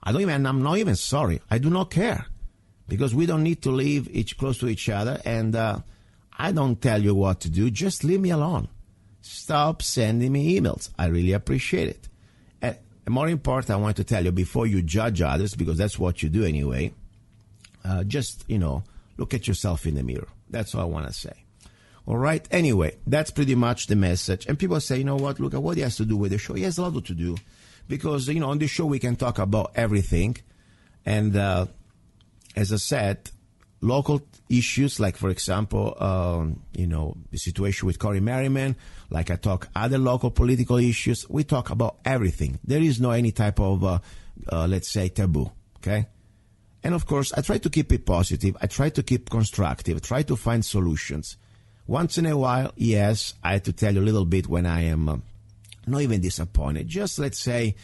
not even sorry. I do not care, because we don't need to live close to each other, and I don't tell you what to do. Just leave me alone. Stop sending me emails. I really appreciate it. And more important, I want to tell you, before you judge others, because that's what you do anyway, just, look at yourself in the mirror. That's all I want to say. All right? Anyway, that's pretty much the message. And people say, you know what, look at what he has to do with the show. He has a lot to do, because, on the show we can talk about everything. And as I said, local issues, like, for example, the situation with Corey Merriman, like I talk other local political issues. We talk about everything. There is no any type of, let's say, taboo, okay? And, of course, I try to keep it positive. I try to keep constructive. I try to find solutions. Once in a while, yes, I have to tell you a little bit when I am not even disappointed. Just, let's say,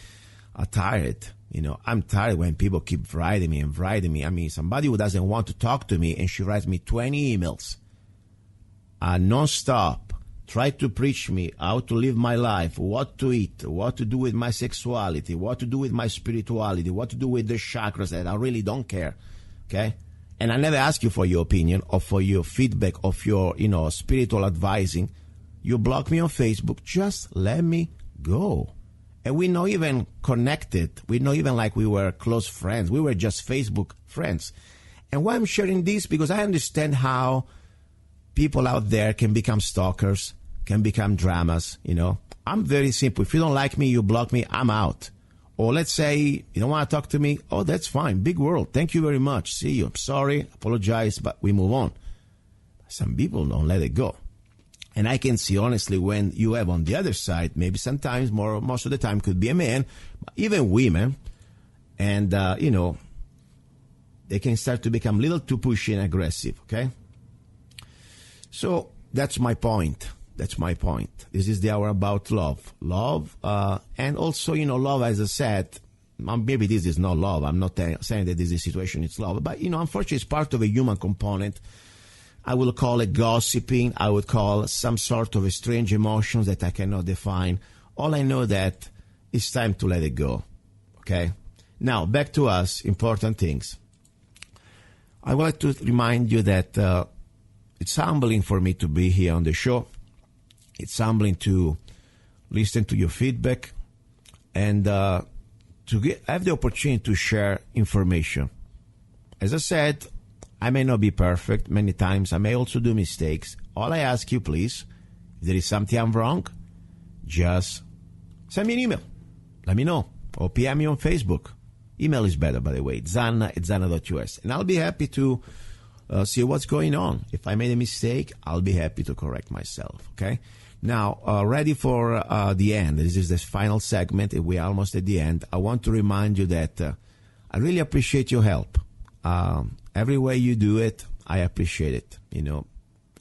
tired. I'm tired when people keep writing me. I mean, somebody who doesn't want to talk to me, and she writes me 20 emails non-stop, try to preach me how to live my life, what to eat, what to do with my sexuality, what to do with my spirituality, what to do with the chakras, that I really don't care, okay? And I never ask you for your opinion or for your feedback of your, spiritual advising. You block me on Facebook, just let me go. And we're not even connected. We're not even like we were close friends. We were just Facebook friends. And why I'm sharing this, because I understand how people out there can become stalkers, can become dramas, I'm very simple. If you don't like me, you block me, I'm out. Or let's say you don't want to talk to me. Oh, that's fine. Big world. Thank you very much. See you. I'm sorry. Apologize, but we move on. Some people don't let it go. And I can see, honestly, when you have on the other side, maybe sometimes most of the time could be a man, even women, and, they can start to become a little too pushy and aggressive, okay? So that's my point. This is the hour about love. And also, love, as I said, maybe this is not love. I'm not saying that this is a situation, it's love. But, unfortunately, it's part of a human component. I will call it gossiping. I would call some sort of a strange emotions that I cannot define. All I know that it's time to let it go. Okay? Now, back to us, important things. I would like to remind you that it's humbling for me to be here on the show. It's humbling to listen to your feedback and to have the opportunity to share information. As I said, I may not be perfect many times. I may also do mistakes. All I ask you, please, if there is something I'm wrong, just send me an email. Let me know. Or PM me on Facebook. Email is better, by the way. zanna@zanna.us. And I'll be happy to see what's going on. If I made a mistake, I'll be happy to correct myself, okay? Now, ready for the end. This is the final segment. We're almost at the end. I want to remind you that I really appreciate your help. Every way you do it, I appreciate it.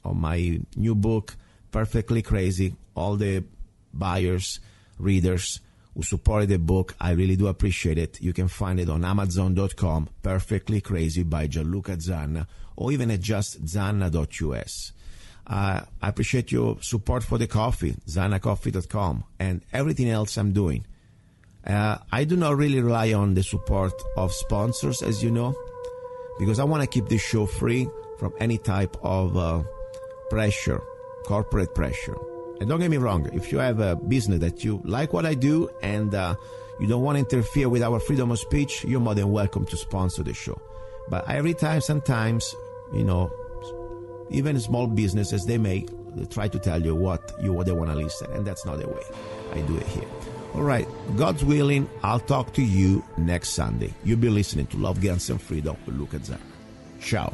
On my new book, Perfectly Crazy, all the buyers, readers who supported the book, I really do appreciate it. You can find it on Amazon.com, Perfectly Crazy by Gianluca Zanna, or even at just zanna.us. I appreciate your support for the coffee, zannacoffee.com, and everything else I'm doing. I do not really rely on the support of sponsors, as you know, because I want to keep this show free from any type of pressure, corporate pressure. And don't get me wrong, if you have a business that you like what I do and you don't want to interfere with our freedom of speech, you're more than welcome to sponsor the show. But every time, sometimes, even small businesses, they try to tell you what they want to listen, and that's not the way I do it here. All right, God's willing, I'll talk to you next Sunday. You'll be listening to Love, Guns, and Freedom with Luca Zanna. Ciao.